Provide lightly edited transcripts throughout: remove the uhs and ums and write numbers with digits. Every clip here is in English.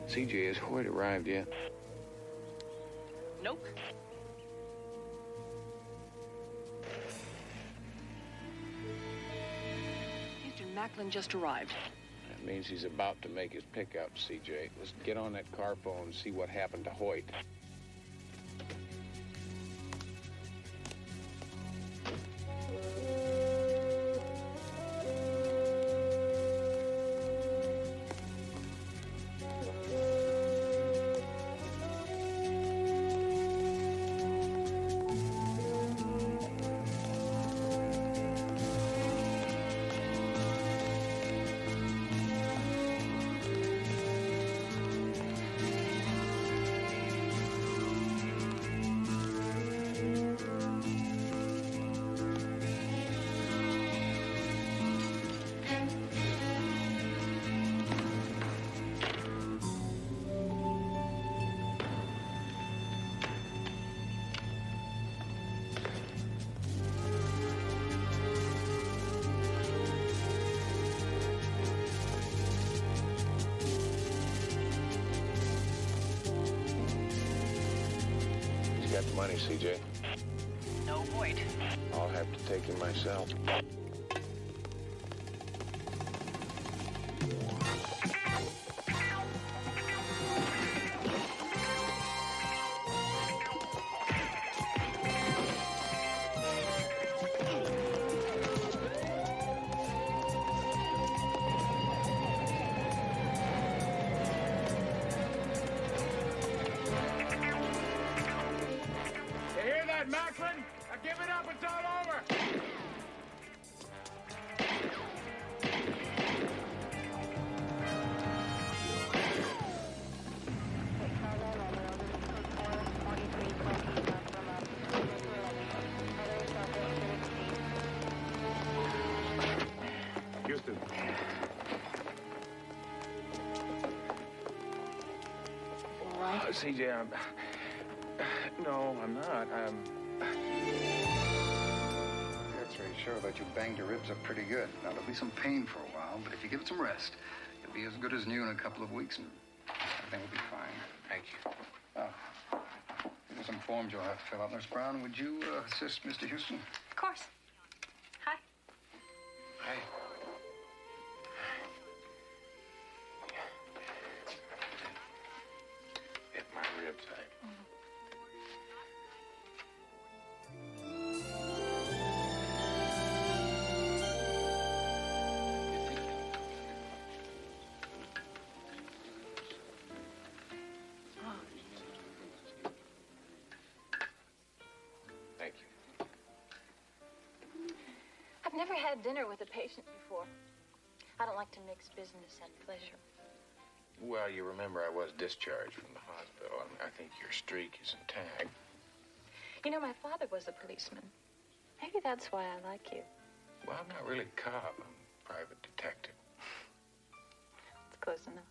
CJ, has Hoyt arrived yet? Nope. Mr. Macklin just arrived. That means he's about to make his pickup, CJ. Let's get on that car phone and see what happened to Hoyt. Got the money, CJ? No, Hoyt. I'll have to take him myself. Macklin, now give it up, it's all over. Houston. CJ, no, I'm not. That's very sure that you banged your ribs up pretty good. Now, there'll be some pain for a while, but if you give it some rest, you'll be as good as new in a couple of weeks, and everything will be fine. Thank you. Oh, there's some forms you'll have to fill out. Nurse Brown, would you assist Mr. Houston? Of course. Hi. Hi. Hit my ribs. Thank you. I've never had dinner with a patient before. I don't like to mix business and pleasure. Well, you remember I was discharged from the hospital. I think your streak is intact. You know, my father was a policeman. Maybe that's why I like you. Well, I'm not really a cop. I'm a private detective. It's close enough.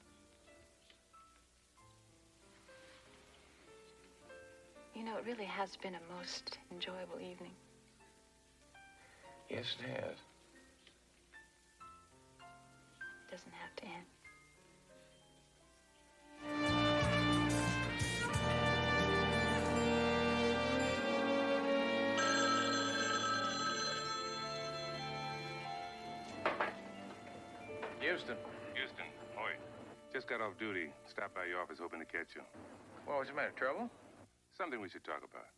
You know, it really has been a most enjoyable evening. Yes, it has. It doesn't have to end. Houston. Houston, Hoyt. Just got off duty. Stopped by your office hoping to catch you. Well, what's the matter? Trouble? Something we should talk about.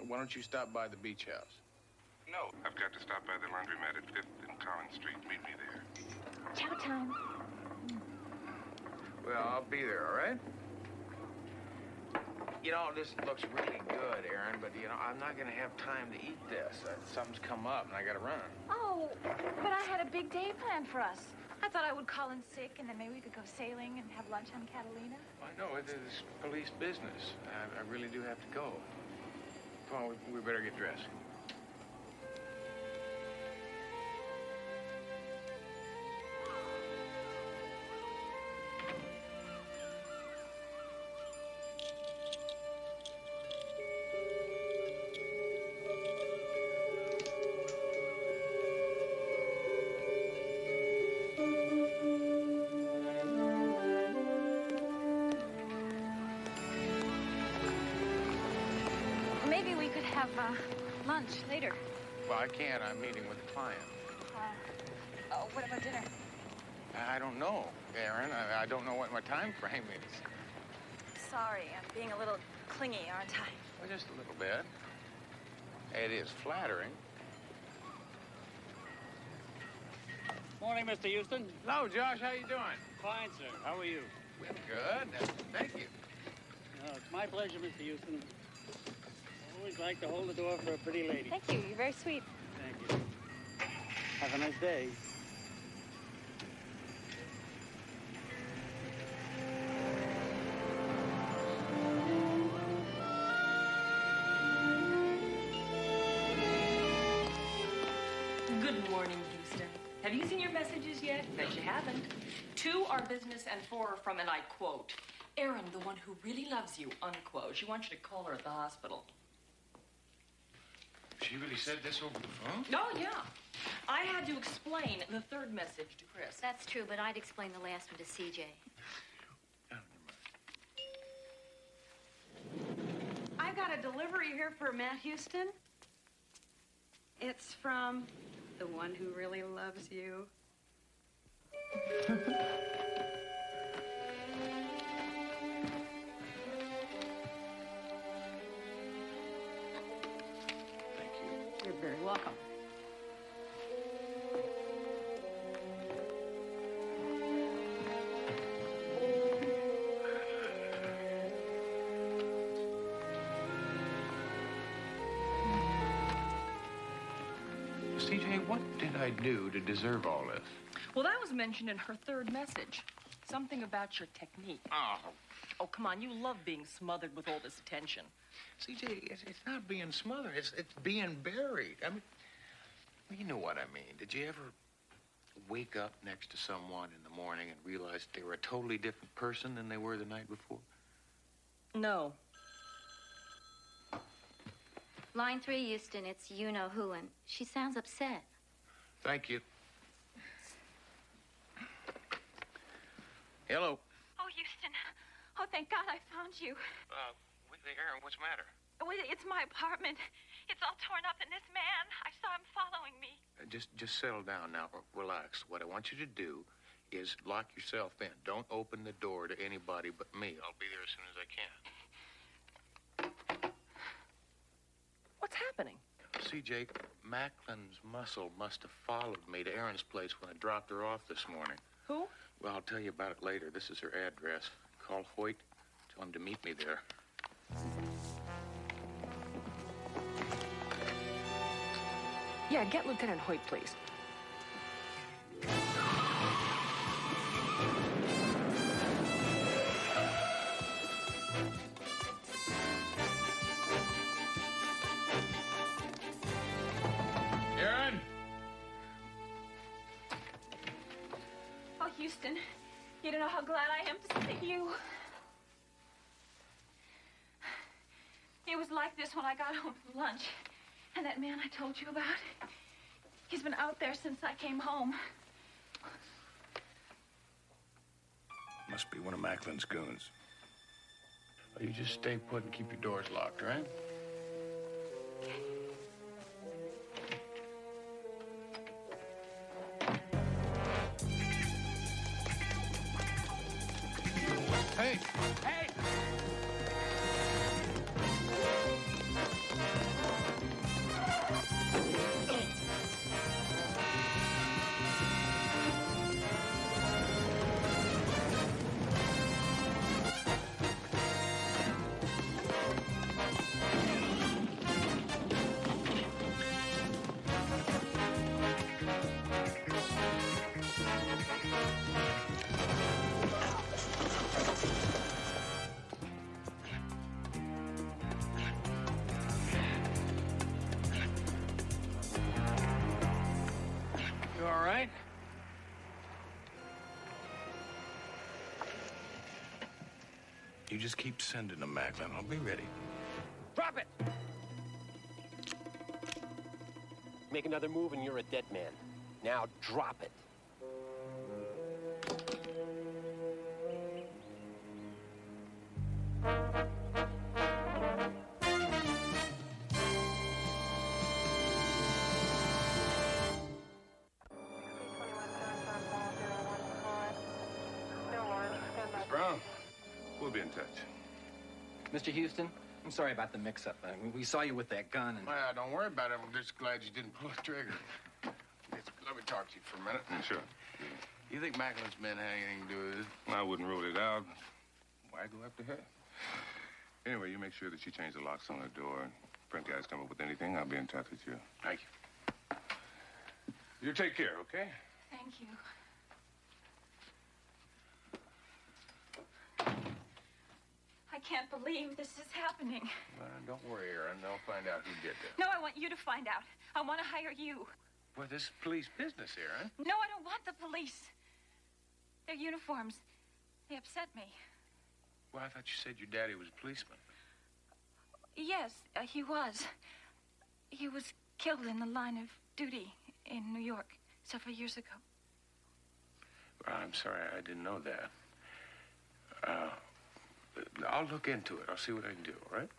Why don't you stop by the beach house? No. I've got to stop by the laundromat at 5th and Collins Street. Meet me there. Chow time. Well, I'll be there, all right? You know, this looks really good, Aaron, but, you know, I'm not going to have time to eat this. Something's come up, and I got to run. Oh, but I had a big day planned for us. I thought I would call in sick, and then maybe we could go sailing and have lunch on Catalina. I know, it is police business. I really do have to go. Come on, we better get dressed. have lunch later. Well, I can't. I'm meeting with a client. Oh, what about dinner? I don't know, Aaron. I don't know what my time frame is. Sorry, I'm being a little clingy, aren't I? Well, just a little bit. It is flattering. Morning, Mr. Houston. Hello, Josh. How you doing? Fine, sir. How are you? Well, good. Thank you. It's my pleasure, Mr. Houston. I always like to hold the door for a pretty lady. Thank you. You're very sweet. Thank you. Have a nice day. Good morning, Houston. Have you seen your messages yet? Bet you haven't. 2 are business and 4 are from, and I quote, Erin, the one who really loves you, unquote. She wants you to call her at the hospital. She really said this over the phone? Oh, yeah. I had to explain the 3rd message to Chris. That's true, but I'd explain the last one to CJ. Oh, I've got a delivery here for Matt Houston. It's from the one who really loves you. Thank you. You're very welcome. CJ, what did I do to deserve all this? Well, that was mentioned in her 3rd message. Something about your technique. Oh, Oh, come on. You love being smothered with all this attention. CJ, it's not being smothered. It's being buried. I mean, you know what I mean. Did you ever wake up next to someone in the morning and realize they were a totally different person than they were the night before? No. Line 3, Houston, it's you-know-who, and she sounds upset. Thank you. Hello. Oh, Houston. Oh, thank God I found you. Aaron, what's the matter? Oh, it's my apartment. It's all torn up, and this man, I saw him following me. Just settle down now. Relax. What I want you to do is lock yourself in. Don't open the door to anybody but me. I'll be there as soon as I can. What's happening? CJ, Macklin's muscle must have followed me to Erin's place when I dropped her off this morning. Who? Well, I'll tell you about it later. This is her address. Call Hoyt. Tell him to meet me there. Yeah, get Lieutenant Hoyt, please. Aaron! Oh, Houston, you don't know how glad I am to see you. It was like this when I got home from lunch. And that man I told you about, he's been out there since I came home. Must be one of Macklin's goons. Well, you just stay put and keep your doors locked, right? Hey! Hey! You all right? You just keep sending them, Macklin. I'll be ready. Drop it! Make another move and you're a dead man. Now drop it. We'll be in touch. Mr. Houston, I'm sorry about the mix-up. We saw you with that gun and... Well, don't worry about it. I'm just glad you didn't pull the trigger. Let me talk to you for a minute. Sure. You think Macklin's men had anything to do with it? I wouldn't rule it out. Why go after her? Anyway, you make sure that you change the locks on the door. And if Frank guys come up with anything, I'll be in touch with you. Thank you. You take care, okay? Thank you. I can't believe this is happening. Don't worry, Aaron. They'll find out who did this. No, I want you to find out. I want to hire you. Well, this is police business, Aaron. No, I don't want the police. Their uniforms, they upset me. Well, I thought you said your daddy was a policeman. Yes, he was. He was killed in the line of duty in New York several years ago. Well, I'm sorry, I didn't know that. I'll look into it. I'll see what I can do, all right?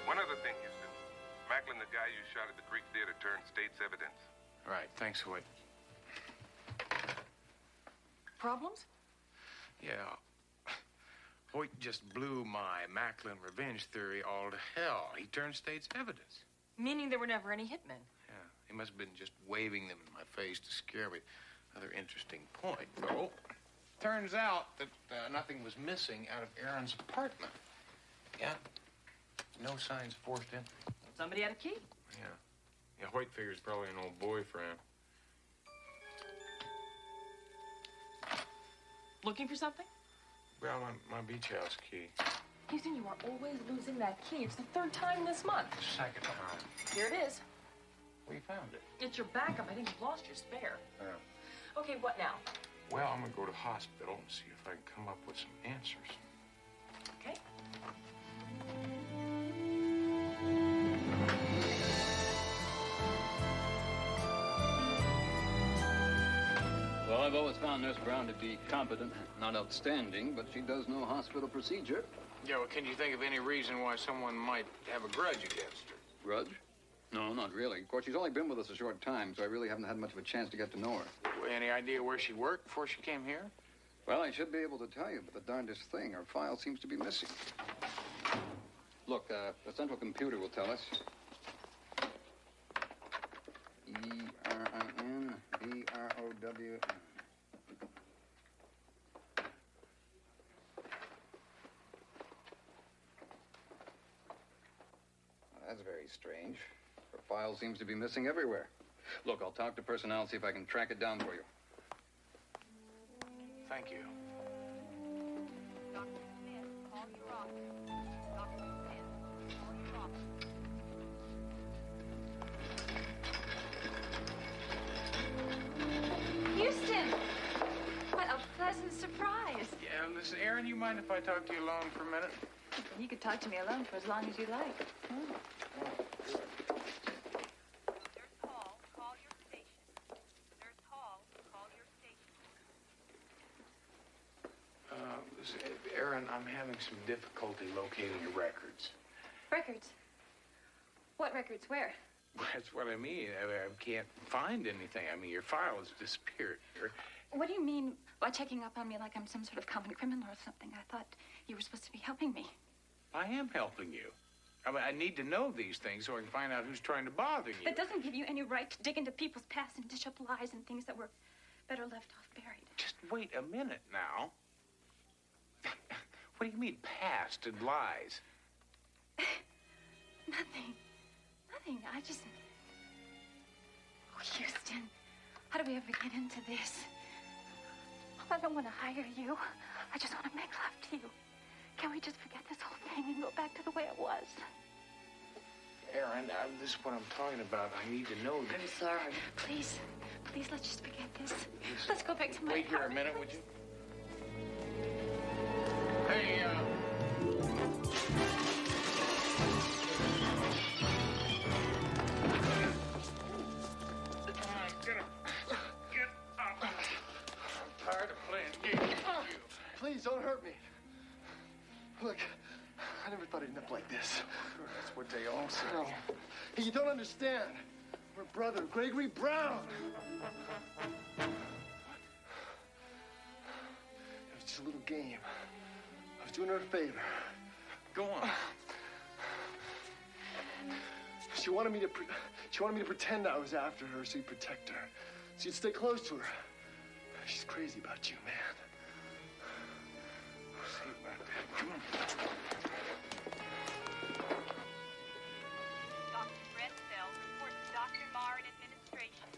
One other thing, Houston. Macklin, the guy you shot at the Greek Theater, turned state's evidence. All right, thanks, Hoyt. Problems? Yeah. Hoyt just blew my Macklin revenge theory all to hell. He turned state's evidence. Meaning there were never any hitmen. Yeah, he must have been just waving them in my face to scare me. Another interesting point, though. Turns out that nothing was missing out of Aaron's apartment. Yeah, no signs of forced entry. Somebody had a key. Yeah, Hoyt figures probably an old boyfriend. Looking for something? Well, my beach house key. Houston, you are always losing that key. It's the third time this month. Second time. Here it is. Where you found it? It's your backup. I think you've lost your spare. Yeah. Okay, what now? Well, I'm gonna go to hospital and see if I can come up with some answers. Okay. Well, I've always found Nurse Brown to be competent, not outstanding, but she does know hospital procedure. Yeah, well, can you think of any reason why someone might have a grudge against her? Grudge? No, not really. Of course, she's only been with us a short time, so I really haven't had much of a chance to get to know her. Any idea where she worked before she came here? Well, I should be able to tell you, but the darndest thing, her file seems to be missing. Look, the central computer will tell us. E-R-I-N-B-R-O-W... That's very strange. Her file seems to be missing everywhere. Look, I'll talk to personnel and see if I can track it down for you. Thank you. Dr. Smith, call your office. Dr. Smith, call your office. Houston! What a pleasant surprise. Yeah, listen, Aaron, you mind if I talk to you alone for a minute? You could talk to me alone for as long as you like. Aaron, I'm having some difficulty locating your records. Records? What records? Where? That's what I mean. I can't find anything. I mean, your file has disappeared. What do you mean by checking up on me like I'm some sort of common criminal or something? I thought you were supposed to be helping me. I am helping you. I mean, I need to know these things so I can find out who's trying to bother you. That doesn't give you any right to dig into people's past and dish up lies and things that were better left off buried. Just wait a minute now. What do you mean, past and lies? Nothing. Nothing. I just... Oh, Houston, how do we ever get into this? I don't want to hire you. I just want to make love to you. Can we just forget this whole thing and go back to the way it was? Aaron, this is what I'm talking about. I need to know that. I'm sorry. Please, please, let's just forget this. Let's go back to my Wait here a minute, would you? Hey, Please don't hurt me. Look, I never thought it'd end up like this. That's what they all say. No. Hey, you don't understand. We're brother, Gregory Brown. It was just a little game. I was doing her a favor. Go on. She wanted me to pretend I was after her so you'd protect her. So you'd stay close to her. She's crazy about you, man. We'll see about that. Come on. Dr. Redfeld reports Dr. Marr in administration.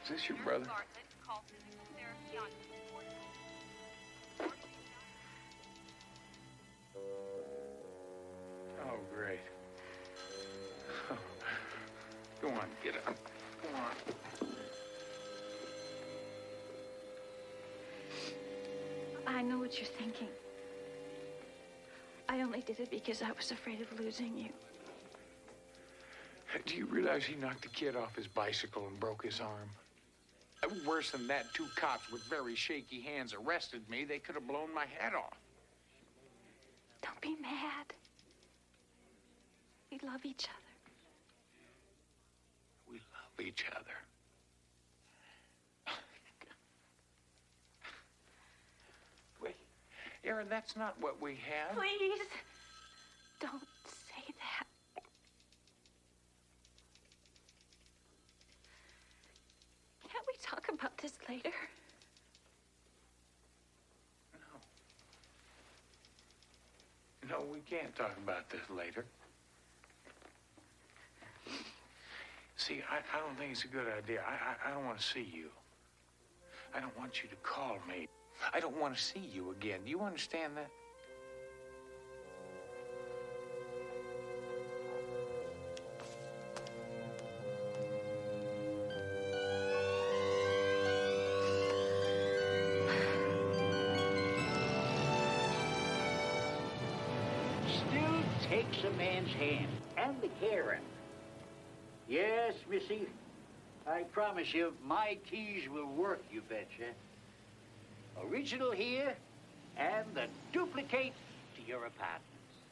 Is this your brother? Bartlett called physical therapy on Oh, great. Go on, get up. Go on. I know what you're thinking. I only did it because I was afraid of losing you. Do you realize he knocked the kid off his bicycle and broke his arm? Worse than that, 2 cops with very shaky hands arrested me. They could have blown my head off. Don't be mad. We love each other. We love each other. Wait, Aaron, that's not what we have. Please, don't say that. Can't we talk about this later? No, we can't talk about this later. See, I don't think it's a good idea. I don't want to see you. I don't want you to call me. I don't want to see you again. Do you understand that? Still takes a man's hand and the caring. Yes, Missy. I promise you, my keys will work, you betcha. Original here, and the duplicate to your apartments.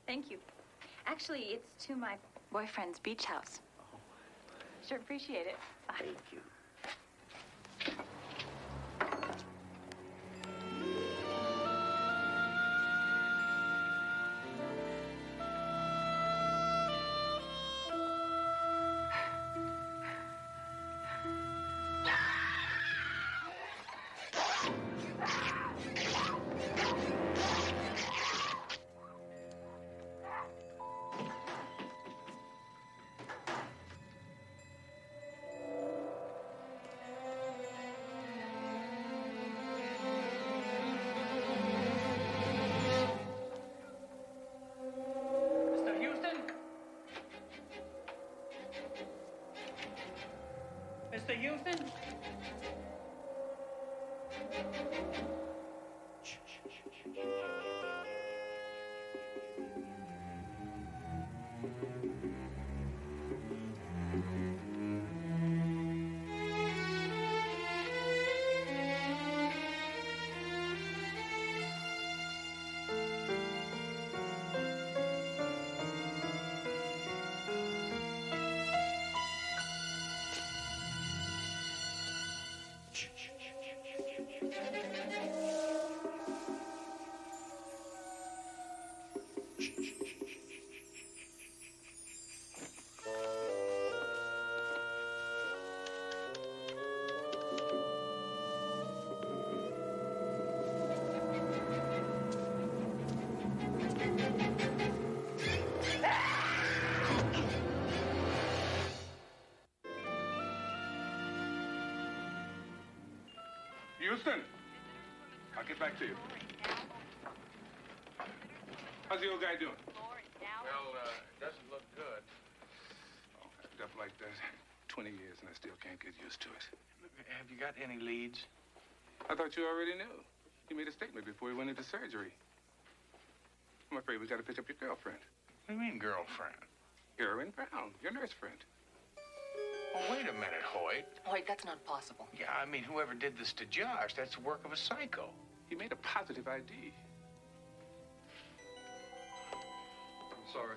Thank you. Actually, it's to my boyfriend's beach house. Sure appreciate it. Bye. Thank you. Mr. Houston? Houston, I'll get back to you. How's the old guy doing? Well, it doesn't look good. Oh, stuff like that. 20 years and I still can't get used to it. Have you got any leads? I thought you already knew. You made a statement before we went into surgery. I'm afraid we got to pick up your girlfriend. What do you mean, girlfriend? Erin Brown, your nurse friend. Oh, wait a minute. Hoyt. Hoyt, that's not possible. Yeah, I mean, whoever did this to Josh, that's the work of a psycho. He made a positive ID. I'm sorry.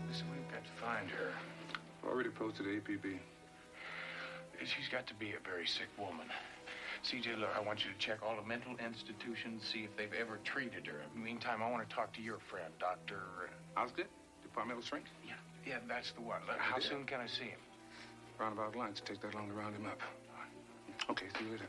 Listen, we've got to find her. Already posted to APB. She's got to be a very sick woman. CJ, look, I want you to check all the mental institutions, see if they've ever treated her. In the meantime, I want to talk to your friend, Dr. Osgood, departmental shrink? Yeah, that's the one. How soon can I see him? Roundabout lines. Take that long to round him up. Okay, see you later.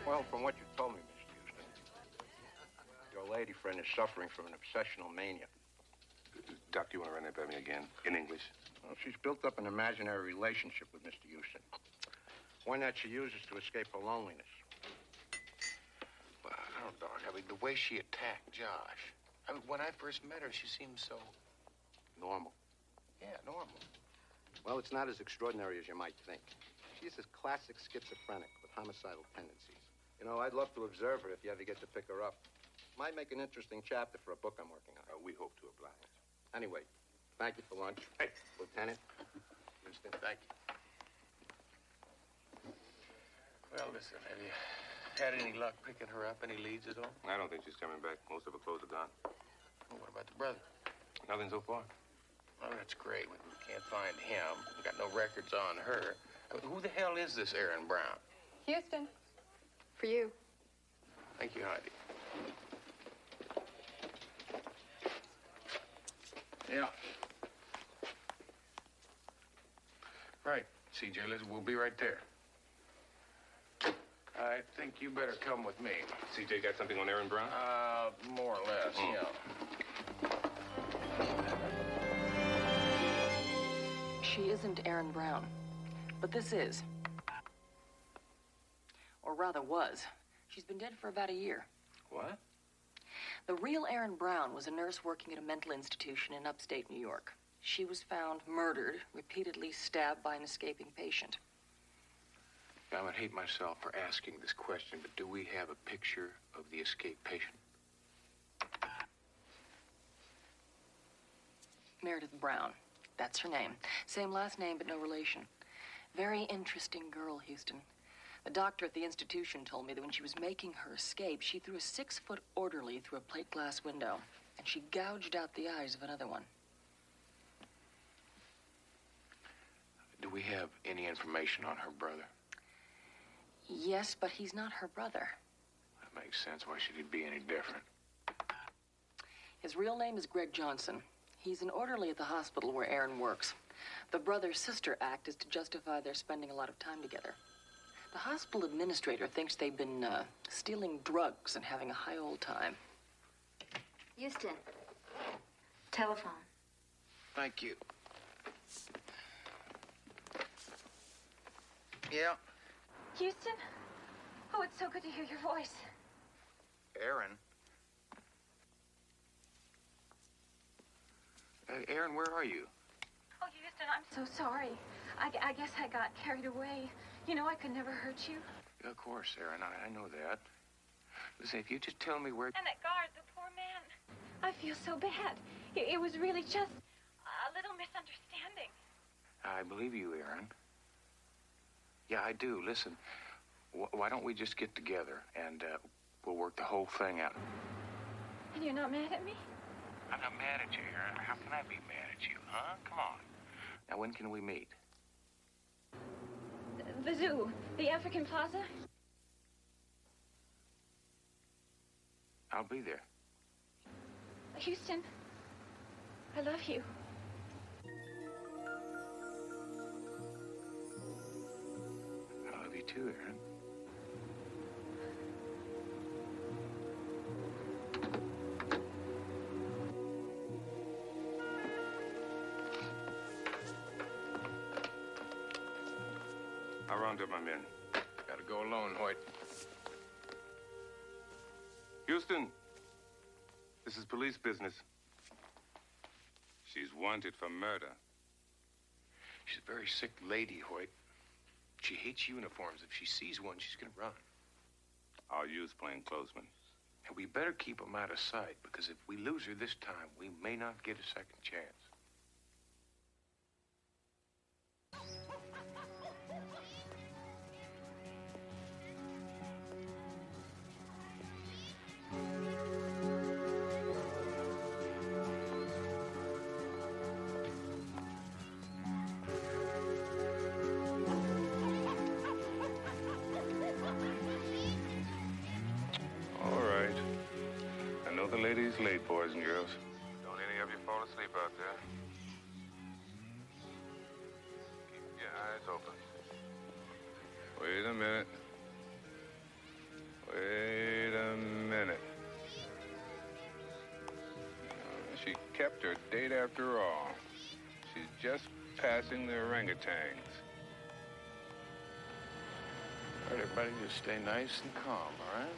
Well, from what you told me, Mr. Houston, your lady friend is suffering from an obsessional mania. Doc, you want to run that by me again, in English? Well, she's built up an imaginary relationship with Mr. Houston. One that she uses to escape her loneliness. Well, I don't know, Doc. I mean, the way she attacked Josh. I mean, when I first met her, she seemed so... Normal. Yeah, normal. Well, it's not as extraordinary as you might think. She's a classic schizophrenic with homicidal tendencies. You know, I'd love to observe her if you ever get to pick her up. Might make an interesting chapter for a book I'm working on. We hope to oblige. Anyway, thank you for lunch. Hey, Lieutenant. Houston, thank you. Well, listen, have you had any luck picking her up? Any leads at all? I don't think she's coming back. Most of her clothes are gone. Well, what about the brother? Nothing so far. Oh, that's great. We can't find him. We got no records on her. I mean, who the hell is this Aaron Brown? Houston, for you. Thank you, Heidi. Yeah. Right, CJ, listen, we'll be right there. I think you better come with me. CJ got something on Aaron Brown? More or less, yeah. She isn't Aaron Brown, but this is. Or rather was. She's been dead for about a year. What? The real Aaron Brown was a nurse working at a mental institution in upstate New York. She was found murdered, repeatedly stabbed by an escaping patient. I would hate myself for asking this question, but do we have a picture of the escaped patient? Meredith Brown. That's her name. Same last name, but no relation. Very interesting girl, Houston. The doctor at the institution told me that when she was making her escape, she threw a 6-foot orderly through a plate glass window, and she gouged out the eyes of another one. Do we have any information on her brother? Yes, but he's not her brother. That makes sense. Why should he be any different? His real name is Greg Johnson. He's an orderly at the hospital where Aaron works. The brother-sister act is to justify their spending a lot of time together. The hospital administrator thinks they've been stealing drugs and having a high old time. Houston. Telephone. Thank you. Yeah, Houston? Oh, it's so good to hear your voice. Aaron. Aaron, where are you? Oh, Houston, I'm so sorry. I guess I got carried away. You know I could never hurt you. Yeah, of course, Aaron. I know that. Listen, if you just tell me where... And that guard, the poor man. I feel so bad. It was really just a little misunderstanding. I believe you, Aaron. Yeah, I do. Listen, why don't we just get together and we'll work the whole thing out. And you're not mad at me? I'm not mad at you, Aaron. How can I be mad at you, huh? Come on. Now, when can we meet? The zoo. The African Plaza. I'll be there. Houston, I love you. I love you too, Aaron. I'll round up my men. Gotta go alone, Hoyt. Houston, this is police business. She's wanted for murder. She's a very sick lady, Hoyt. She hates uniforms. If she sees one, she's gonna run. I'll use plainclothesmen. And we better keep them out of sight, because if we lose her this time, we may not get a second chance. Ladies late, boys and girls. Don't any of you fall asleep out there. Keep your eyes open. Wait a minute. Wait a minute. She kept her date after all. She's just passing the orangutans. All right, everybody, just stay nice and calm, all right?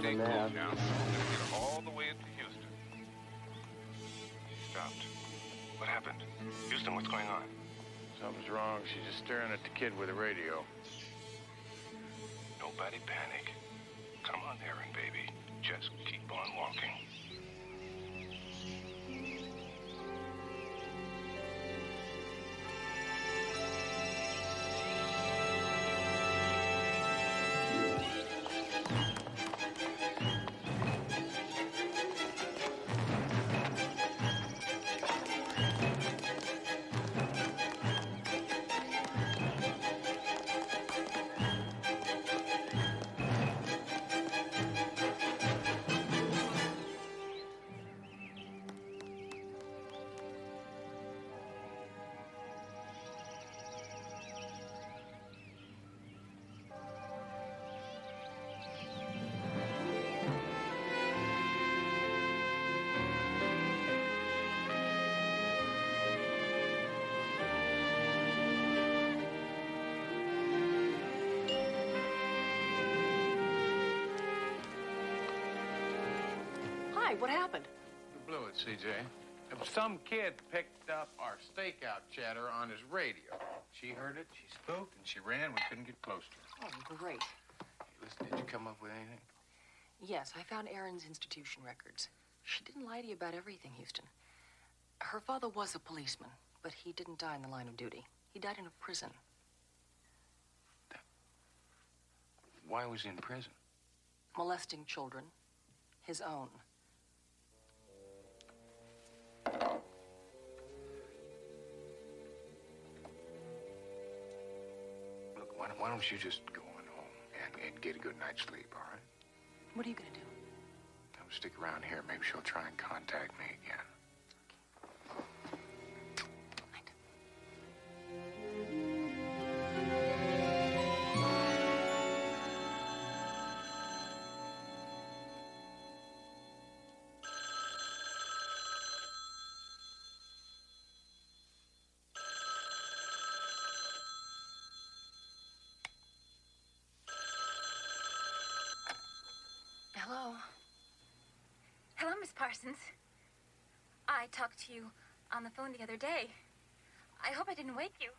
Stay cool now. I'm gonna get her all the way into Houston. Stopped. What happened? Houston, what's going on? Something's wrong. She's just staring at the kid with the radio. Nobody panic. Come on, Aaron, baby. Just keep on walking. What happened? You blew it, CJ. Some kid picked up our stakeout chatter on his radio. She heard it, she spooked, and she ran. We couldn't get close to her. Oh, great. Hey, listen, did you come up with anything? Yes, I found Erin's institution records. She didn't lie to you about everything, Houston. Her father was a policeman, but he didn't die in the line of duty. He died in a prison. Why was he in prison? Molesting children. His own. Look, why don't you just go on home and get a good night's sleep, all right? What are you gonna do? I'll stick around here. Maybe she'll try and contact me again. Hello. Hello, Miss Parsons. I talked to you on the phone the other day. I hope I didn't wake you.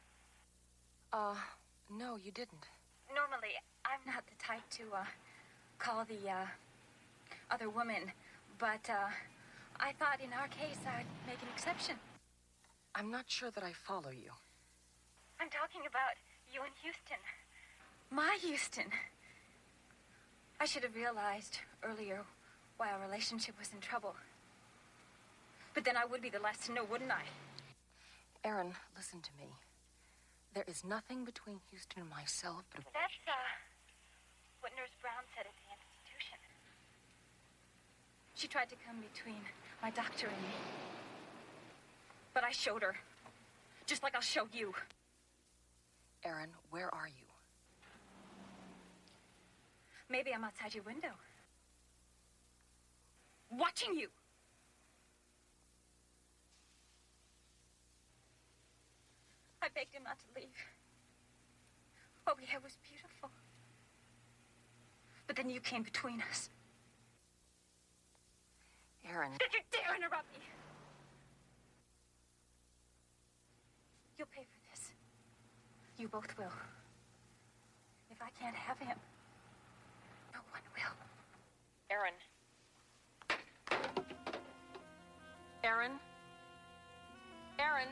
No, you didn't. Normally, I'm not the type to, call the, other woman, but, I thought in our case I'd make an exception. I'm not sure that I follow you. I'm talking about you and Houston. My Houston. I should have realized earlier why our relationship was in trouble. But then I would be the last to know, wouldn't I? Erin, listen to me. There is nothing between Houston and myself but... That's, what Nurse Brown said at the institution. She tried to come between my doctor and me. But I showed her. Just like I'll show you. Aaron, where are you? Maybe I'm outside your window. Watching you. I begged him not to leave. What we had was beautiful. But then you came between us. Aaron. Don't you dare interrupt me. You'll pay for this. You both will. If I can't have him, no one will. Aaron. Aaron? Aaron?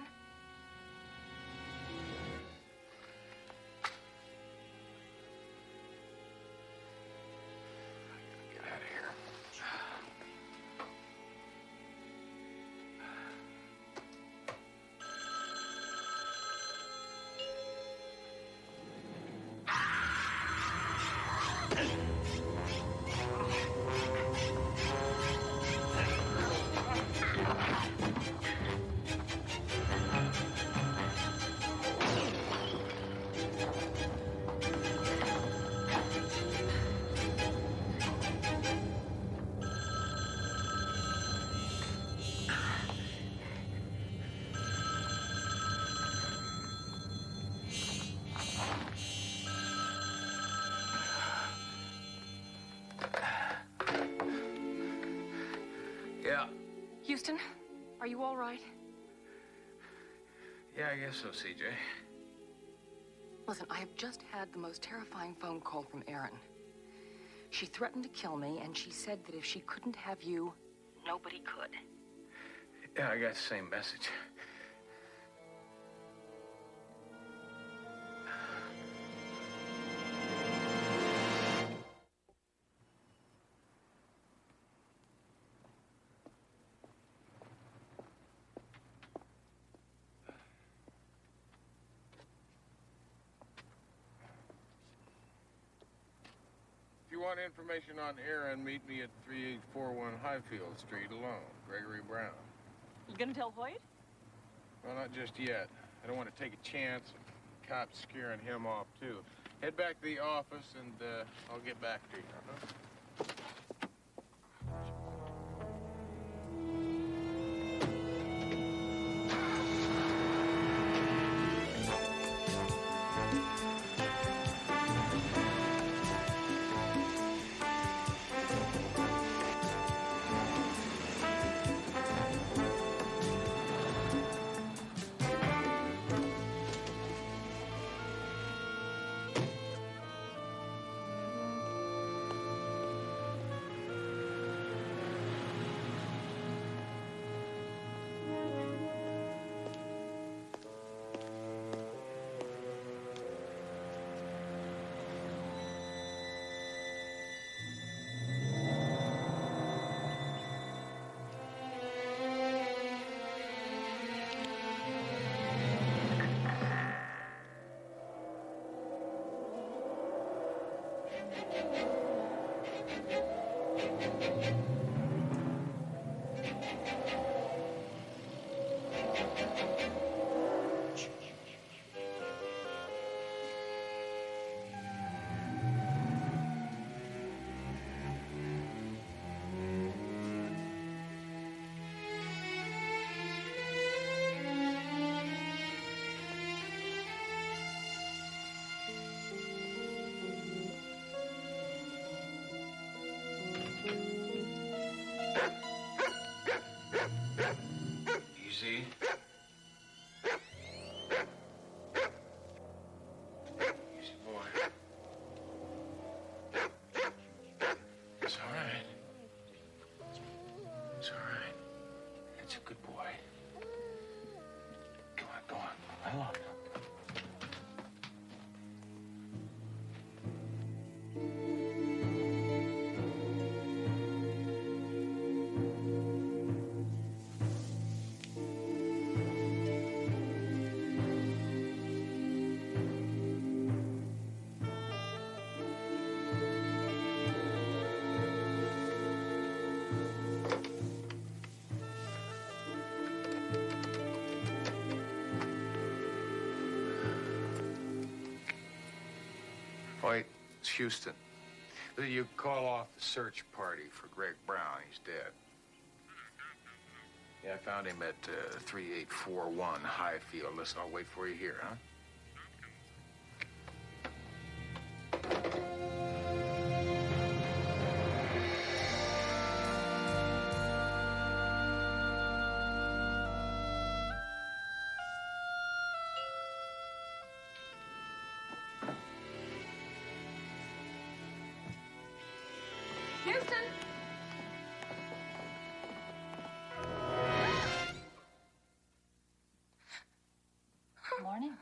Get out of here. Yeah. Houston, are you all right? Yeah, I guess so, CJ. Listen, I have just had the most terrifying phone call from Erin. She threatened to kill me, and she said that if she couldn't have you, nobody could. Yeah, I got the same message. If you want information on Aaron, meet me at 3841 Highfield Street alone. Gregory Brown. You gonna tell Hoyt? Well, not just yet. I don't want to take a chance of cops scaring him off, too. Head back to the office, and I'll get back to you. Easy. Easy, boy. It's all right. It's all right. It's a good boy. Come on, go on. I love you. It's Houston. You call off the search party for Greg Brown. He's dead. Yeah, I found him at 3841 Highfield. Listen, I'll wait for you here, huh? Houston! Good morning.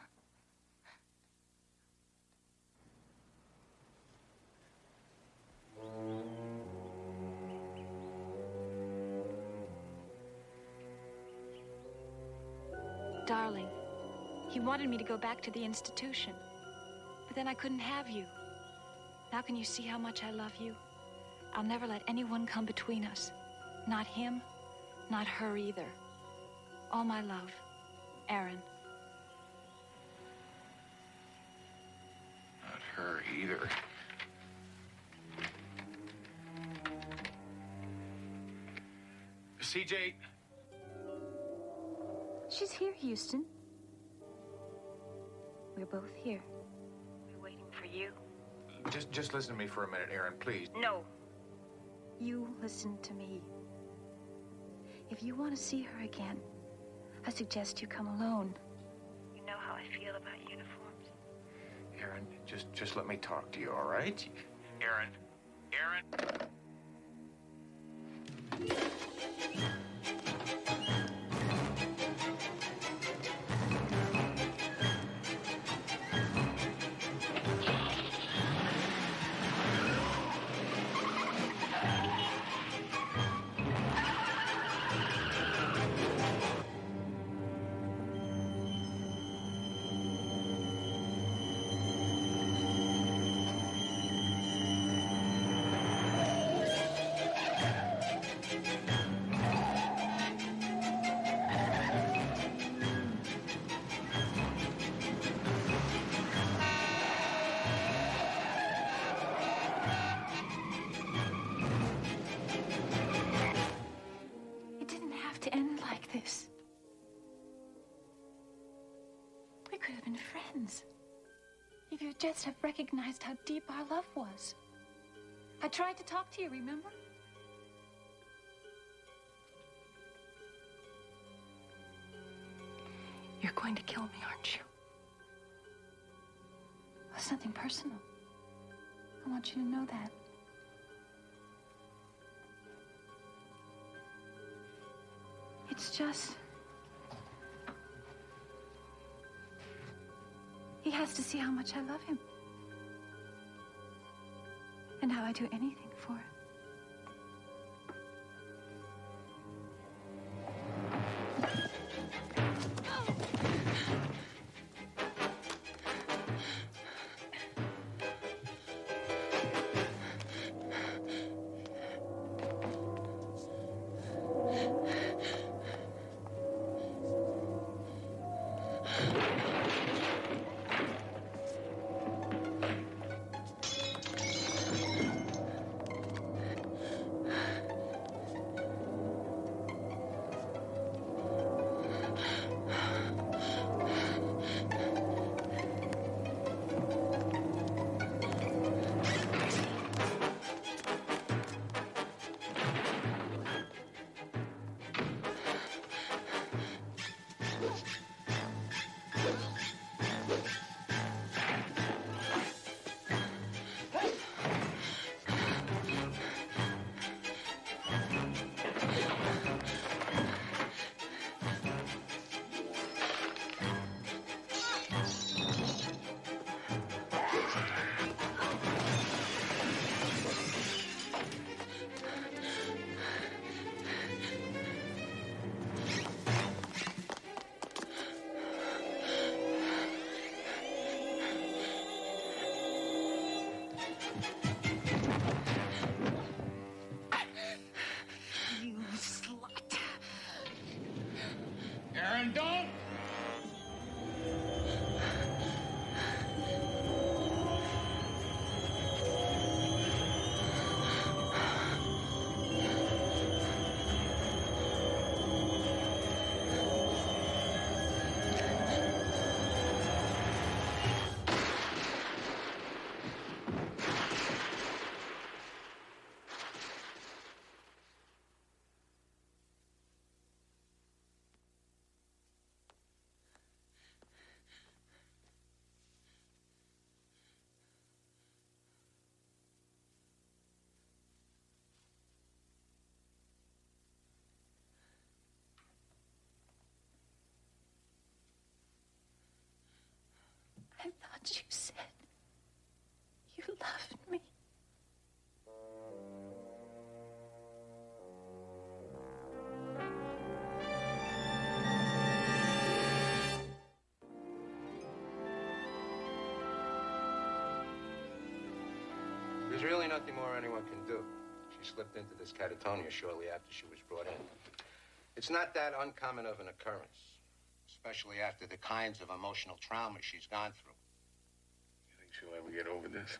Darling, he wanted me to go back to the institution. But then I couldn't have you. Now can you see how much I love you? I'll never let anyone come between us. Not him, not her either. All my love, Aaron. Not her either. CJ. She's here, Houston. We're both here. We're waiting for you. Just listen to me for a minute, Aaron, please. No. You listen to me. If you want to see her again, I suggest you come alone. You know how I feel about uniforms. Aaron, just let me talk to you, all right? Aaron. Aaron. To end like this. We could have been friends. If you'd just have recognized how deep our love was. I tried to talk to you, remember? You're going to kill me, aren't you? It's nothing personal. I want you to know that. It's just... he has to see how much I love him. And how I do anything for him. Aaron, don't! thought you said you loved me. There's really nothing more anyone can do. She slipped into this catatonia shortly after she was brought in. It's not that uncommon of an occurrence, especially after the kinds of emotional trauma she's gone through. You think she'll ever get over this?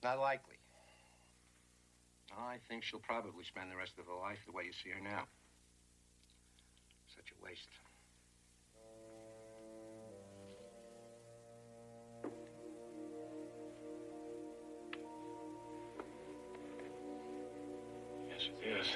Not likely. I think she'll probably spend the rest of her life the way you see her now. Such a waste. Yes, it is.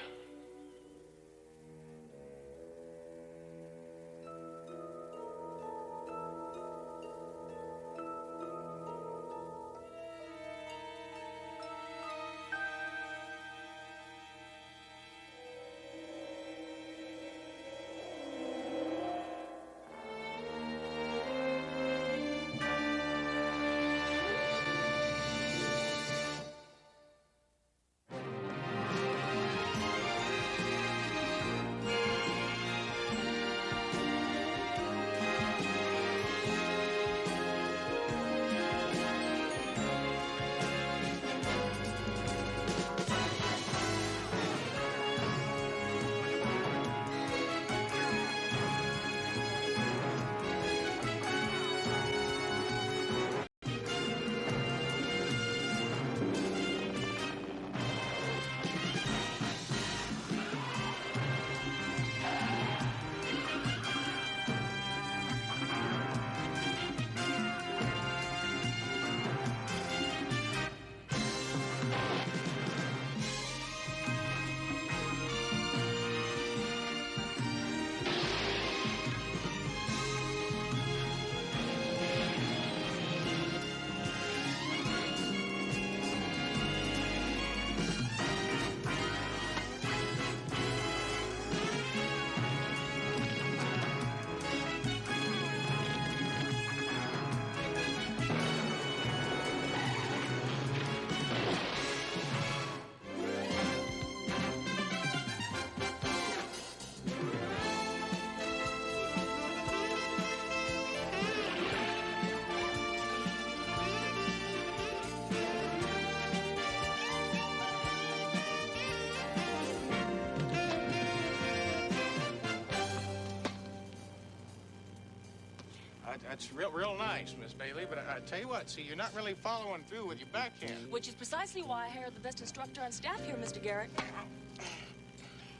That's real nice, Miss Bailey, but I tell you what, see, you're not really following through with your backhand. Which is precisely why I hired the best instructor on staff here, Mr. Garrett.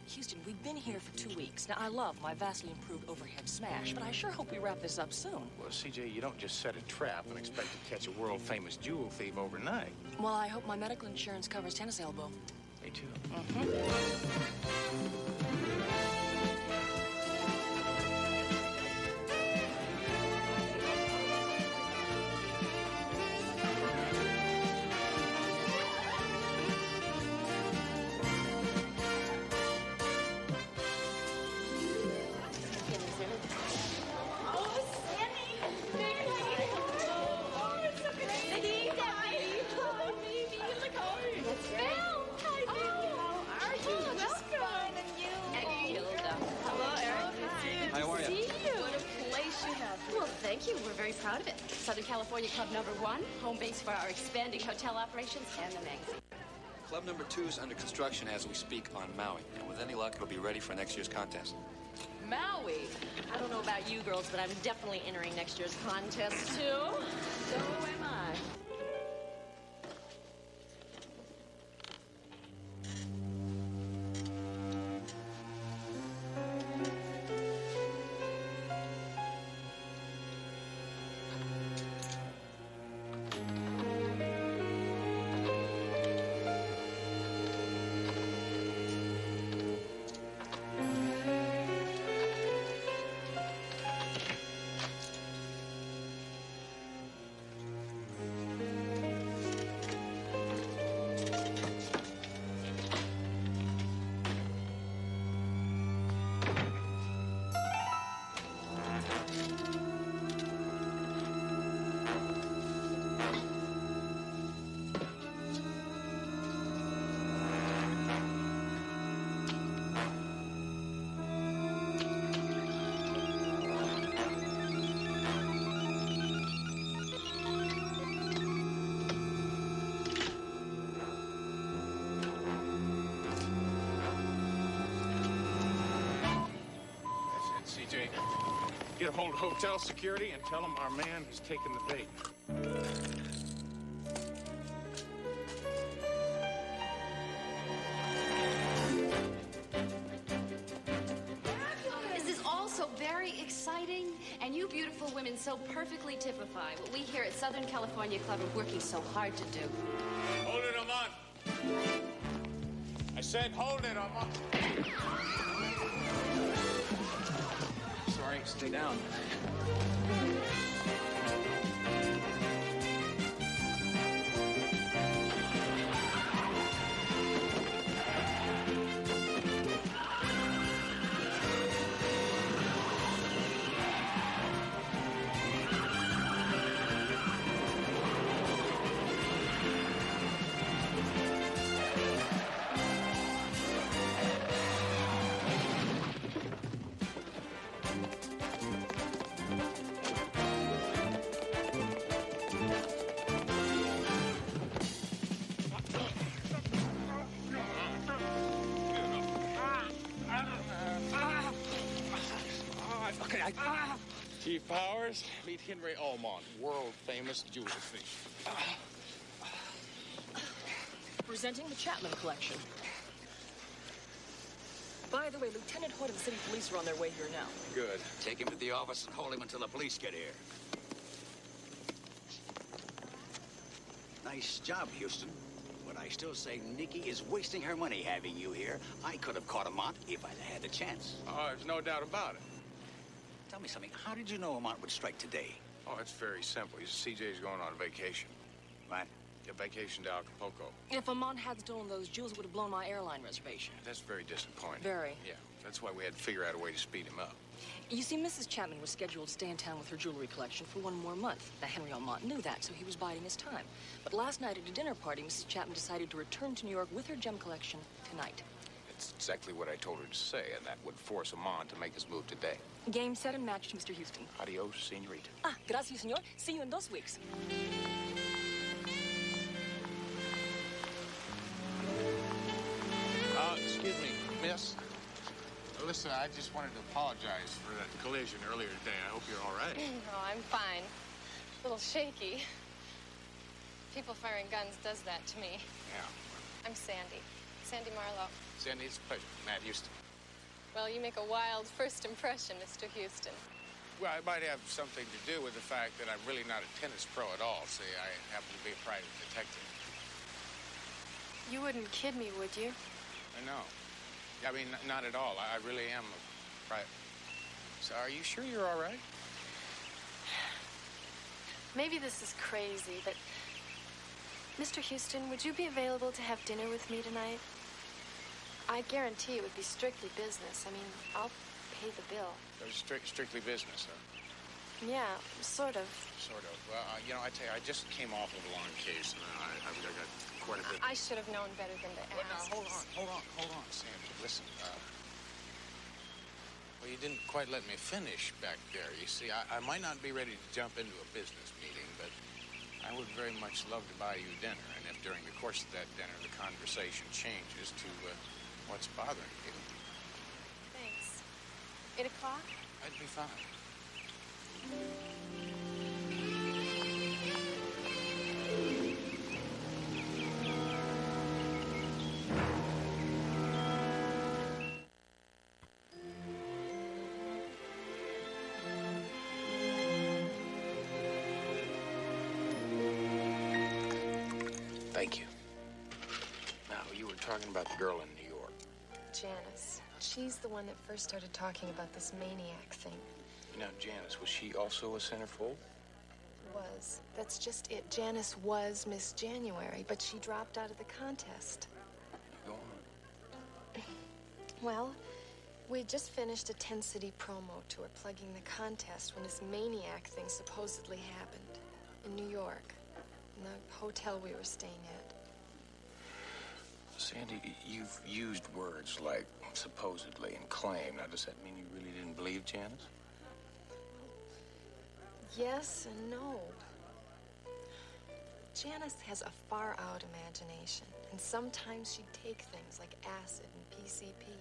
Houston, we've been here for 2 weeks. Now, I love my vastly improved overhead smash, but I sure hope we wrap this up soon. Well, CJ, you don't just set a trap and expect to catch a world-famous jewel thief overnight. Well, I hope my medical insurance covers tennis elbow. Me too. Proud of it. Southern California Club #1, home base for our expanding hotel operations and the magazine. Club #2 is under construction as we speak on Maui, and with any luck, it'll be ready for next year's contest. Maui? I don't know about you girls, but I'm definitely entering next year's contest, too. So am I. CJ. Get a hold of hotel security and tell them our man has taken the bait. This is all so very exciting, and you beautiful women so perfectly typify what we here at Southern California Club are working so hard to do. Hold it, Amon. I said hold it, Amon. Sorry, stay down. Chief Powers, meet Henry Almond, world-famous jeweler thief. Presenting the Chapman collection. By the way, Lieutenant Hood and the city police are on their way here now. Good. Take him to the office and hold him until the police get here. Nice job, Houston. But I still say Nikki is wasting her money having you here. I could have caught Amant if I'd had the chance. Oh, there's no doubt about it. Tell me something. How did you know Amant would strike today? Oh, it's very simple. CJ's going on vacation. What? A vacation to Acapulco. If Amon had stolen those jewels, it would have blown my airline reservation. That's very disappointing. Very. Yeah, that's why we had to figure out a way to speed him up. You see, Mrs. Chapman was scheduled to stay in town with her jewelry collection for one more month. Now, Henry Almont knew that, so he was biding his time. But last night at a dinner party, Mrs. Chapman decided to return to New York with her gem collection tonight. It's exactly what I told her to say, and that would force Amon to make his move today. Game, set, and match to Mr. Houston. Adios, senorita. Ah, gracias, senor. See you in 2 weeks. Excuse me, miss. Listen, I just wanted to apologize for that collision earlier today. I hope you're all right. Oh, I'm fine. A little shaky. People firing guns does that to me. Yeah. I'm Sandy. Sandy Marlowe. Sandy, it's a pleasure. Matt Houston. Well, you make a wild first impression, Mr. Houston. Well, it might have something to do with the fact that I'm really not a tennis pro at all. See, I happen to be a private detective. You wouldn't kid me, would you? I know. I mean, not at all. I really am a private. So are you sure you're all right? Maybe this is crazy, but... Mr. Houston, would you be available to have dinner with me tonight? I guarantee it would be strictly business. I mean, I'll pay the bill. There's strictly business, huh? Yeah, sort of. Sort of. Well, you know, I tell you, I just came off of a long case, and I've got quite a bit. I should have known better than to Well, ask. now, hold on, Sandy. Listen, well, you didn't quite let me finish back there. You see, I might not be ready to jump into a business meeting, but I would very much love to buy you dinner. And if during the course of that dinner the conversation changes to what's bothering you, Thanks. 8 o'clock? I'd be fine. Thank you. Now, you were talking about the girl in New York. Janice. She's the one that first started talking about this maniac thing. Now, Janice, was she also a centerfold? Was. That's just it. Janice was Miss January, but she dropped out of the contest. Go on. Well, we just finished a 10-city promo tour plugging the contest when this maniac thing supposedly happened in New York, in the hotel we were staying at. Sandy, you've used words like supposedly and claim. Now, does that mean you really didn't believe Janice? Yes and no. Janice has a far-out imagination, and sometimes she'd take things like acid and PCP.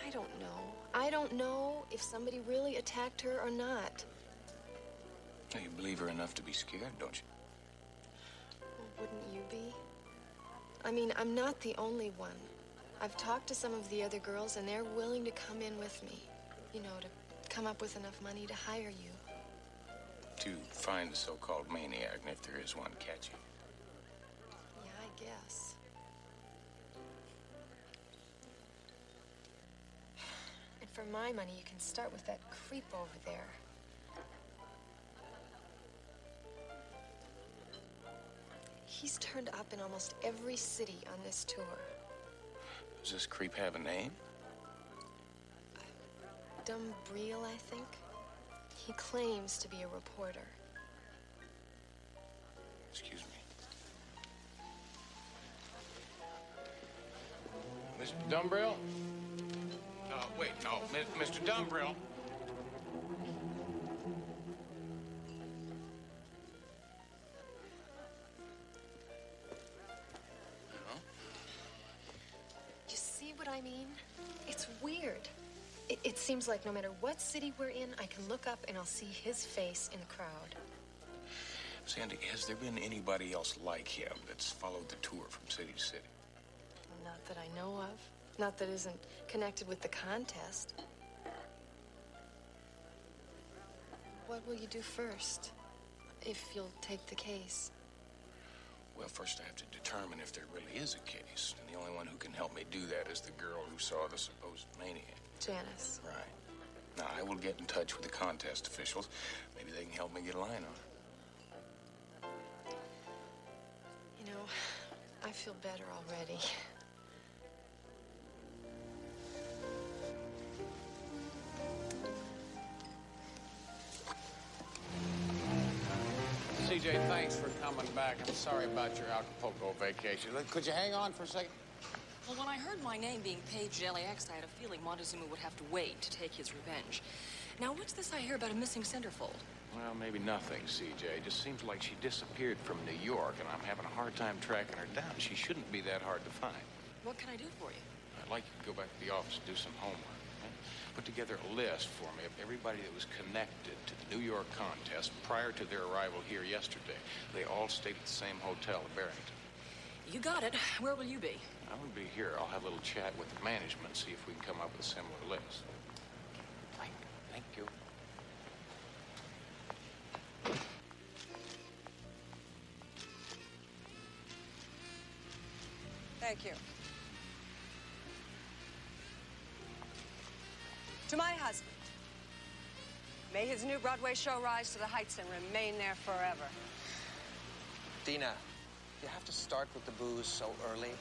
I I don't know. I don't know if somebody really attacked her or not. Now, you believe her enough to be scared, don't you? Well, wouldn't you be? I mean, I'm not the only one. I've talked to some of the other girls, and they're willing to come in with me. You know, to come up with enough money to hire you. To find the so-called maniac, and if there is one, catch him. Yeah, I guess. And for my money, you can start with that creep over there. He's turned up in almost every city on this tour. Does this creep have a name? Dumbreel, I think. He claims to be a reporter. Excuse me. Mr. Dumbrell? Wait, no. Mr. Dumbrell. You see what I mean? It's weird. It seems like no matter what city we're in, I can look up and I'll see his face in the crowd. Sandy, has there been anybody else like him that's followed the tour from city to city? Not that I know of. Not that isn't connected with the contest. What will you do first, if you'll take the case? Well, first I have to determine if there really is a case. And the only one who can help me do that is the girl who saw the supposed maniac. Janice. Right. Now, I will get in touch with the contest officials. Maybe they can help me get a line on her. You know, I feel better already. CJ, thanks for coming back. I'm sorry about your Acapulco vacation. Could you hang on for a second? Well, when I heard my name being paged at LAX, I had a feeling Montezuma would have to wait to take his revenge. Now, what's this I hear about a missing centerfold? Well, maybe nothing, CJ. It just seems like she disappeared from New York, and I'm having a hard time tracking her down. She shouldn't be that hard to find. What can I do for you? I'd like you to go back to the office and do some homework. Okay? Put together a list for me of everybody that was connected to the New York contest prior to their arrival here yesterday. They all stayed at the same hotel in Barrington. You got it. Where will you be? I will be here. I'll have a little chat with the management, see if we can come up with a similar list. Thank you. Thank you. To my husband, may his new Broadway show rise to the heights and remain there forever. Dina, you have to start with the booze so early.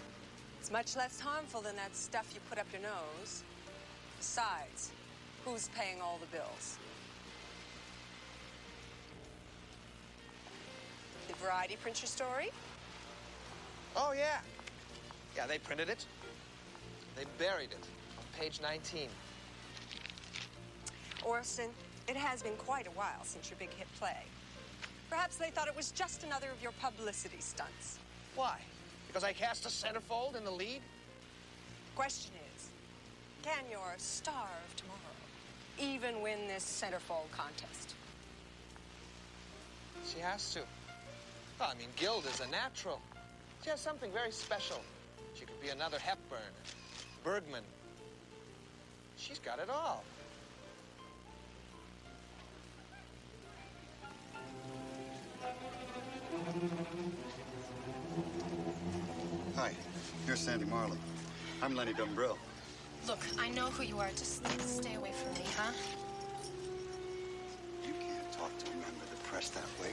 It's much less harmful than that stuff you put up your nose. Besides, who's paying all the bills? Did Variety print your story? Oh, yeah. Yeah, they printed it. They buried it on page 19. Orson, it has been quite a while since your big hit play. Perhaps they thought it was just another of your publicity stunts. Why? Because I cast a centerfold in the lead? Question is, can your star of tomorrow even win this centerfold contest? She has to. Well, I mean, Guild is a natural. She has something very special. She could be another Hepburn, Bergman. She's got it all. Hi, here's Sandy Marley. I'm Lenny Dumbrell. Look, I know who you are. Just stay away from me, huh? You can't talk to a member of the press that way.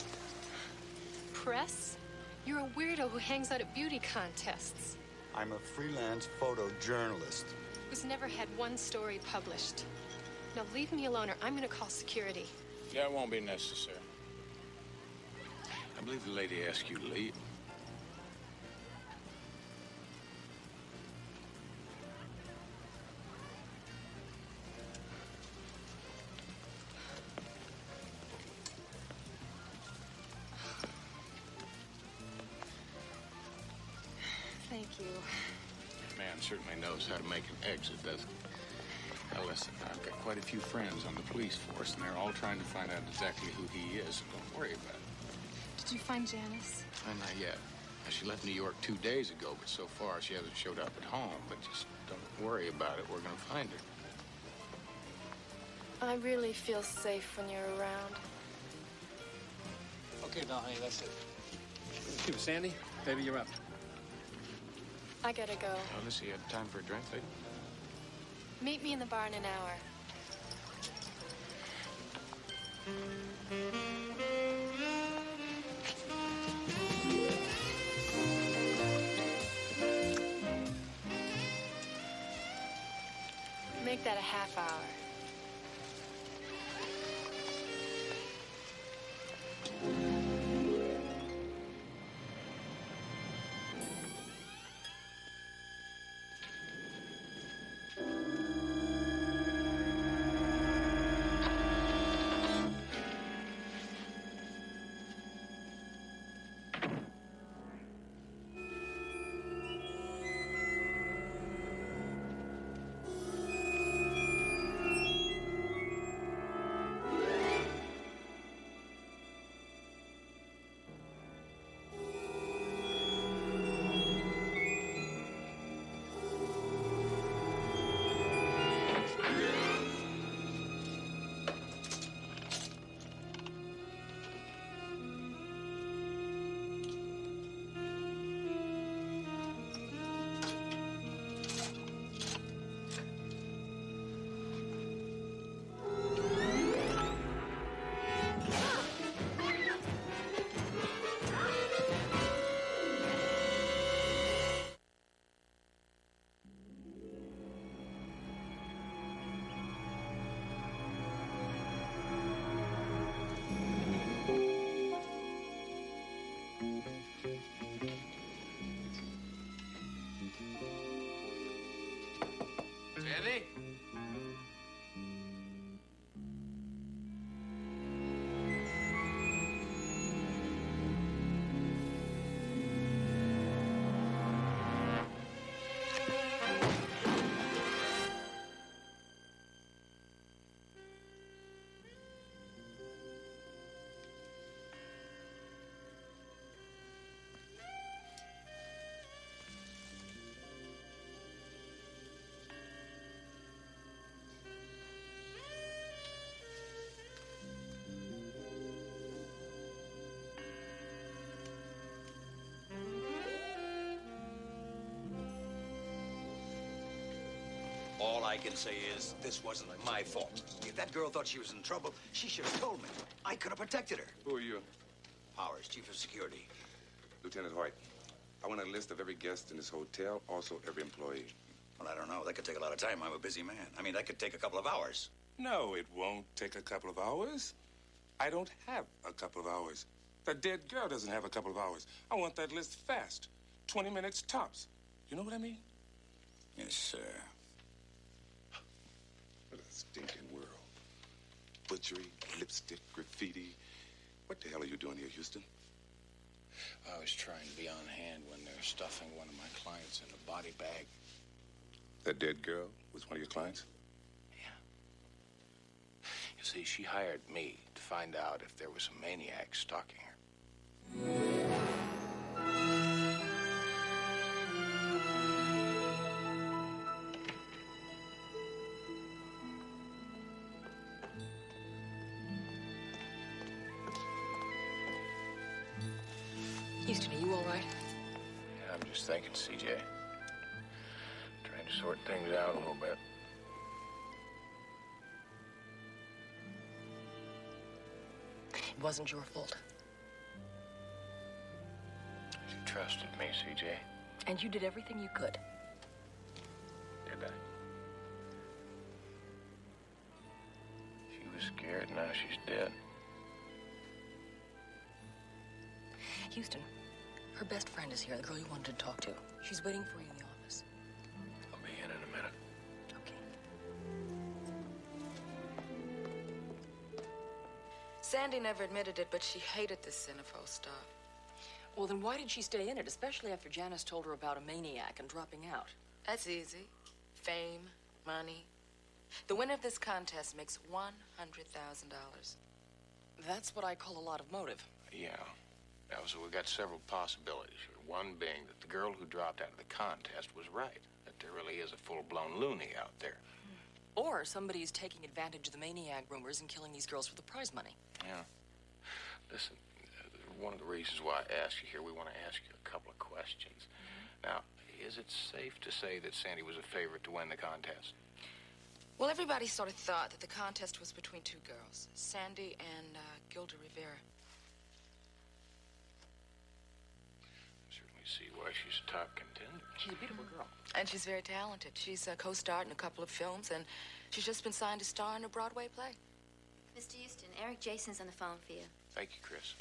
Press? You're a weirdo who hangs out at beauty contests. I'm a freelance photojournalist. Who's never had one story published. Now leave me alone or I'm gonna call security. Yeah, it won't be necessary. I believe the lady asked you to leave. Thank you. Man certainly knows how to make an exit, doesn't he? Now listen, I've got quite a few friends on the police force, and they're all trying to find out exactly who he is, so don't worry about it. Did you find Janice? Not yet. Now, she left New York 2 days ago, but so far she hasn't showed up at home. But just don't worry about it. We're going to find her. I really feel safe when you're around. Okay, now, honey, that's it. Here, Sandy, baby, you're up. I gotta go. Oh, let's see, you have time for a drink, lady? Meet me in the bar in an hour. Make that a half hour. Sandy? All I can say is this wasn't my fault. If that girl thought she was in trouble, she should have told me. I could have protected her. Who are you? Powers, Chief of Security. Lieutenant White. I want a list of every guest in this hotel, also every employee. Well, I don't know. That could take a lot of time. I'm a busy man. I mean, that could take a couple of hours. No, it won't take a couple of hours. I don't have a couple of hours. That dead girl doesn't have a couple of hours. I want that list fast. 20 minutes tops. You know what I mean? Yes, sir. What a stinking world. Butchery, lipstick, graffiti. What the hell are you doing here, Houston? I was trying to be on hand when they're stuffing one of my clients in a body bag. That dead girl was one of your clients? You see, she hired me to find out if there was a maniac stalking her. Houston, are you all right? Yeah, I'm just thinking, CJ. Trying to sort things out a little bit. It wasn't your fault. You trusted me, CJ. And you did everything you could. Did I? She was scared, now she's dead. Houston, her best friend is here, the girl you wanted to talk to. She's waiting for you in the office. I'll be in a minute. Sandy never admitted it, but she hated this Cinepho stuff. Well, then why did she stay in it, especially after Janice told her about a maniac and dropping out? That's easy. Fame, money. The winner of this contest makes $100,000. That's what I call a lot of motive. Yeah. Now, so we've got several possibilities here. One being that the girl who dropped out of the contest was right, that there really is a full-blown loony out there. Or somebody's taking advantage of the maniac rumors and killing these girls for the prize money. Yeah. Listen, one of the reasons why I asked you here, we want to ask you a couple of questions. Now, is it safe to say that Sandy was a favorite to win the contest? Well, everybody sort of thought that the contest was between two girls, Sandy and Gilda Rivera. Certainly see why she's a top contender. She's a beautiful girl. And she's very talented. She's co-starred in a couple of films, and she's just been signed to star in a Broadway play. Mr. Houston, Eric Jason's on the phone for you. Thank you, Chris.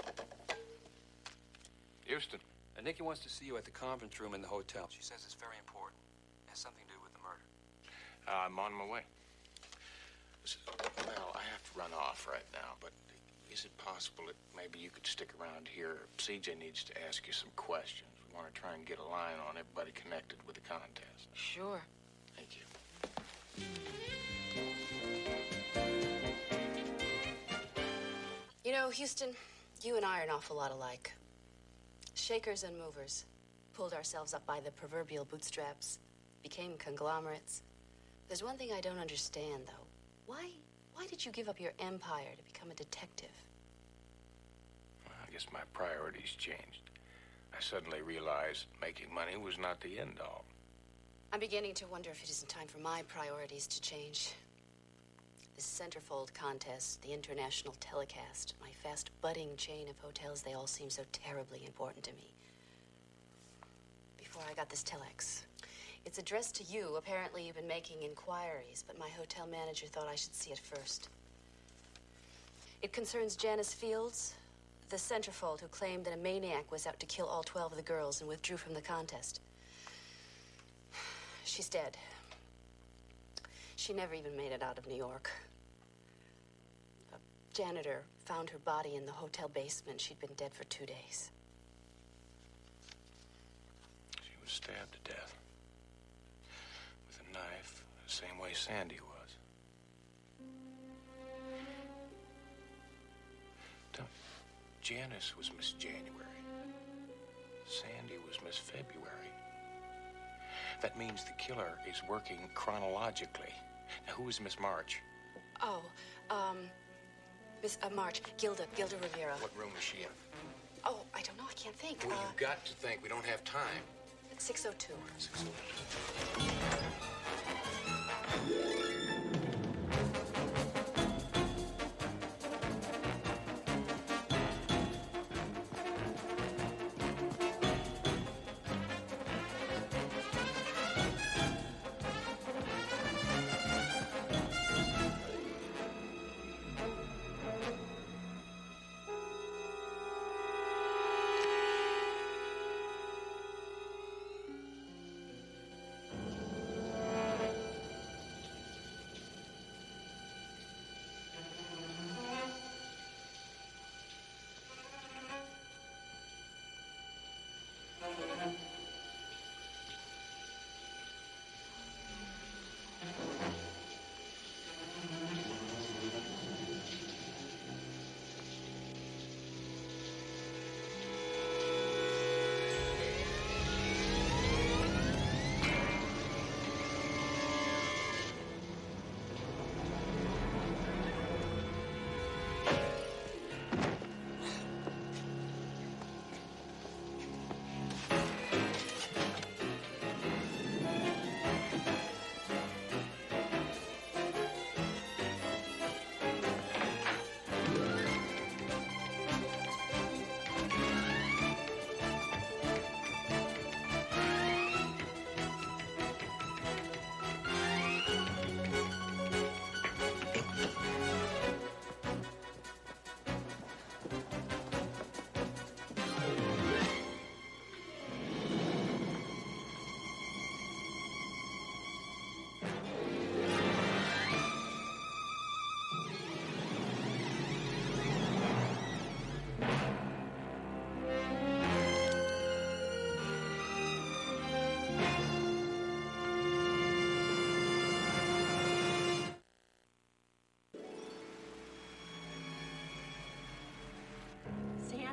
Houston. Nikki wants to see you at the conference room in the hotel. She says it's very important. It has something to do with the murder. I'm on my way. Listen, Mel, I have to run off right now, but is it possible that maybe you could stick around here? CJ needs to ask you some questions. We want to try and get a line on everybody connected with the contest. Sure. Thank you. You know, Houston, you and I are an awful lot alike. Shakers and movers. Pulled ourselves up by the proverbial bootstraps. Became conglomerates. There's one thing I don't understand, though. Why did you give up your empire to become a detective? Well, I guess my priorities changed. I suddenly realized making money was not the end all. I'm beginning to wonder if it isn't time for my priorities to change. This centerfold contest, the international telecast, my fast budding chain of hotels, they all seem so terribly important to me. Before I got this telex, it's addressed to you. Apparently you've been making inquiries, but my hotel manager thought I should see it first. It concerns Janice Fields, the centerfold who claimed that a maniac was out to kill all 12 of the girls and withdrew from the contest. She's dead. She never even made it out of New York. A janitor found her body in the hotel basement. She'd been dead for 2 days. She was stabbed to death. With a knife, the same way Sandy was. Janice was Miss January. Sandy was Miss February. That means the killer is working chronologically. Now, who is Miss March? Oh, Miss March, Gilda Rivera. What room is she in? Oh, I don't know. I can't think. Well, you've got to think. We don't have time. 602. 602.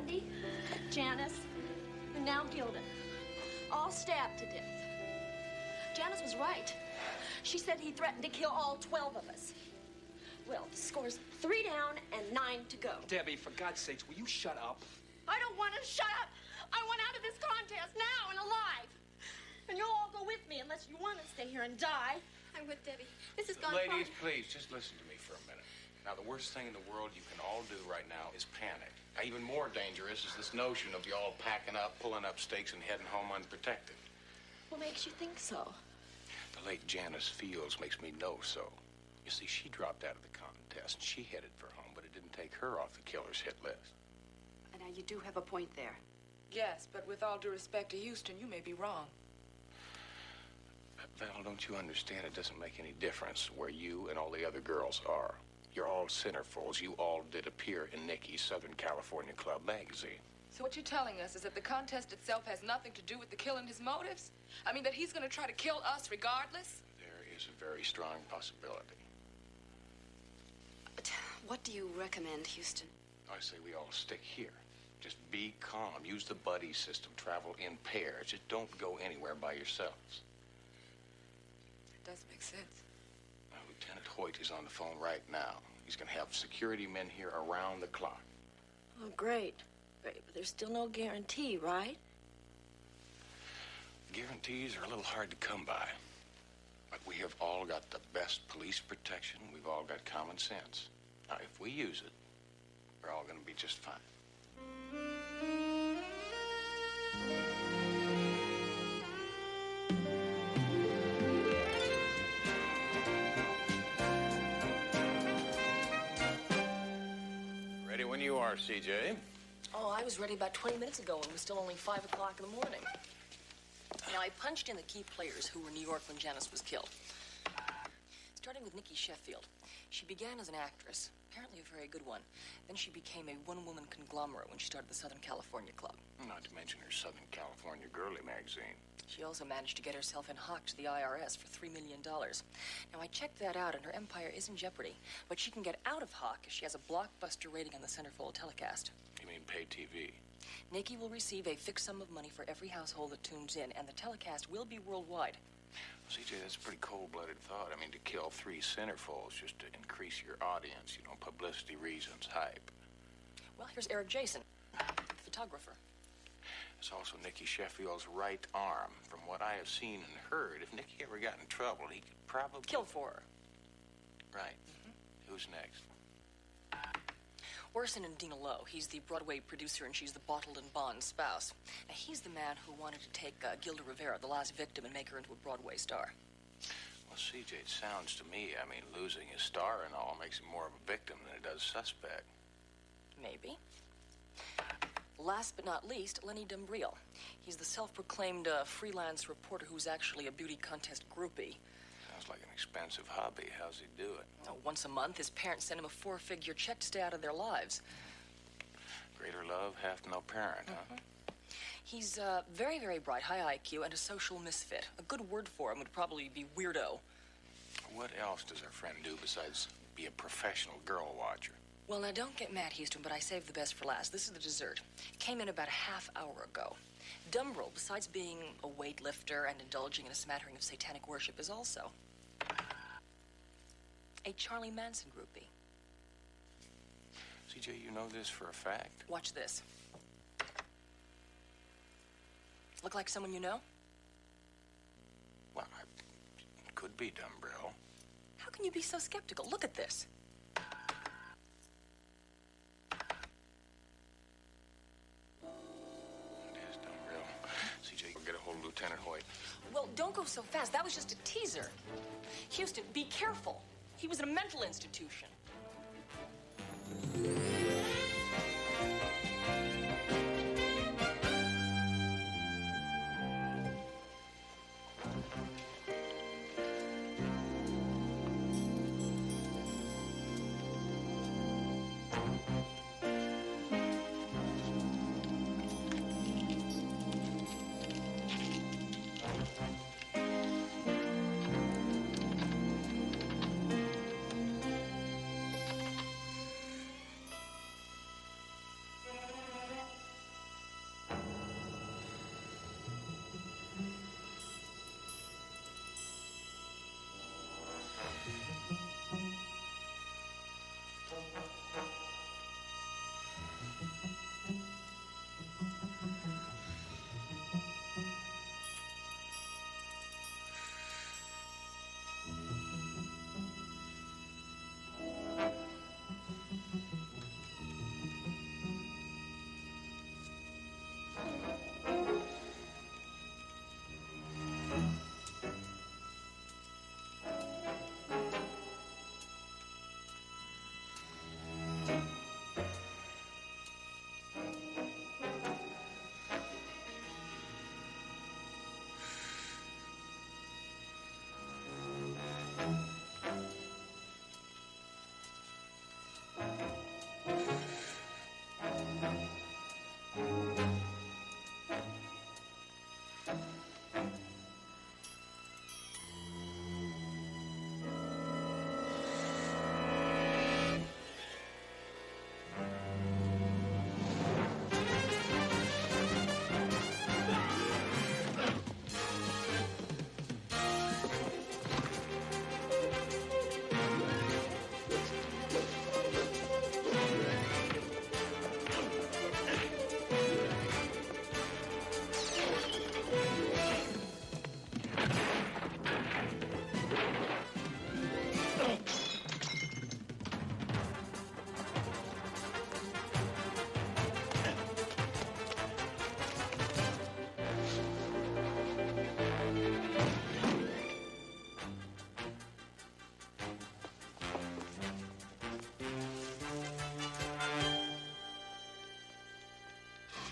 Andy, Janice, and now Gilda. All stabbed to death. Janice was right. She said he threatened to kill all 12 of us. Well, the score's 3 down and 9 to go. Debbie, for God's sakes, will you shut up? I don't want to shut up. I want out of this contest now and alive. And you'll all go with me unless you want to stay here and die. I'm with Debbie. This has gone Ladies, far. please, just listen to me for a minute. Now, the worst thing in the world you can all do right now is panic. Now, even more dangerous is this notion of you all packing up, pulling up stakes, and heading home unprotected. What makes you think so? The late Janice Fields makes me know so. You see, she dropped out of the contest, and she headed for home, but it didn't take her off the killer's hit list. Now, you do have a point there. Yes, but with all due respect to Houston, you may be wrong. Val, don't you understand? It doesn't make any difference where you and all the other girls are. You're all centerfolds. You all did appear in Nikki's Southern California Club magazine. So what you're telling us is that the contest itself has nothing to do with the killing his motives? I mean, that he's going to try to kill us regardless? There is a very strong possibility. But what do you recommend, Houston? I say we all stick here. Just be calm. Use the buddy system. Travel in pairs. Just don't go anywhere by yourselves. It does make sense. Lieutenant Hoyt is on the phone right now. He's going to have security men here around the clock. Oh, great. Great, but there's still no guarantee, right? Guarantees are a little hard to come by. But we have all got the best police protection. We've all got common sense. Now, if we use it, we're all going to be just fine. Ready when you are, CJ. Oh, I was ready about 20 minutes ago and it was still only 5 o'clock in the morning. Now, I punched in the key players who were in New York when Janice was killed. Starting with Nikki Sheffield. She began as an actress, apparently a very good one. Then she became a one-woman conglomerate when she started the Southern California Club. Not to mention her Southern California Girly magazine. She also managed to get herself in hock to the IRS for $3 million. Now, I checked that out, and her empire is in jeopardy. But she can get out of hock if she has a blockbuster rating on the Centerfold telecast. You mean pay TV? Nikki will receive a fixed sum of money for every household that tunes in, and the telecast will be worldwide. CJ, that's a pretty cold-blooded thought. I mean, to kill 3 centerfolds just to increase your audience, you know, publicity reasons, hype. Well, here's Eric Jason, photographer. It's also Nikki Sheffield's right arm. From what I have seen and heard, if Nikki ever got in trouble, he could probably... Kill for her. Right. Who's next? Orson and Dina Lowe. He's the Broadway producer, and she's the bottled and bond spouse. Now, he's the man who wanted to take Gilda Rivera, the last victim, and make her into a Broadway star. Well, CJ, it sounds to me, I mean, losing his star and all makes him more of a victim than it does suspect. Maybe. Last but not least, Lenny Dumbriel. He's the self-proclaimed freelance reporter who's actually a beauty contest groupie. Sounds like an expensive hobby. How's he do it? Oh, once a month, his parents send him a 4-figure check to stay out of their lives. Greater love hath no parent, huh? He's very, very bright, high IQ, and a social misfit. A good word for him would probably be weirdo. What else does our friend do besides be a professional girl watcher? Well, now, don't get mad, Houston, but I saved the best for last. This is the dessert. Came in about a half hour ago. Dumbriel, besides being a weightlifter and indulging in a smattering of satanic worship, is also a Charlie Manson groupie. CJ, you know this for a fact? Watch this. Look like someone you know? Well, it could be Dumbriel. How can you be so skeptical? Look at this. Get a hold of Lieutenant Hoyt. Well, don't go so fast. That was just a teaser. Houston, be careful. He was in a mental institution.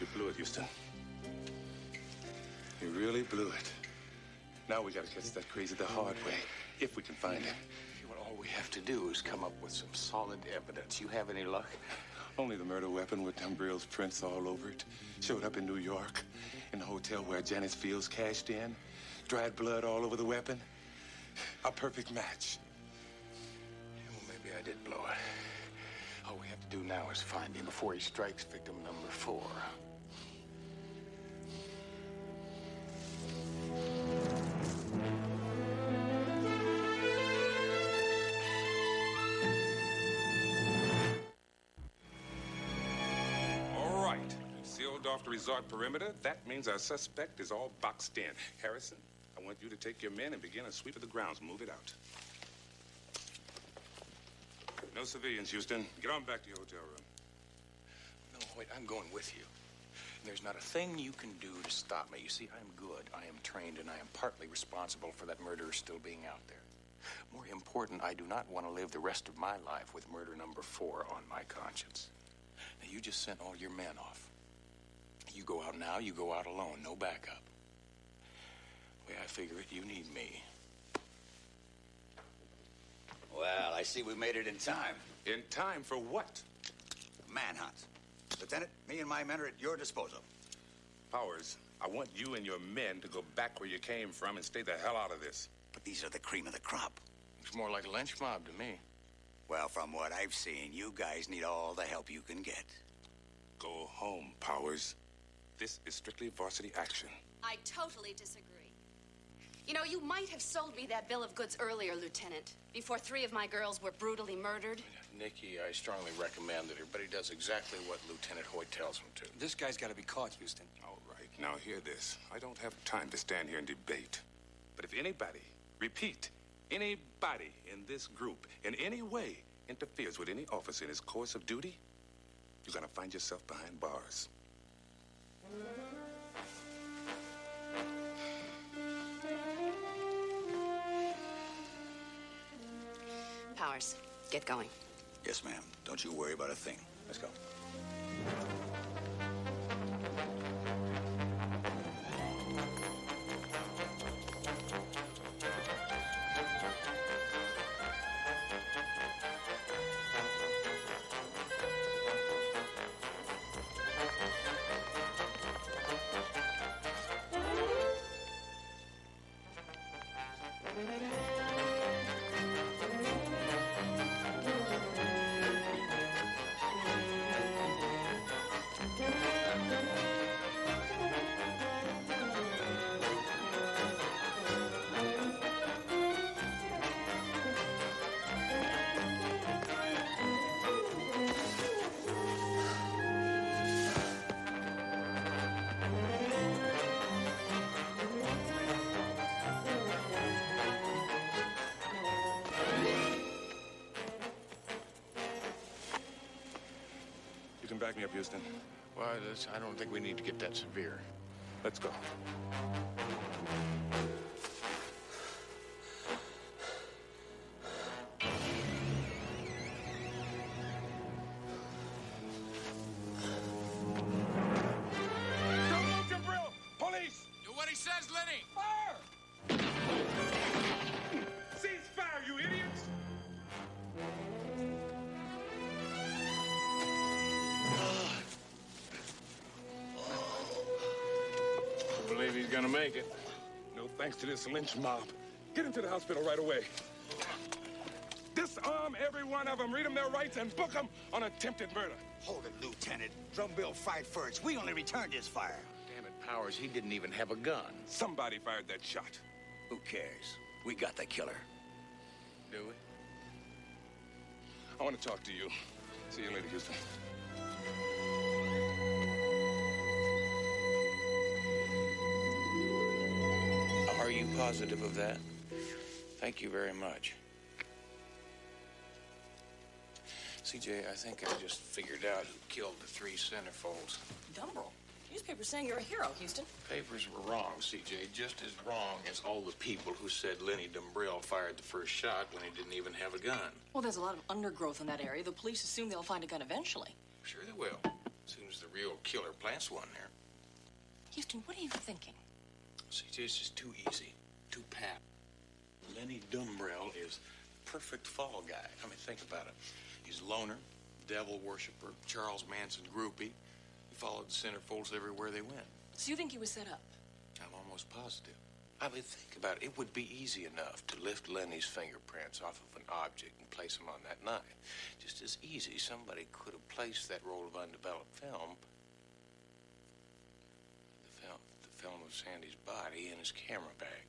You blew it, Houston. You really blew it. Now we gotta catch that crazy the hard way, if we can find him. Well, all we have to do is come up with some solid evidence. You have any luck? Only the murder weapon with Dumbrill's prints all over it. Showed up in New York, in the hotel where Janice Fields cashed in. Dried blood all over the weapon. A perfect match. Well, maybe I did blow it. All we have to do now is find him before he strikes victim number 4. All right. Sealed off the resort perimeter. That means our suspect is all boxed in. Harrison, I want you to take your men and begin a sweep of the grounds. Move it out. No civilians, Houston. Get on back to your hotel room. No, wait, I'm going with you. There's not a thing you can do to stop me. You see, I'm good, I am trained, and I am partly responsible for that murderer still being out there. More important, I do not want to live the rest of my life with murder number 4 on my conscience. Now, you just sent all your men off. You go out now, you go out alone, no backup. The way I figure it, you need me. Well, I see we made it in time. In time for what? Manhunt. Lieutenant, me and my men are at your disposal. Powers, I want you and your men to go back where you came from and stay the hell out of this. But these are the cream of the crop. It's more like a lynch mob to me. Well, from what I've seen, you guys need all the help you can get. Go home, Powers. This is strictly varsity action. I totally disagree. You know, you might have sold me that bill of goods earlier, Lieutenant, before 3 of my girls were brutally murdered. Nikki, I strongly recommend that everybody does exactly what Lieutenant Hoyt tells them to. This guy's got to be caught, Houston. All right, now hear this. I don't have time to stand here and debate. But if anybody, repeat, anybody in this group in any way interferes with any officer in his course of duty, you're gonna find yourself behind bars. Powers, get going. Yes, ma'am. Don't you worry about a thing. Let's go. can back me up, Houston. Well, I don't think we need to get that severe. Let's go. Don't move, Jabril! Police! Do what he says, Lenny! Fire! Cease fire, you idiots! I believe he's gonna make it. No thanks to this lynch mob. Get him to the hospital right away. Disarm every one of them, read them their rights, and book them on attempted murder. Hold it, Lieutenant. Drumbill fired first. We only returned his fire. Damn it, Powers, he didn't even have a gun. Somebody fired that shot. Who cares? We got the killer. Do we? I want to talk to you. See you later, Houston. Are you positive of that? Thank you very much. CJ, I think I just figured out who killed the 3 centerfolds. Dumbrell. Newspaper's saying you're a hero, Houston. Papers were wrong, CJ, just as wrong as all the people who said Lenny Dumbrell fired the first shot when he didn't even have a gun. Well, there's a lot of undergrowth in that area. The police assume they'll find a gun eventually. Sure they will, as soon as the real killer plants one there. Houston, what are you thinking? CJ, it's just too easy, too pat. Lenny Dumbrell is the perfect fall guy. I mean, think about it. He's a loner, devil worshiper, Charles Manson groupie. He followed the centerfolds everywhere they went. So you think he was set up? I'm almost positive. I mean, think about it. It would be easy enough to lift Lenny's fingerprints off of an object and place them on that knife. Just as easy, somebody could have placed that roll of undeveloped film, the film of Sandy's body, in his camera bag.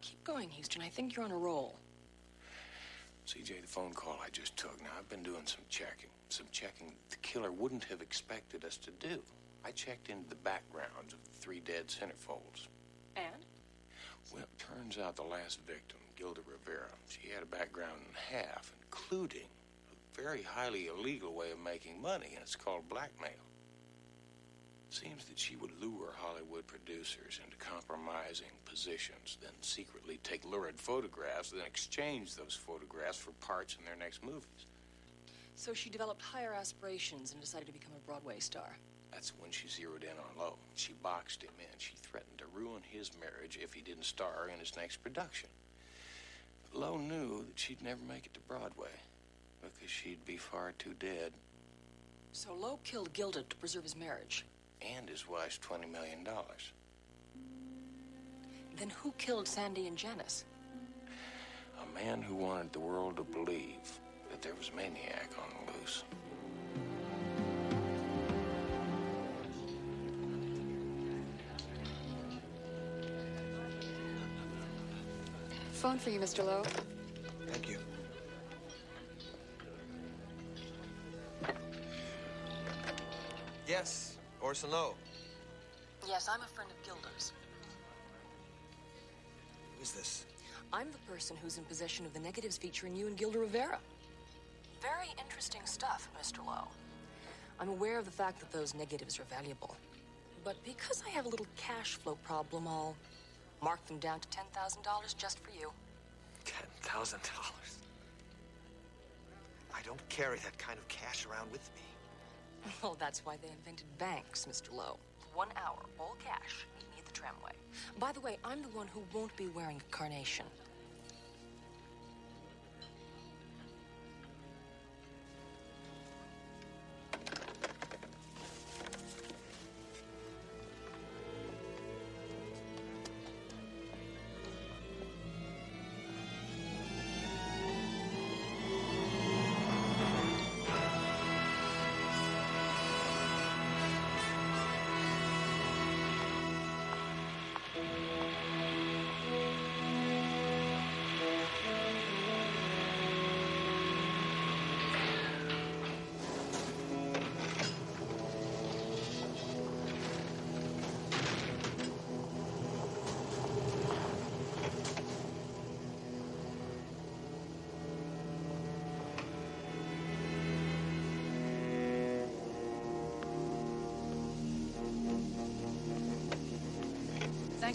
Keep going, Houston. I think you're on a roll. CJ, the phone call I just took. Now, I've been doing some checking the killer wouldn't have expected us to do. I checked into the backgrounds of the 3 dead centerfolds. And? Well, it turns out the last victim, Gilda Rivera, she had a background in half, including a very highly illegal way of making money, and it's called blackmail. It seems that she would lure Hollywood producers into compromising positions, then secretly take lurid photographs, then exchange those photographs for parts in their next movies. So she developed higher aspirations and decided to become a Broadway star. That's when she zeroed in on Lowe. She boxed him in. She threatened to ruin his marriage if he didn't star in his next production. But Lowe knew that she'd never make it to Broadway because she'd be far too dead. So Lowe killed Gilda to preserve his marriage. And his wife's $20 million. Then who killed Sandy and Janice? A man who wanted the world to believe that there was a maniac on the loose. Phone for you, Mr. Lowe. Thank you. Yes, Orson Lowe. Yes, I'm a friend of Gilda's. Who is this? I'm the person who's in possession of the negatives featuring you and Gilda Rivera. Very interesting stuff, Mr. Lowe. I'm aware of the fact that those negatives are valuable. But because I have a little cash flow problem, I'll mark them down to $10,000 just for you. $10,000? I don't carry that kind of cash around with me. Well, that's why they invented banks, Mr. Lowe. 1 hour, all cash. Meet me at the tramway. By the way, I'm the one who won't be wearing a carnation.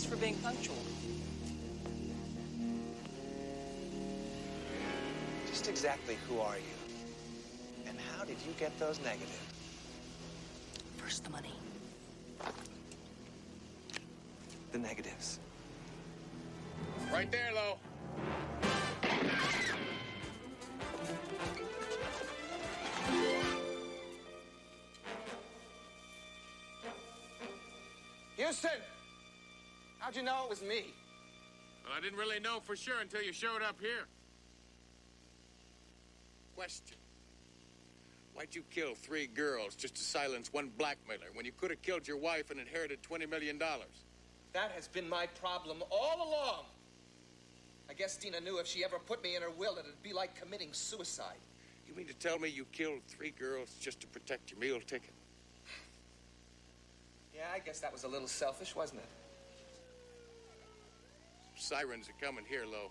Thanks for being punctual. Just exactly who are you? And how did you get those negatives? First, the money. The negatives. Right there, Lo. Houston! How'd you know it was me? Well, I didn't really know for sure until you showed up here. Question. Why'd you kill 3 girls just to silence one blackmailer when you could have killed your wife and inherited $20 million? That has been my problem all along. I guess Dina knew if she ever put me in her will, it'd be like committing suicide. You mean to tell me you killed 3 girls just to protect your meal ticket? Yeah, I guess that was a little selfish, wasn't it? Sirens are coming here, Lo.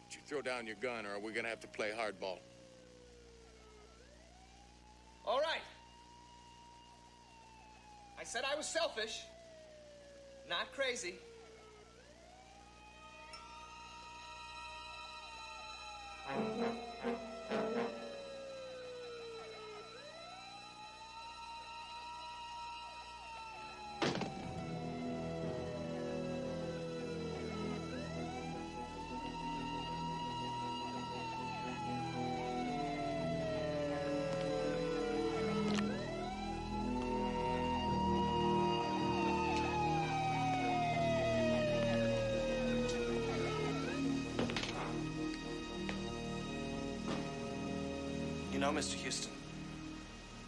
Would you throw down your gun, or are we gonna have to play hardball? All right. I said I was selfish, not crazy. You know, Mr. Houston,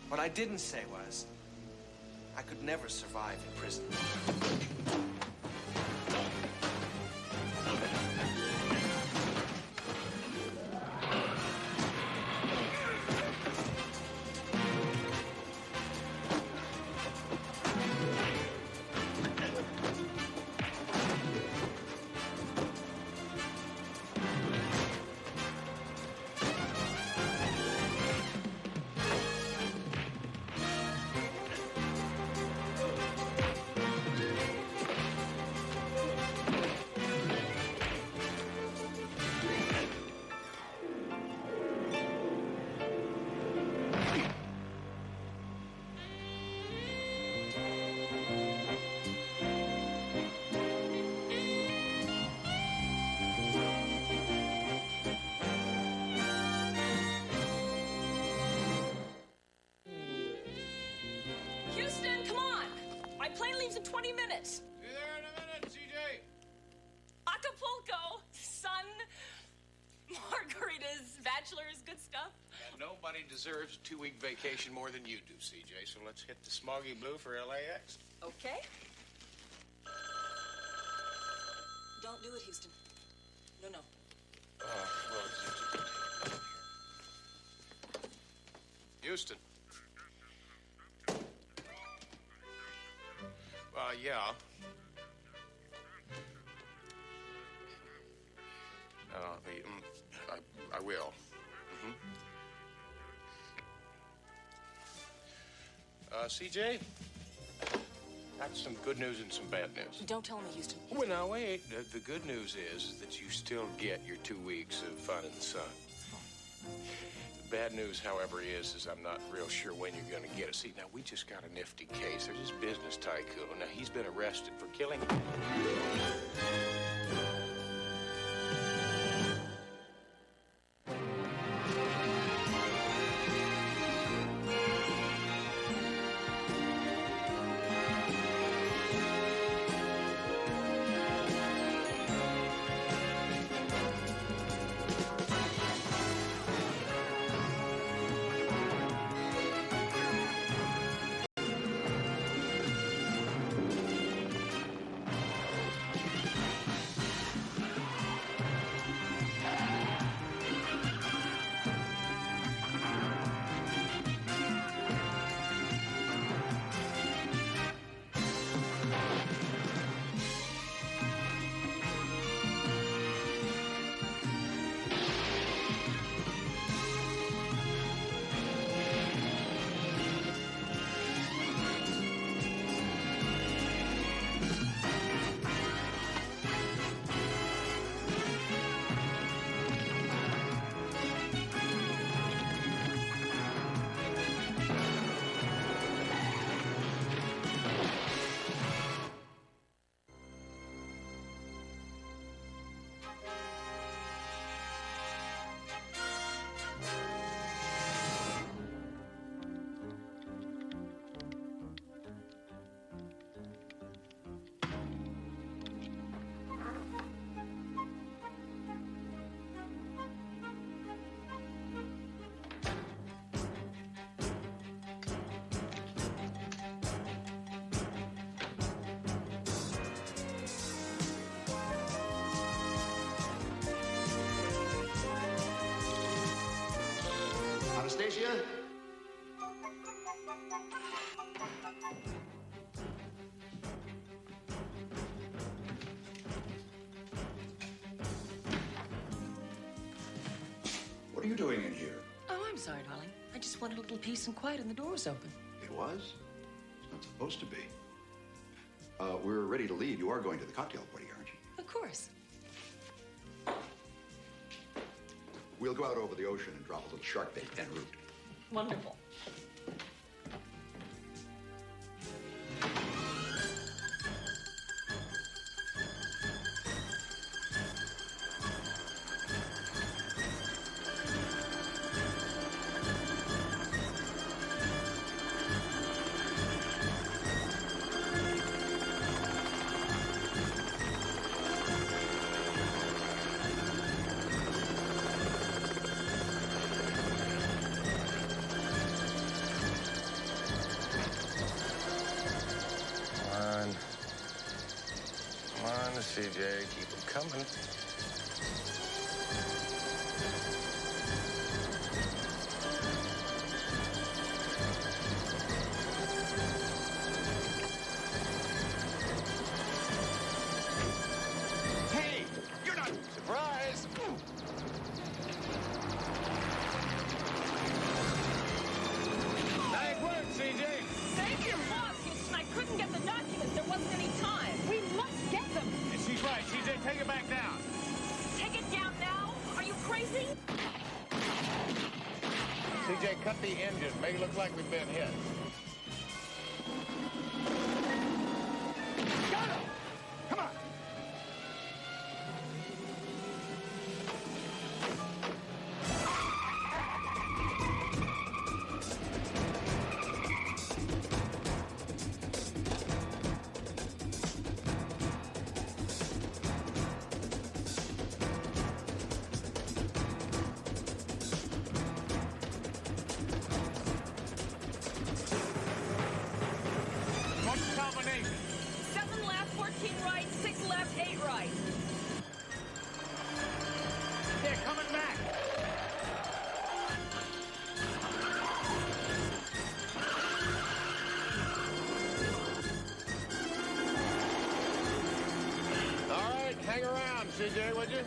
what I didn't say was I could never survive in prison. Houston, come on! My plane leaves in 20 minutes. Be there in a minute, CJ. Acapulco, sun, margaritas, bachelors, good stuff. Nobody deserves a 2-week vacation more than you do, CJ, so let's hit the smoggy blue for LAX. Okay. Don't do it, Houston. No, no. Houston. Yeah. I will. CJ, that's some good news and some bad news. Don't tell me, Houston. Well, now, wait. The good news is that you still get your 2 weeks of fun in the sun. The bad news, however, is I'm not real sure when you're going to get it. See, now, we just got a nifty case. There's this business tycoon. Now, he's been arrested for killing... Anastasia? What are you doing in here? Oh, I'm sorry, darling. I just wanted a little peace and quiet, and the door's open. It was? It's not supposed to be. We're ready to leave. You are going to the cocktail party, aren't you? Of course. We'll go out over the ocean and drop a little shark bait en route. Wonderful. CJ, keep them coming. Hey, you're not surprised. Nice work, CJ. Thank you, Boss Houston. I couldn't get the documents. There wasn't any time. We must get them. And she's right. CJ, take it back down. Take it down now? Are you crazy? CJ, cut the engine. Make it look like we've been hit. Got him! Come on! What's the combination? 7 left, 14 right, 6 left, 8 right. They're coming back. All right, hang around, CJ, would you?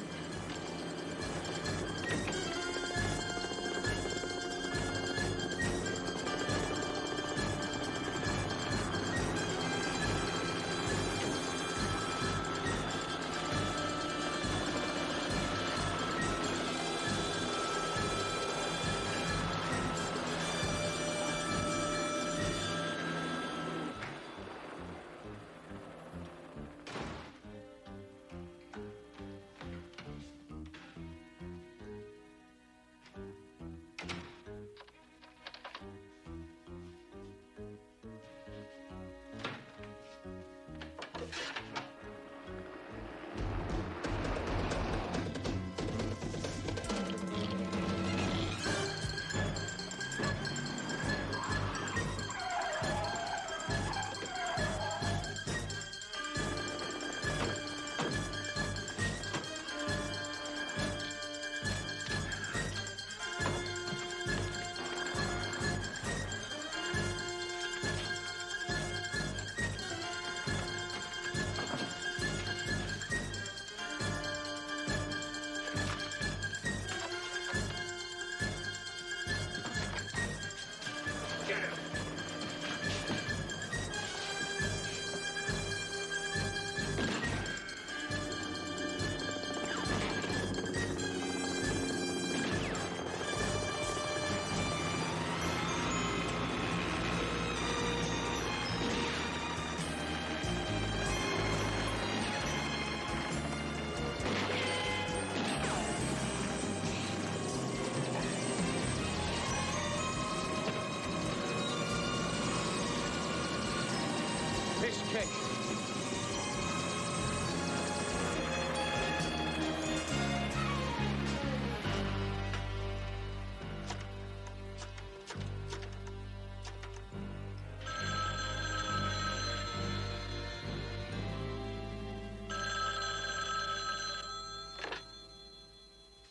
Fish cake.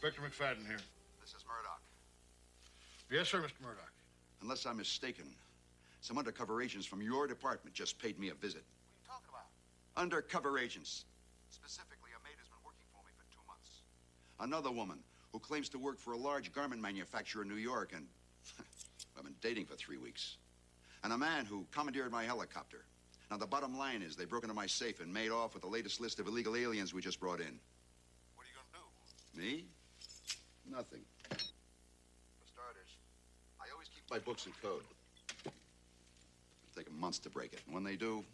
Inspector McFadden here. This is Murdoch. Yes, sir, Mr. Murdoch. Unless I'm mistaken, some undercover agents from your department just paid me a visit. What are you talking about? Undercover agents. Specifically, a maid has been working for me for 2 months. Another woman who claims to work for a large garment manufacturer in New York and I've been dating for 3 weeks. And a man who commandeered my helicopter. Now, the bottom line is they broke into my safe and made off with the latest list of illegal aliens we just brought in. What are you gonna do? Me? Nothing. For starters, I always keep my books in code. It'll take them months to break it. And when they do,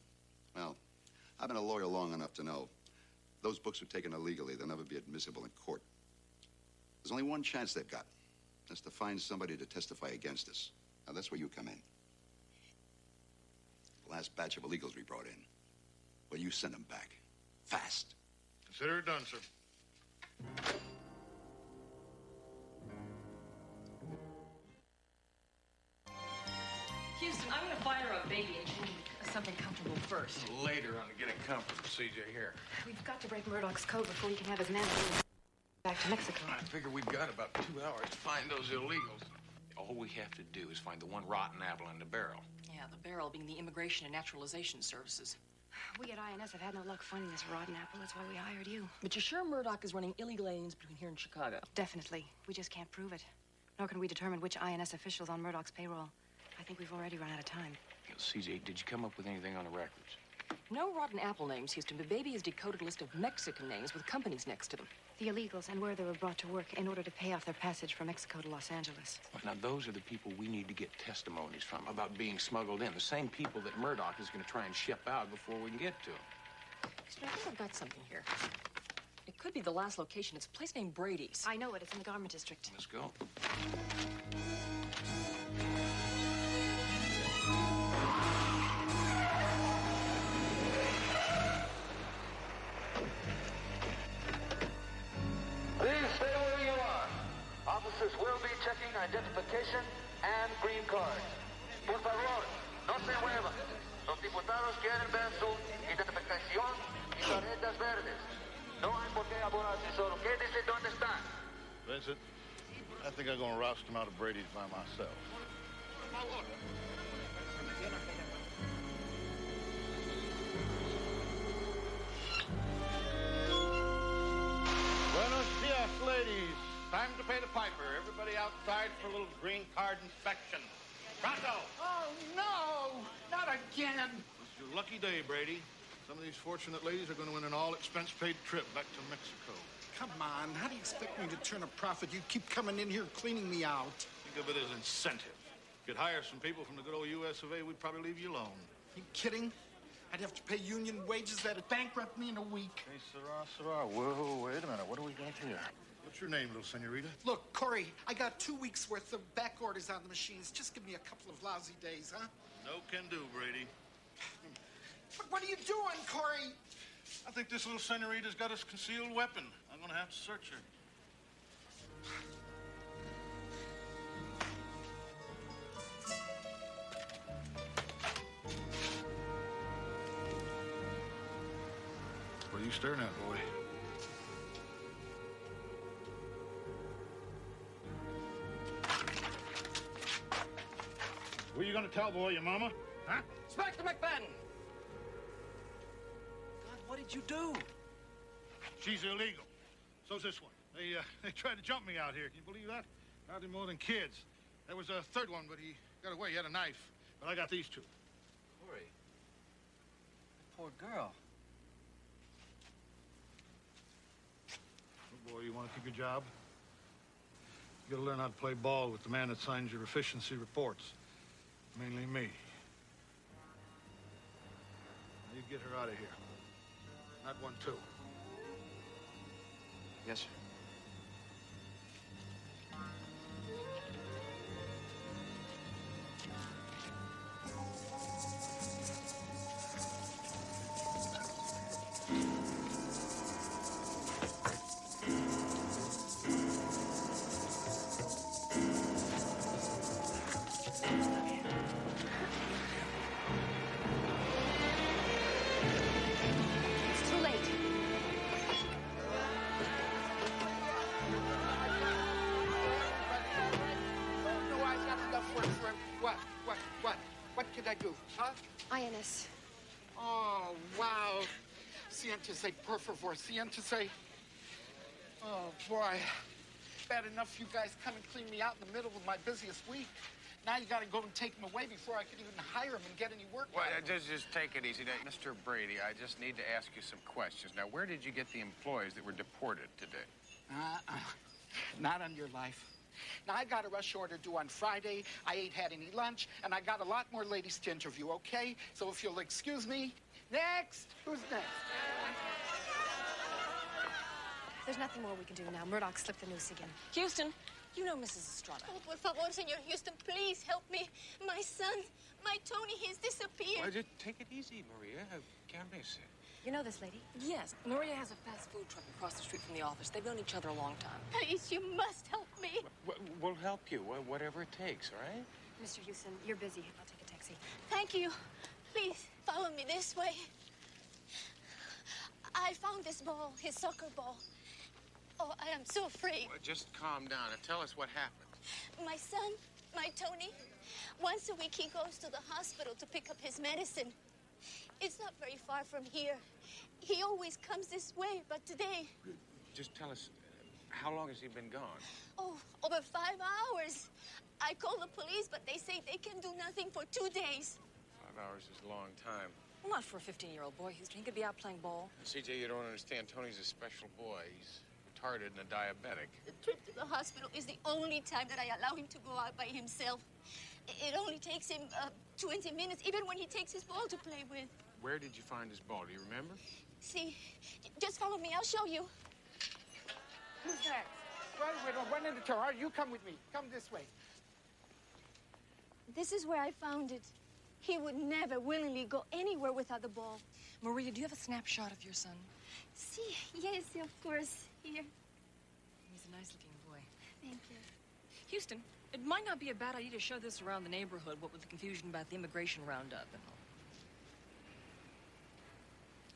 well, I've been a lawyer long enough to know those books were taken illegally. They'll never be admissible in court. There's only one chance they've got. That's to find somebody to testify against us. Now, that's where you come in. The last batch of illegals we brought in. Well, you send them back. Fast. Consider it done, sir. Houston, I'm gonna fire up Baby and change something comfortable first. Later on, getting comfortable, CJ, here. We've got to break Murdoch's code before he can have his men back to Mexico. I figure we've got about 2 hours to find those illegals. All we have to do is find the one rotten apple in the barrel. Yeah, the barrel being the Immigration and Naturalization Services. We at INS have had no luck finding this rotten apple. That's why we hired you. But you're sure Murdoch is running illegal aliens between here and Chicago? Definitely. We just can't prove it. Nor can we determine which INS official's on Murdoch's payroll. I think we've already run out of time. Yo, CJ, did you come up with anything on the records? No rotten apple names, Houston, but Baby has decoded a list of Mexican names with companies next to them. The illegals and where they were brought to work in order to pay off their passage from Mexico to Los Angeles. Now, those are the people we need to get testimonies from about being smuggled in. The same people that Murdoch is going to try and ship out before we can get to them. So I think I've got something here. It could be the last location. It's a place named Brady's. I know it. It's in the garment district. Let's go. Please stay where you are. Officers will be checking identification and green cards. Por favor, no se muevan. Los diputados quieren ver su identificación y tarjetas verdes. No hay por qué apurarse, solo quédese donde están. Vincent, I think I'm going to roust him out of Brady's by myself. Buenos dias, ladies. Time to pay the piper. Everybody outside for a little green card inspection. Pronto! Oh, no! Not again! It's your lucky day, Brady. Some of these fortunate ladies are going to win an all-expense-paid trip back to Mexico. Come on, how do you expect me to turn a profit? You keep coming in here cleaning me out. Think of it as incentive. If you'd hire some people from the good old U.S. of A., we'd probably leave you alone. You kidding? I'd have to pay union wages that'd bankrupt me in a week. Hey, Sarah. Whoa, wait a minute. What do we got here? What's your name, little senorita? Look, Corey, I got 2 weeks' worth of back orders on the machines. Just give me a couple of lousy days, huh? No can do, Brady. But what are you doing, Corey? I think this little senorita's got a concealed weapon. I'm going to have to search her. What are you staring at, boy? Who are you going to tell, boy? Your mama? Huh? Inspector McFadden! God, what did you do? She's illegal. So's this one. They tried to jump me out here. Can you believe that? Hardly more than kids. There was a third one, but he got away. He had a knife. But I got these two. Corey. That poor girl. Oh, boy, you want to keep your job? You got to learn how to play ball with the man that signs your efficiency reports. Mainly me. Now you get her out of here. That one, too. Yes, sir. It's too late. I do, huh? INS. Oh, wow. Siéntese, por favor. Siéntese. Oh, boy. Bad enough you guys come and clean me out in the middle of my busiest week. Now you gotta go and take him away before I could even hire him and get any work Well, out of him. just take it easy. Now, Mr. Brady, I just need to ask you some questions. Now, where did you get the employees that were deported today? Not on your life. Now, I got a rush order due on Friday. I ain't had any lunch, and I got a lot more ladies to interview, okay? So if you'll excuse me. Next! Who's next? There's nothing more we can do now. Murdoch slipped the noose again. Houston, you know Mrs. Estrada. Oh, por favor, Senor Houston, please help me. My son, my Tony, he's disappeared. Well, just take it easy, Maria. Cálmese. You know this lady? Yes, Maria has a fast food truck across the street from the office. They've known each other a long time. Please, you must help me. We'll help you, whatever it takes, all right? Mr. Houston, you're busy. I'll take a taxi. Thank you. Please, follow me this way. I found this ball, his soccer ball. Oh, I am so afraid. Well, just calm down and tell us what happened. My son, my Tony, once a week he goes to the hospital to pick up his medicine. It's not very far from here. He always comes this way, but today... Just tell us, how long has he been gone? Oh, over 5 hours. I called the police, but they say they can do nothing for 2 days. 5 hours is a long time. Well, not for a 15-year-old boy, Houston. He could be out playing ball. CJ, you don't understand. Tony's a special boy. He's retarded and a diabetic. The trip to the hospital is the only time that I allow him to go out by himself. It only takes him 20 minutes, even when he takes his ball to play with. Where did you find his ball? Do you remember? See, just follow me. I'll show you. Who's next? Wait, one in the turn. All right, you come with me. Come this way. This is where I found it. He would never willingly go anywhere without the ball. Maria, do you have a snapshot of your son? See, yes, of course. Here. He's a nice-looking boy. Thank you. Houston, it might not be a bad idea to show this around the neighborhood, what with the confusion about the immigration roundup and all.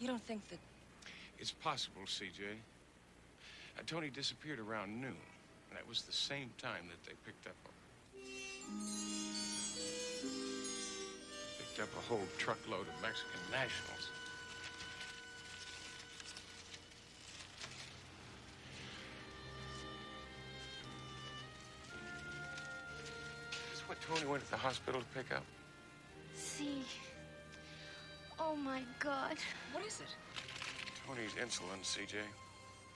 You don't think that... It's possible, CJ. Tony disappeared around noon. And that was the same time that they picked up a whole truckload of Mexican nationals. Is this what Tony went to the hospital to pick up? See. Oh, my God. What is it? Tony's insulin, CJ.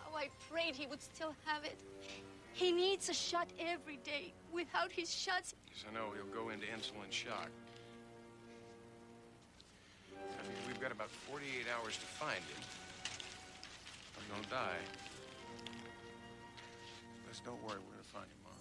Oh, I prayed he would still have it. He needs a shot every day. Without his shots... Yes, I know. He'll go into insulin shock. I mean, we've got about 48 hours to find him. I'm gonna die. Let's don't worry. We're gonna find him, Mom.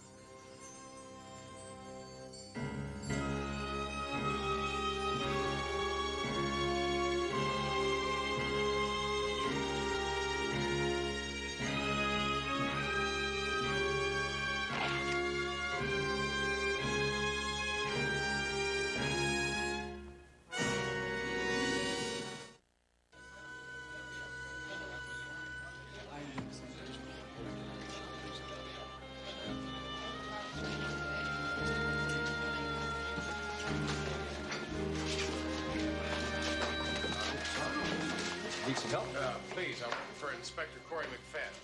Need some help? Please, I'm looking for Inspector Corey McFadden.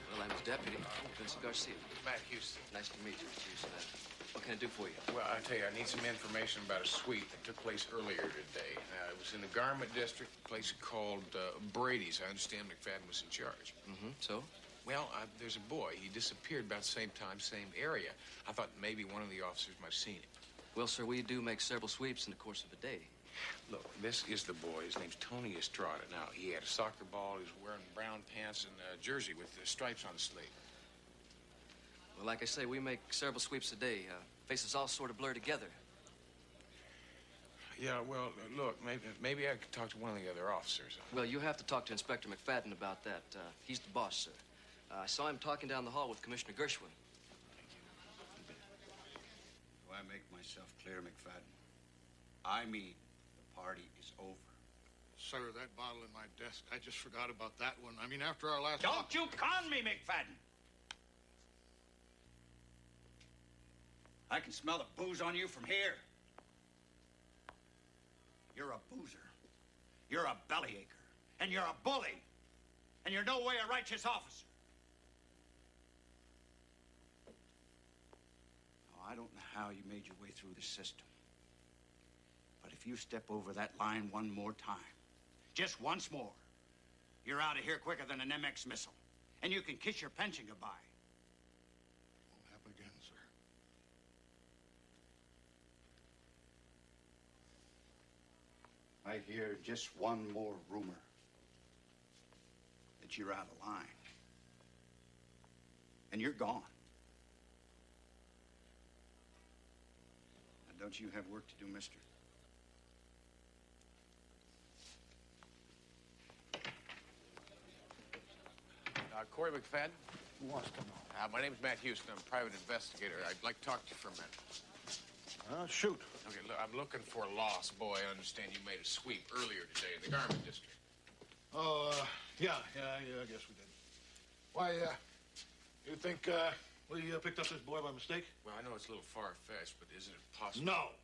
Well, I'm his deputy, Vincent Garcia. Matt Houston. Nice to meet you, Mr. Houston. What can I do for you? Well, I tell you, I need some information about a sweep that took place earlier today. It was in the Garment District, a place called Brady's. I understand McFadden was in charge. Mm-hmm. So? Well, there's a boy. He disappeared about the same time, same area. I thought maybe one of the officers might have seen him. Well, sir, we do make several sweeps in the course of a day. Look, this is the boy. His name's Tony Estrada. Now, he had a soccer ball. He was wearing brown pants and a jersey with the stripes on the sleeve. Well, like I say, we make several sweeps a day. Faces all sort of blur together. Yeah, well, look, maybe I could talk to one of the other officers. Well, you have to talk to Inspector McFadden about that. He's the boss, sir. I saw him talking down the hall with Commissioner Gershwin. Do I make myself clear, McFadden? I mean, the party is over. Sir, that bottle in my desk, I just forgot about that one. I mean, after our last... Don't you con me, McFadden! I can smell the booze on you from here. You're a boozer. You're a bellyacher. And you're a bully. And you're no way a righteous officer. Now, I don't know how you made your way through the system. But if you step over that line one more time, just once more, you're out of here quicker than an MX missile. And you can kiss your pension goodbye. Won't happen again, sir. I hear just one more rumor that you're out of line. And you're gone. Now, don't you have work to do, mister? Corey McFadden? Who wants to know? My name's Matt Houston. I'm a private investigator. I'd like to talk to you for a minute. Shoot. Okay, look, I'm looking for a lost boy. I understand you made a sweep earlier today in the garment district. Oh, yeah, I guess we did. Why, you think, we picked up this boy by mistake? Well, I know it's a little far-fetched, but isn't it possible? No.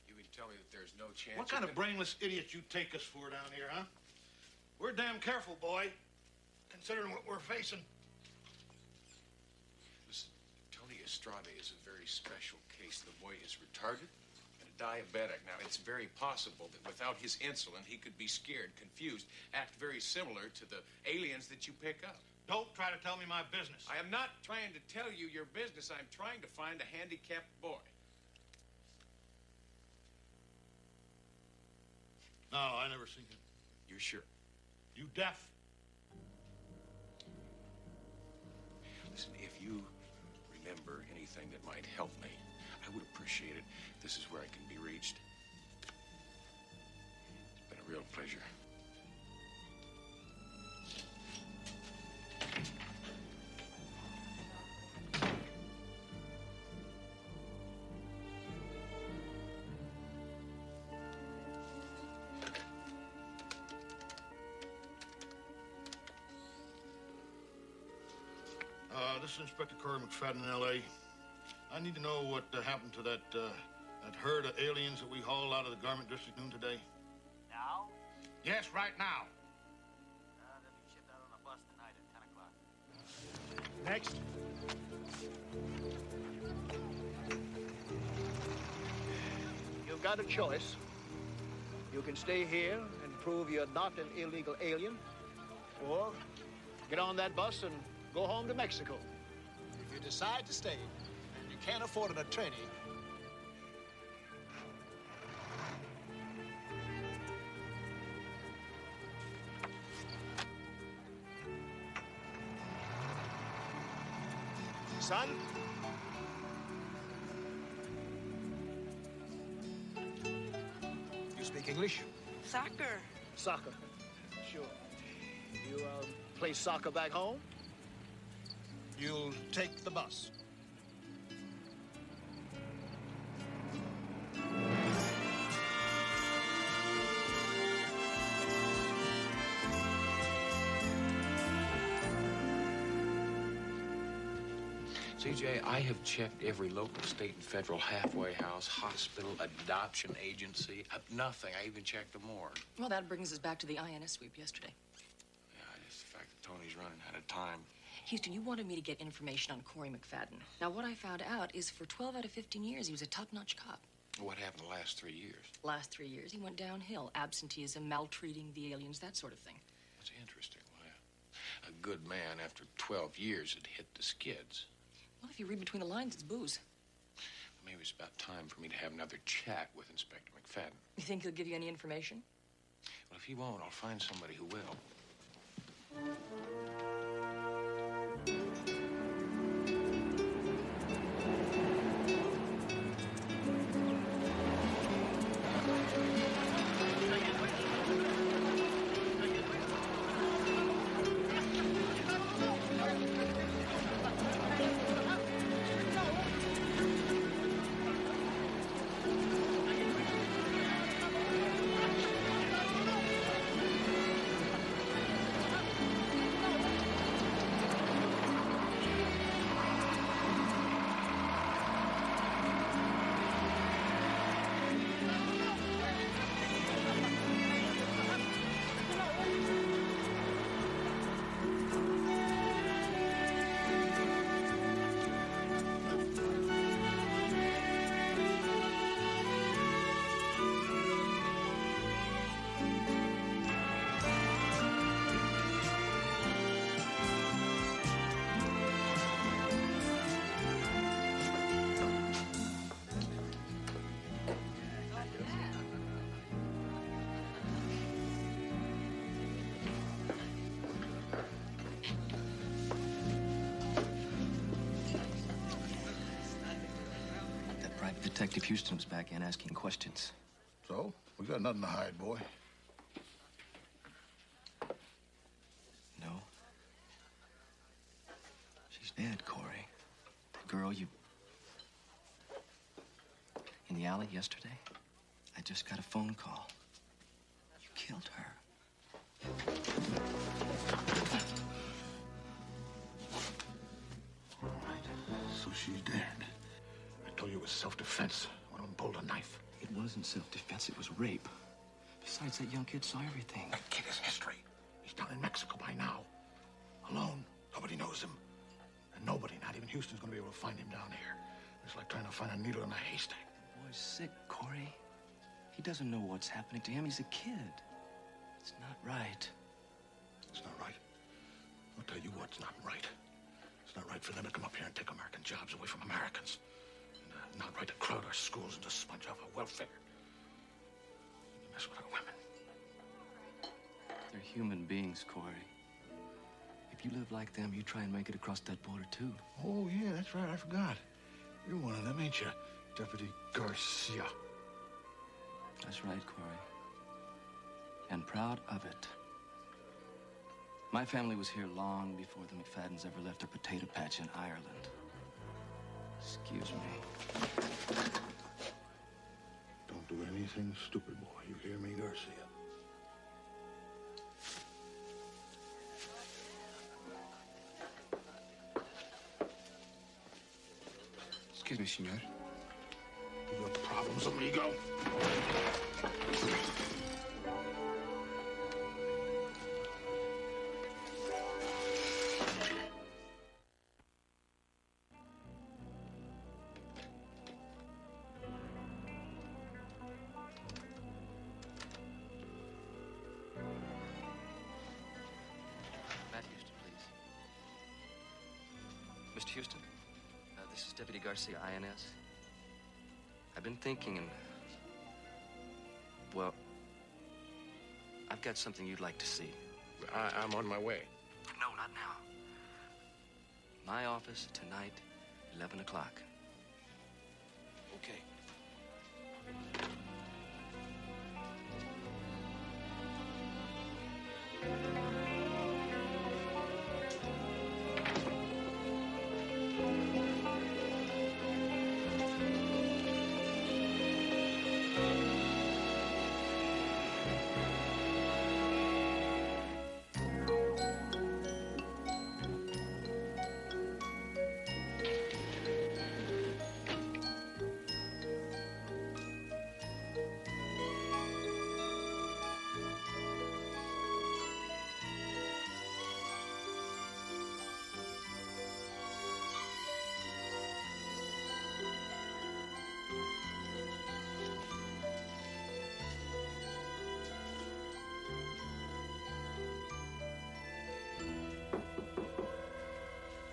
You mean tell me that there's no chance? What kind of brainless idiot you take us for down here, huh? We're damn careful, boy, considering what we're facing. Listen, Tony Estrada is a very special case. The boy is retarded and a diabetic. Now, it's very possible that without his insulin, he could be scared, confused, act very similar to the aliens that you pick up. Don't try to tell me my business. I am not trying to tell you your business. I'm trying to find a handicapped boy. No, I never seen him. You're sure? You deaf? Listen, if you remember anything that might help me, I would appreciate it. This is where I can be reached. It's been a real pleasure. This is Inspector Corey McFadden in L.A. I need to know what happened to that herd of aliens that we hauled out of the garment district noon today. Now? Yes, right now. They'll be shipped out on a bus tonight at 10 o'clock. Next. You've got a choice. You can stay here and prove you're not an illegal alien, or get on that bus and go home to Mexico. If you decide to stay and you can't afford an attorney, son, you speak English? Soccer. Soccer. Sure. You play soccer back home? You'll take the bus. CJ, I have checked every local, state, and federal halfway house, hospital, adoption agency. Nothing. I even checked the morgue. Well, that brings us back to the INS sweep yesterday. Yeah, just the fact that Tony's running out of time. Houston, you wanted me to get information on Corey McFadden. Now, what I found out is for 12 out of 15 years, he was a top-notch cop. What happened the last 3 years? Last 3 years, he went downhill. Absenteeism, maltreating the aliens, that sort of thing. That's interesting. Well, yeah. A good man, after 12 years, had hit the skids. Well, if you read between the lines, it's booze. Maybe it's about time for me to have another chat with Inspector McFadden. You think he'll give you any information? Well, if he won't, I'll find somebody who will. Detective Houston was back in asking questions. So? We got nothing to hide, boy. No. She's dead, Corey. The girl you... In the alley yesterday, I just got a phone call. You killed her. All right. So she's dead. I told you it was self-defense. One of them pulled a knife. It wasn't self-defense, it was rape. Besides, that young kid saw everything. That kid is history. He's down in Mexico by now. Alone. Nobody knows him. And nobody, not even Houston's gonna be able to find him down here. It's like trying to find a needle in a haystack. The boy's sick, Corey. He doesn't know what's happening to him. He's a kid. It's not right. It's not right. I'll tell you what's not right. It's not right for them to come up here and take American jobs away from Americans. And not right to crowd our schools and to sponge off our welfare. And mess with our women. They're human beings, Corey. If you live like them, you try and make it across that border, too. Oh, yeah, that's right. I forgot. You're one of them, ain't you? Deputy Garcia. That's right, Corey. And proud of it. My family was here long before the McFaddens ever left their potato patch in Ireland. Excuse me. Don't do anything stupid, boy. You hear me, Garcia? Excuse me, senor. You got problems, amigo? Matt Houston, please. Mr. Houston, this is Deputy Garcia, INS. I've been thinking and... Well, I've got something you'd like to see. I'm on my way. No, not now. My office tonight, 11 o'clock. Okay.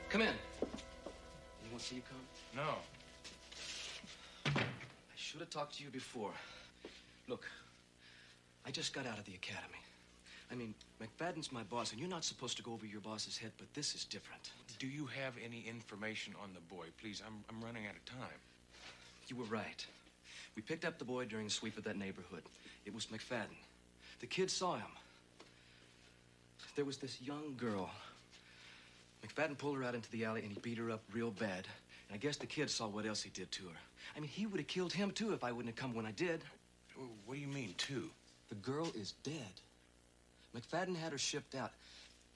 Come in. Anyone see you come? No. I should have talked to you before. Look, I just got out of the academy. I mean, McFadden's my boss, and you're not supposed to go over your boss's head, but this is different. Do you have any information on the boy? Please, I'm running out of time. You were right. We picked up the boy during the sweep of that neighborhood. It was McFadden. The kids saw him. There was this young girl. McFadden pulled her out into the alley, and he beat her up real bad. And I guess the kids saw what else he did to her. I mean, he would have killed him, too, if I wouldn't have come when I did. What do you mean, too? The girl is dead. McFadden had her shipped out.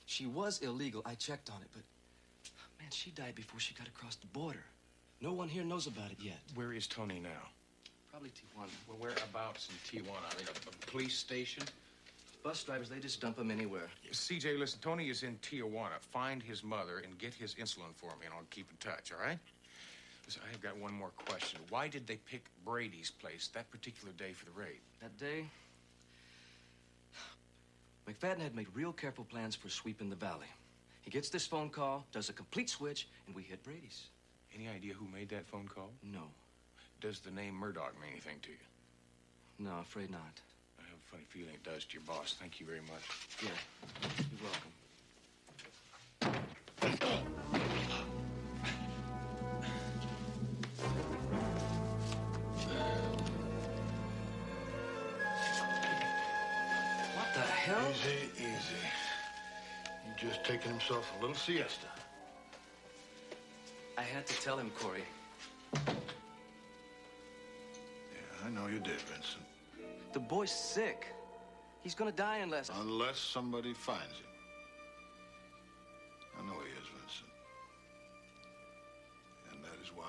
She was illegal. I checked on it, but... Man, she died before she got across the border. No one here knows about it yet. Where is Tony now? Probably Tijuana. Well, whereabouts in Tijuana? I mean, a police station? Bus drivers, they just dump him anywhere. CJ, listen, Tony is in Tijuana. Find his mother and get his insulin for me, and I'll keep in touch, all right? Listen, I've got one more question. Why did they pick Brady's place that particular day for the raid? That day, McFadden had made real careful plans for sweeping the valley. He gets this phone call, does a complete switch, and we hit Brady's. Any idea who made that phone call? No. Does the name Murdoch mean anything to you? No, afraid not. I have a funny feeling it does to your boss. Thank you very much. Yeah, you're welcome. Easy, easy. He's just taking himself a little siesta. I had to tell him, Corey. Yeah, I know you did, Vincent. The boy's sick. He's gonna die unless... Unless somebody finds him. I know he is, Vincent. And that is why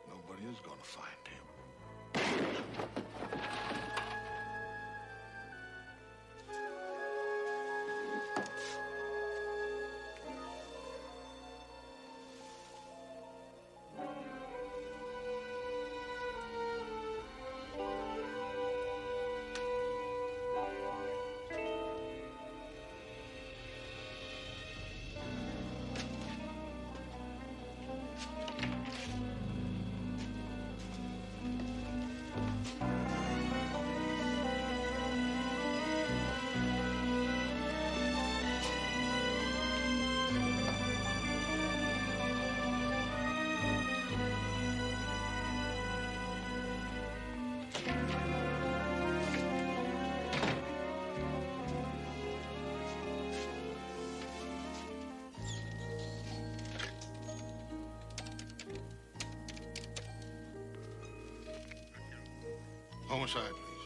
nobody is gonna find him. Homicide, please.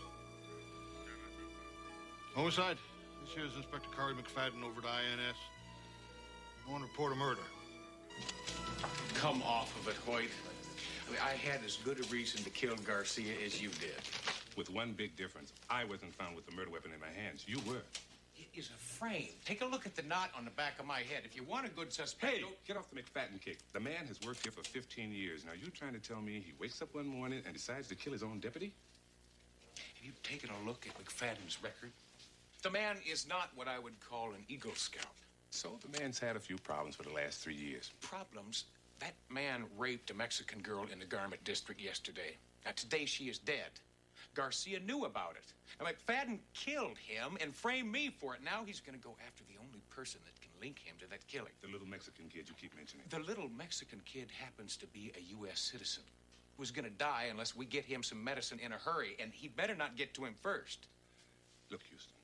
Homicide? This here is Inspector Corey McFadden over at INS. I want to report a murder. Come off of it, Hoyt. I mean, I had as good a reason to kill Garcia as you did. With one big difference. I wasn't found with the murder weapon in my hands. You were. It is a frame. Take a look at the knot on the back of my head. If you want a good suspect... Hey, get off the McFadden kick. The man has worked here for 15 years. Now, you trying to tell me he wakes up one morning and decides to kill his own deputy? Have you taken a look at McFadden's record? The man is not what I would call an Eagle Scout. So the man's had a few problems for the last 3 years. Problems? That man raped a Mexican girl in the Garment District yesterday. Now, today she is dead. Garcia knew about it. Now, McFadden killed him and framed me for it. Now he's going to go after the only person that can link him to that killing. The little Mexican kid you keep mentioning. The little Mexican kid happens to be a U.S. citizen who's going to die unless we get him some medicine in a hurry, and he'd better not get to him first. Look, Houston,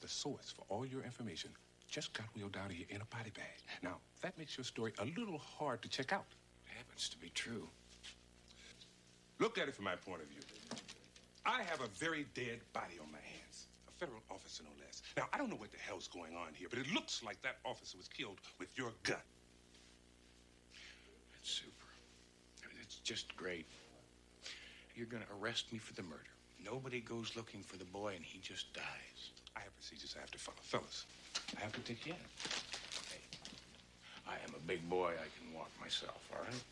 the source for all your information just got wheeled out of here in a body bag. Now, that makes your story a little hard to check out. It happens to be true. Look at it from my point of view. I have a very dead body on my hands. A federal officer, no less. Now, I don't know what the hell's going on here, but it looks like that officer was killed with your gun. That's super. I mean, it's just great. You're going to arrest me for the murder. Nobody goes looking for the boy, and he just dies. I have procedures I have to follow. Fellas, I have to take you in. Hey, I am a big boy. I can walk myself, all right?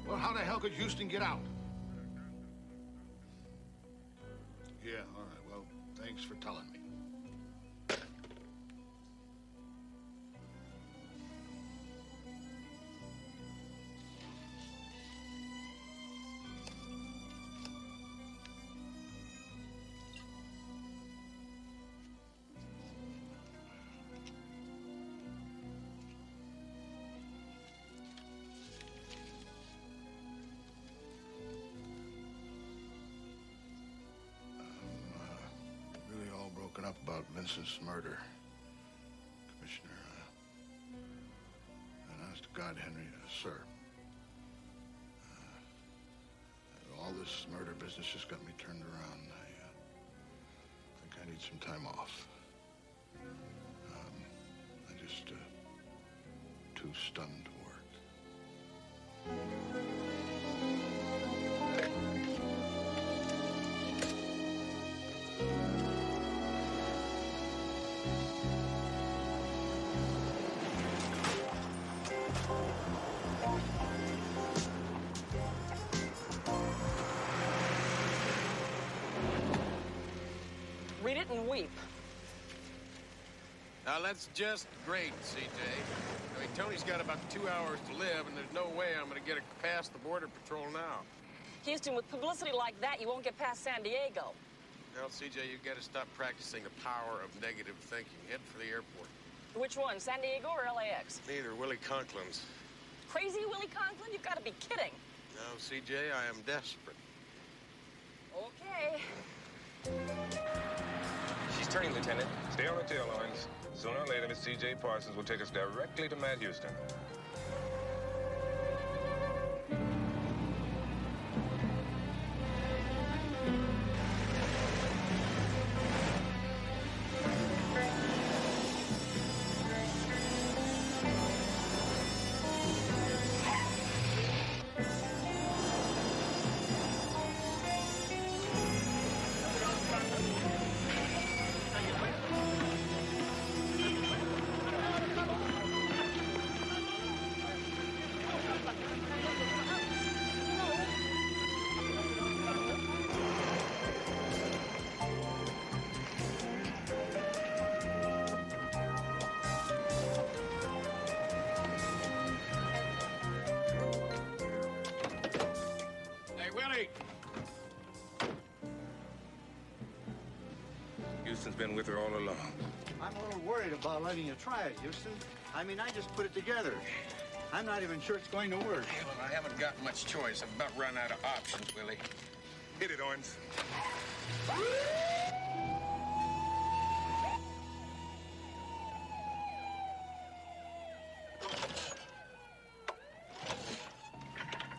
Well, how the hell could Houston get out? Yeah, all right. Well, thanks for telling me. Up about Vincent's murder, Commissioner. And honest to God, Henry, sir. All this murder business just got me turned around. I think I need some time off. I'm just too stunned to work. Read it and weep. Now, that's just great, CJ. I mean, Tony's got about 2 hours to live, and there's no way I'm going to get past the Border Patrol now. Houston, with publicity like that, you won't get past San Diego. Well, CJ, you've got to stop practicing the power of negative thinking. Head for the airport. Which one, San Diego or LAX? Neither. Willie Conklin's. Crazy Willie Conklin? You've got to be kidding. No, CJ, I am desperate. Okay. She's turning, Lieutenant. Stay on the tail lines. Sooner or later, Miss C.J. Parsons will take us directly to Matt Houston. Houston's been with her all along. I'm a little worried about letting you try it, Houston. I mean, I just put it together. I'm not even sure it's going to work. Yeah, well, I haven't got much choice. I've about run out of options, Willie. Hit it, Owens.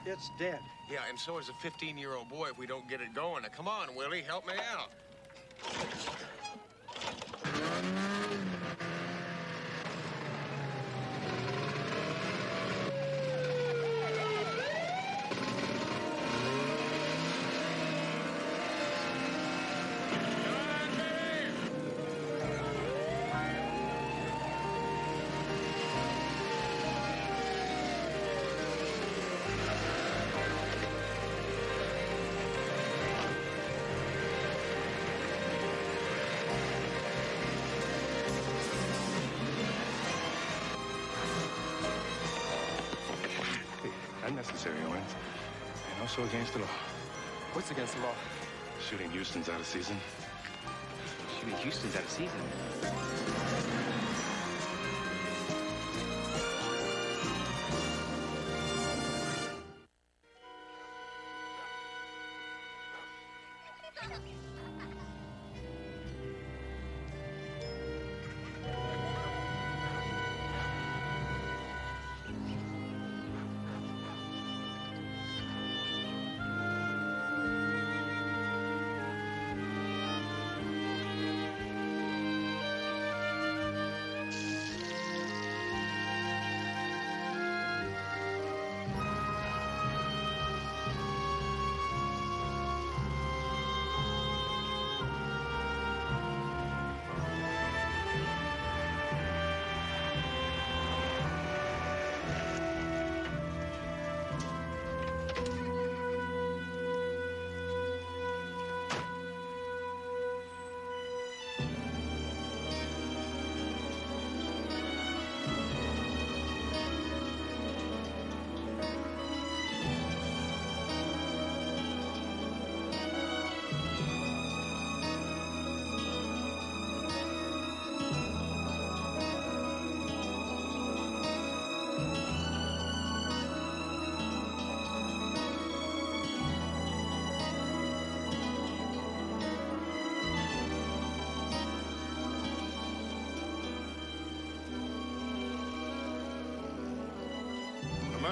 It's dead. Yeah, and so is a 15-year-old boy if we don't get it going. Now, come on, Willie, help me out. Unnecessary, Owens. And also against the law. What's against the law? Shooting Houston's out of season. Shooting Houston's out of season?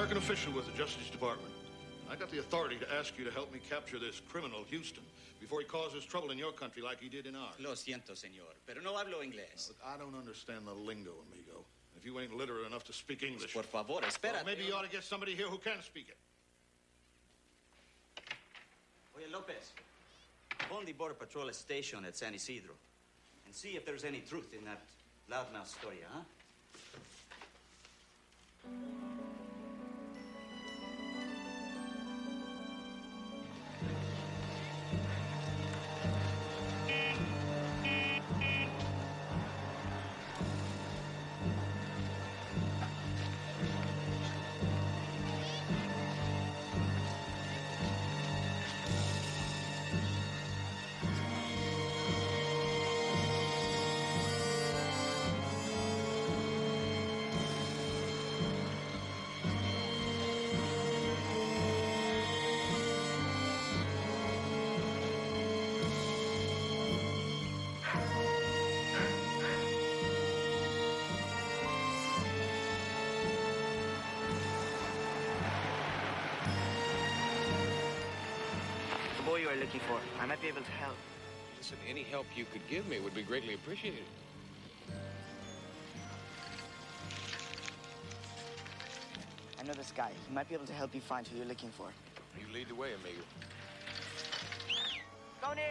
American official with the Justice Department. I got the authority to ask you to help me capture this criminal, Houston, before he causes trouble in your country like he did in ours. Lo siento, señor, pero no hablo inglés. Look, I don't understand the lingo, amigo. If you ain't literate enough to speak English... Por favor, espérate. Well, maybe you ought to get somebody here who can speak it. Oye, Lopez, phone the Border Patrol station at San Isidro and see if there's any truth in that loudmouth story, huh? looking for. I might be able to help. Listen, any help you could give me would be greatly appreciated. I know this guy. He might be able to help you find who you're looking for. You lead the way, amigo. Tony!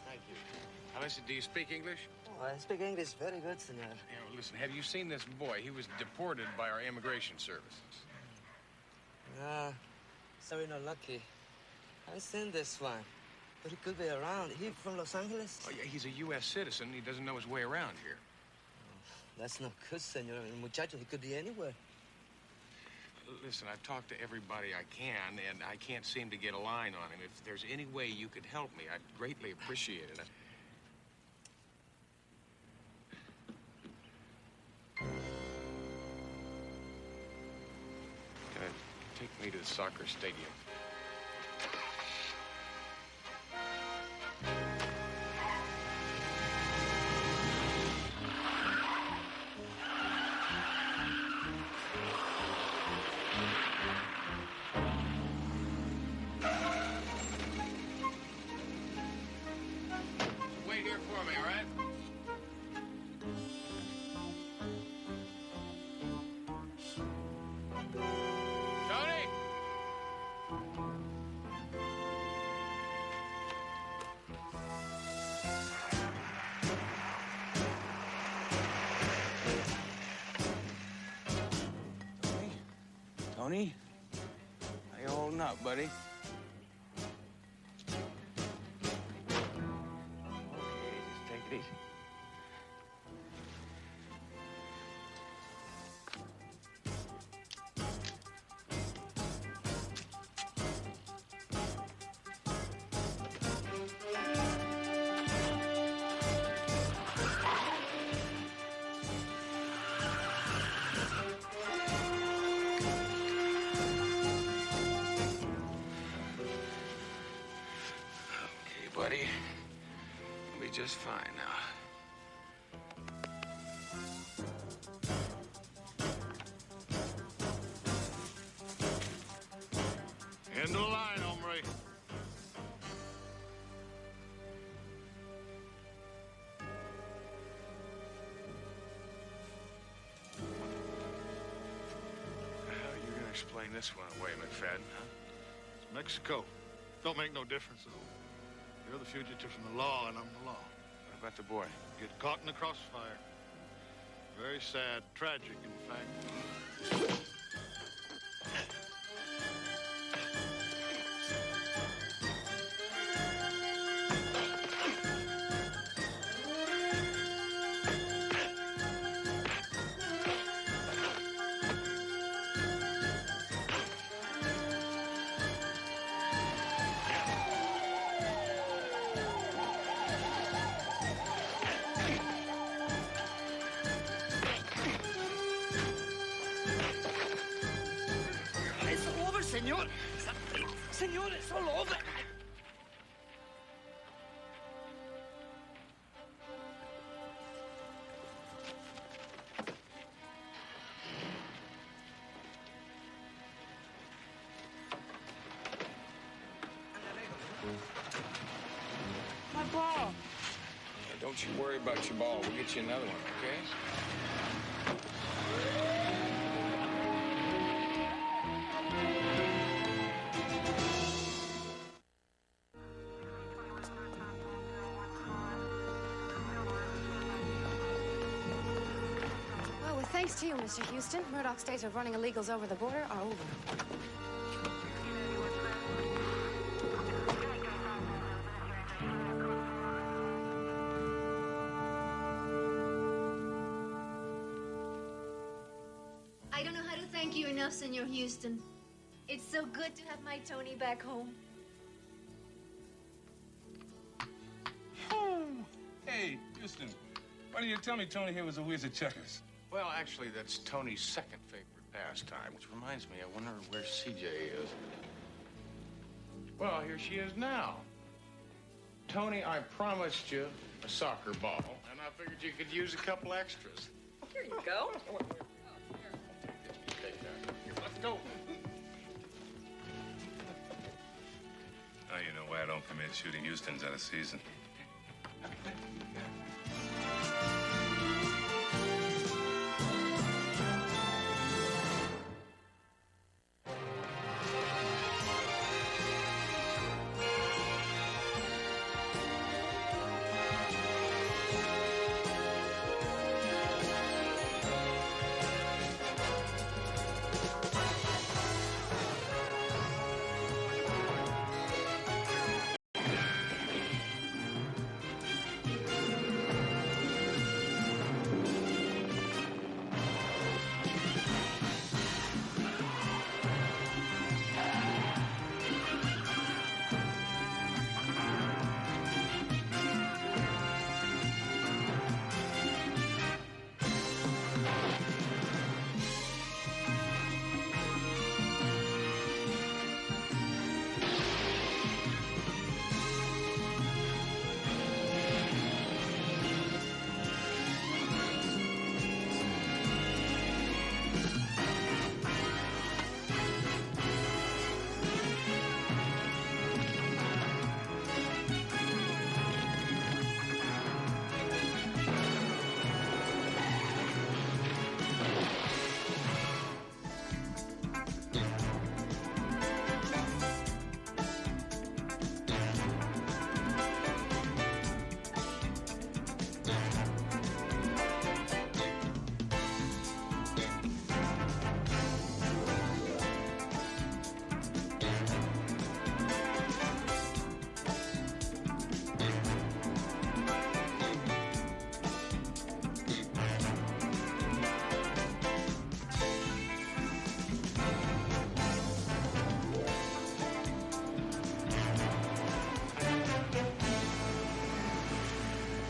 Thank you. Now, listen, do you speak English? Oh, I speak English very good, senor. Yeah, well, listen, have you seen this boy? He was deported by our immigration services. Sorry, not lucky. I've seen this one, but he could be around. He from Los Angeles? Oh, yeah, he's a U.S. citizen. He doesn't know his way around here. That's not good, senor. I mean, muchacho, he could be anywhere. Listen, I've talked to everybody I can, and I can't seem to get a line on him. If there's any way you could help me, I'd greatly appreciate it. Take me to the soccer stadium. Wait here for me, all right? Tony! Tony? How you holding up, buddy? Okay, just take it easy. Buddy, you'll be just fine now. End of the line, hombre. How are you gonna explain this one away, McFadden, huh? It's Mexico. Don't make no difference, though. You're the fugitive from the law, and I'm the law. What about the boy? Get caught in the crossfire. Very sad. Tragic, in fact. It's over, senor. Senor, it's all over. My ball. Don't you worry about your ball. We'll get you another one, okay? Well, with thanks to you, Mr. Houston, Murdoch's days of running illegals over the border are over. I don't know how to thank you enough, Senor Houston. It's so good to have my Tony back home. Hey, Houston, why didn't you tell me Tony here was a whiz at checkers? Well, actually, that's Tony's second favorite pastime, which reminds me, I wonder where CJ is. Well, here she is now. Tony, I promised you a soccer ball, and I figured you could use a couple extras. Here you go. go. Now you know why I don't permit shooting Houstons out of season.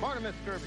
Morning, Miss Kirby.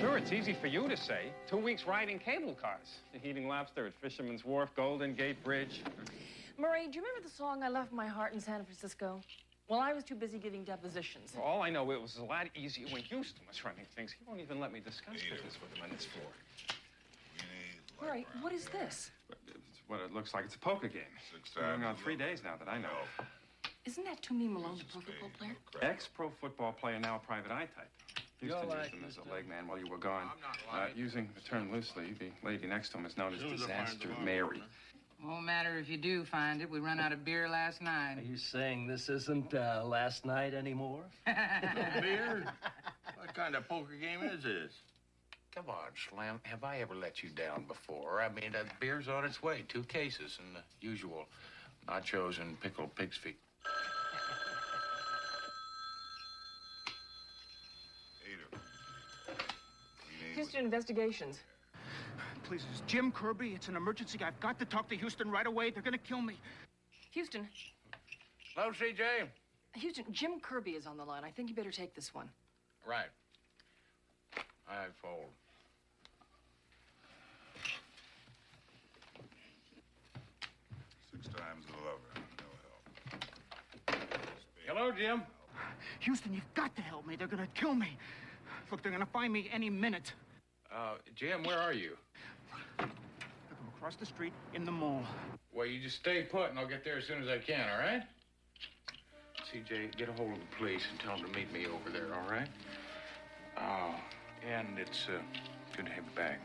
Sure, it's easy for you to say. 2 weeks riding cable cars. Eating lobster at Fisherman's Wharf, Golden Gate Bridge. Murray, do you remember the song I Left My Heart in San Francisco? Well, I was too busy giving depositions. For all I know, it was a lot easier when Houston was running things. He won't even let me discuss business with him on this floor. Murray, what is this? It's what it looks like. It's a poker game. It's been going on 3 days now that I know. Isn't that Toomey Malone, the pro football player? Ex-pro football player, now a private eye type. Houston used him as a leg man while you were gone. Using the term loosely, the lady next to him is known as Disaster Mary. Won't matter if you do find it. We ran out of beer last night. Are you saying this isn't last night anymore? No beer? What kind of poker game is this? Come on, Slam. Have I ever let you down before? I mean, that beer's on its way. 2 cases and the usual nachos and pickled pig's feet. Houston Investigations. Please, it's Jim Kirby. It's an emergency. I've got to talk to Houston right away. They're gonna kill me. Houston. Hello, CJ. Houston, Jim Kirby is on the line. I think you better take this one. Right. I fold. Six times the lover, no help. Hello, Jim. Houston, you've got to help me. They're gonna kill me. Look, they're gonna find me any minute. Jim, where are you? I'm across the street in the mall. Well, you just stay put, and I'll get there as soon as I can, all right? CJ, get a hold of the police and tell them to meet me over there, all right? Oh, and it's good to have you back.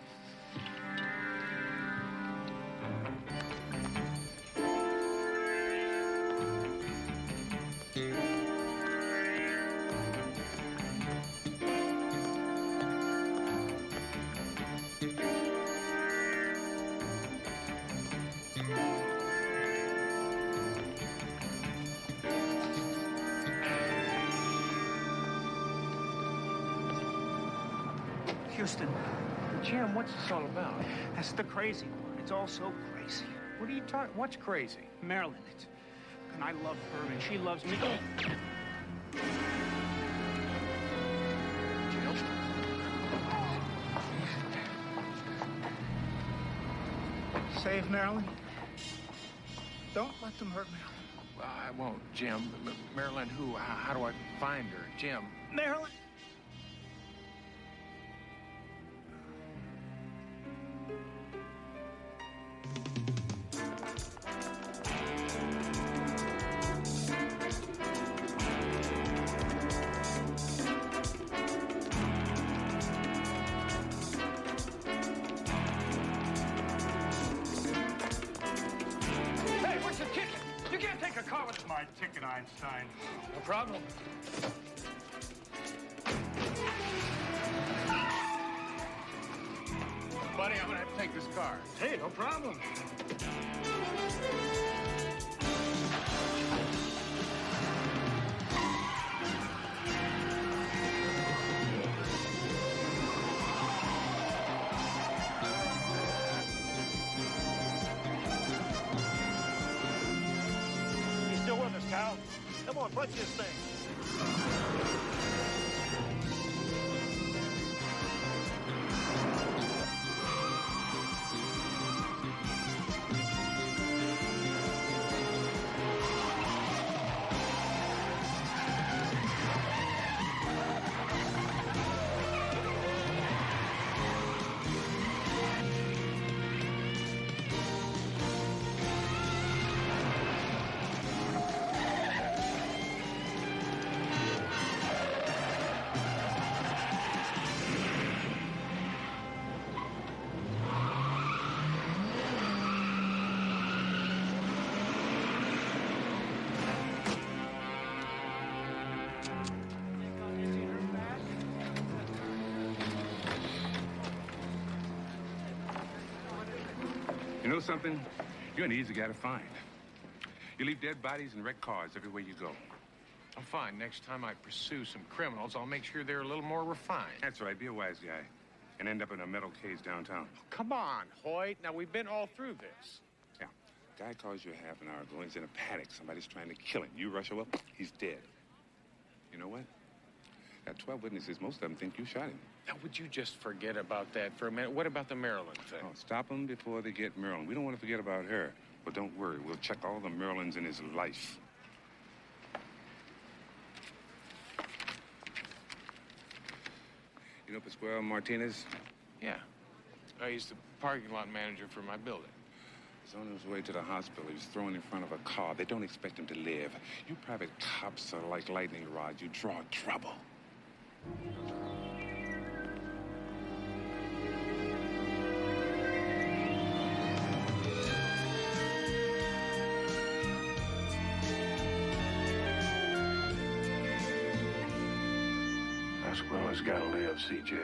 Houston. Jim, what's this all about? That's the crazy part. It's all so crazy. What are you talking? What's crazy? Marilyn, and I love her, and she loves me. Save Marilyn. Don't let them hurt Marilyn. Well, I won't, Jim. Marilyn who? How do I find her? Jim. Marilyn. My ticket, Einstein. No problem. Buddy, I'm gonna have to take this car. Hey, no problem. Cal. Come on, punch this thing. You know something? You're an easy guy to find. You leave dead bodies and wrecked cars everywhere you go. I'm fine. Next time I pursue some criminals, I'll make sure they're a little more refined. That's right. Be a wise guy. And end up in a metal cage downtown. Come on, Hoyt. Now, we've been all through this. Yeah. Guy calls you half an hour ago. He's in a panic. Somebody's trying to kill him. You rush over, he's dead. You know what? Got 12 witnesses. Most of them think you shot him. Now, would you just forget about that for a minute? What about the Maryland thing? Oh, stop them before they get Marilyn. We don't want to forget about her. But don't worry. We'll check all the Marilyns in his life. You know Pascual Martinez? Yeah. He's the parking lot manager for my building. He's on his way to the hospital. He was thrown in front of a car. They don't expect him to live. You private cops are like lightning rods. You draw trouble. Pascual's got to live, CJ.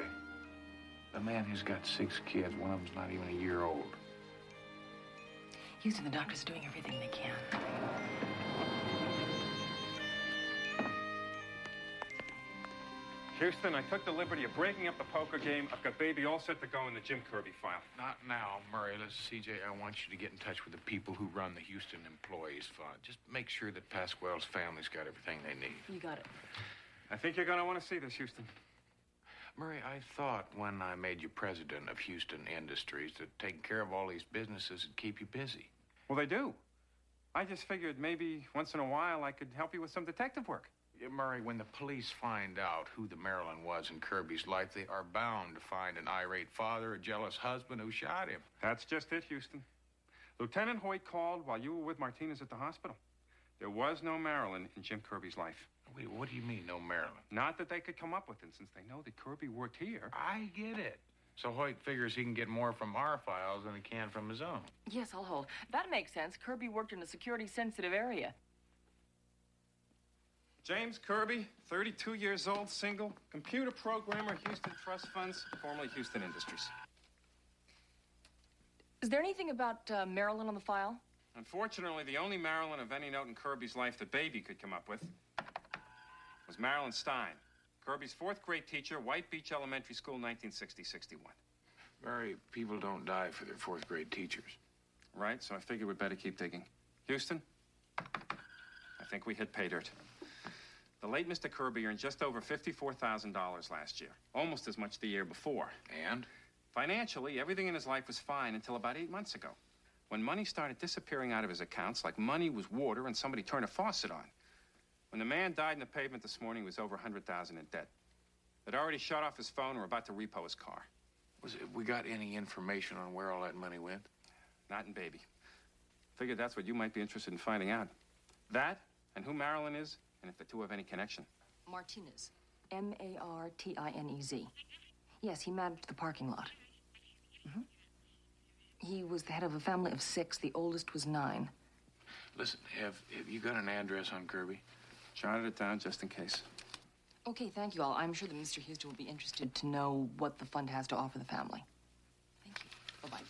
The man who's got 6 kids, one of them's not even a year old. Houston, the doctor's doing everything they can. Houston, I took the liberty of breaking up the poker game. I've got Baby all set to go in the Jim Kirby file. Not now, Murray. CJ, I want you to get in touch with the people who run the Houston Employees Fund. Just make sure that Pasquale's family's got everything they need. You got it. I think you're going to want to see this, Houston. Murray, I thought when I made you president of Houston Industries that taking care of all these businesses would keep you busy. Well, they do. I just figured maybe once in a while I could help you with some detective work. Yeah, Murray, when the police find out who the Marilyn was in Kirby's life, they are bound to find an irate father, a jealous husband who shot him. That's just it, Houston. Lieutenant Hoyt called while you were with Martinez at the hospital. There was no Marilyn in Jim Kirby's life. Wait, what do you mean, no Marilyn? Not that they could come up with it, since they know that Kirby worked here. I get it. So Hoyt figures he can get more from our files than he can from his own. Yes, I'll hold. That makes sense. Kirby worked in a security-sensitive area. James Kirby, 32 years old, single, computer programmer, Houston Trust Funds, formerly Houston Industries. Is there anything about Marilyn on the file? Unfortunately, the only Marilyn of any note in Kirby's life that Baby could come up with was Marilyn Stein, Kirby's fourth-grade teacher, White Beach Elementary School, 1960-61. Murray, people don't die for their fourth-grade teachers. Right, so I figured we'd better keep digging. Houston, I think we hit pay dirt. The late Mr. Kirby earned just over $54,000 last year, almost as much the year before. And? Financially, everything in his life was fine until about 8 months ago, when money started disappearing out of his accounts like money was water and somebody turned a faucet on. When the man died in the pavement this morning, he was over $100,000 in debt. They'd already shut off his phone and were about to repo his car. We got any information on where all that money went? Not in Baby. Figured that's what you might be interested in finding out. That, and who Marilyn is, and if the two have any connection. Martinez. Martinez. Yes, he managed the parking lot. He was the head of a family of 6. The oldest was 9. Listen, have you got an address on Kirby? Jotted it down just in case. Okay, thank you all. I'm sure that Mr. Houston will be interested to know what the fund has to offer the family. Thank you. Bye-bye.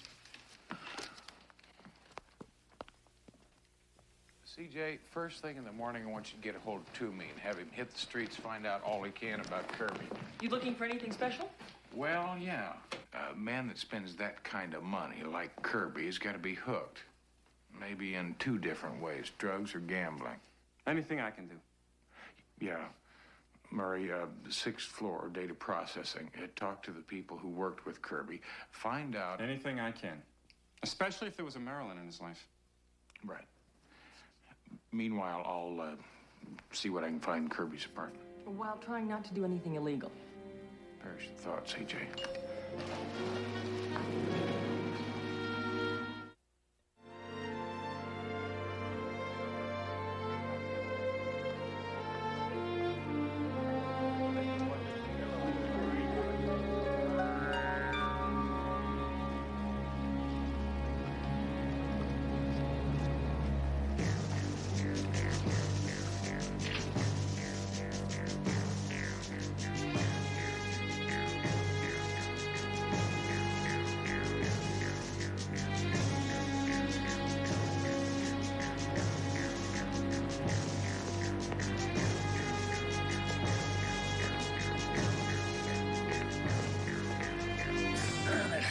CJ, first thing in the morning, I want you to get a hold of Toomey and have him hit the streets, find out all he can about Kirby. You looking for anything special? Well, yeah. A man that spends that kind of money, like Kirby, has got to be hooked. Maybe in 2 different ways, drugs or gambling. Anything I can do. Yeah. Murray, the 6th floor, data processing. Talk to the people who worked with Kirby. Find out... Anything I can. Especially if there was a Marilyn in his life. Right. Meanwhile, I'll see what I can find in Kirby's apartment. While trying not to do anything illegal. Perish the thought, CJ.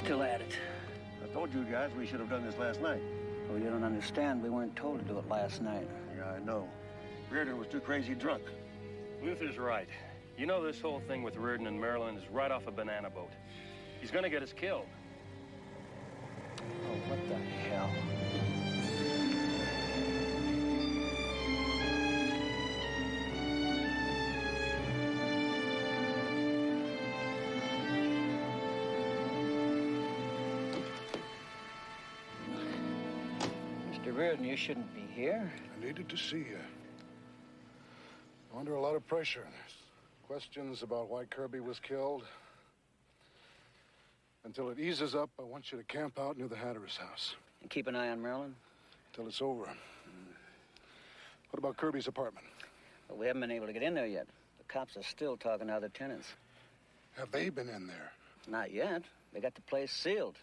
Still at it. I told you guys we should have done this last night. Oh, you don't understand. We weren't told to do it last night. Yeah, I know. Reardon was too crazy drunk. Luther's right. You know this whole thing with Reardon and Marilyn is right off a banana boat. He's gonna get us killed. Oh, what the hell? Mr. Reardon, you shouldn't be here. I needed to see you. I'm under a lot of pressure. There's questions about why Kirby was killed. Until it eases up, I want you to camp out near the Hatteras house. And keep an eye on Marilyn? Till it's over. What about Kirby's apartment? Well, we haven't been able to get in there yet. The cops are still talking to other tenants. Have they been in there? Not yet. They got the place sealed.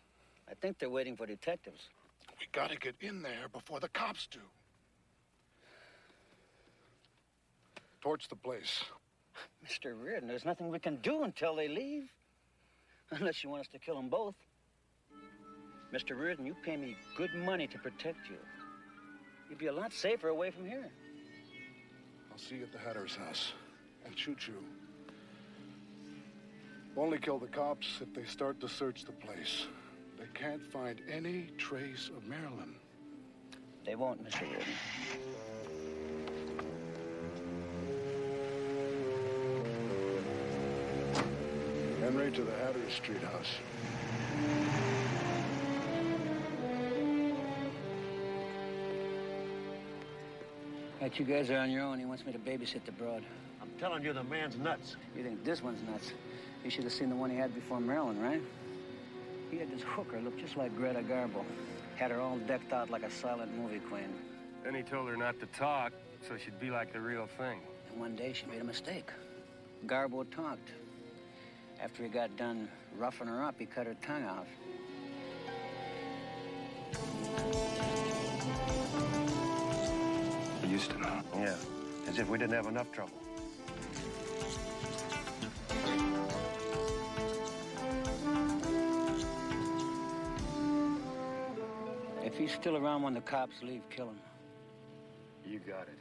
I think they're waiting for detectives. We gotta get in there before the cops do. Torch the place. Mr. Reardon, there's nothing we can do until they leave. Unless you want us to kill them both. Mr. Reardon, you pay me good money to protect you. You'd be a lot safer away from here. I'll see you at the Hatter's house and shoot you. Only kill the cops if they start to search the place. They can't find any trace of Marilyn. They won't, Mr. Reardon. Henry, to the Hatter's Street house. Right, you guys are on your own. He wants me to babysit the broad. I'm telling you, the man's nuts. You think this one's nuts? You should have seen the one he had before Marilyn, right? He had this hooker look just like Greta Garbo. Had her all decked out like a silent movie queen. Then he told her not to talk, so she'd be like the real thing. And one day she made a mistake. Garbo talked. After he got done roughing her up, he cut her tongue out. Houston. Yeah, as if we didn't have enough trouble. If he's still around when the cops leave, kill him. You got it.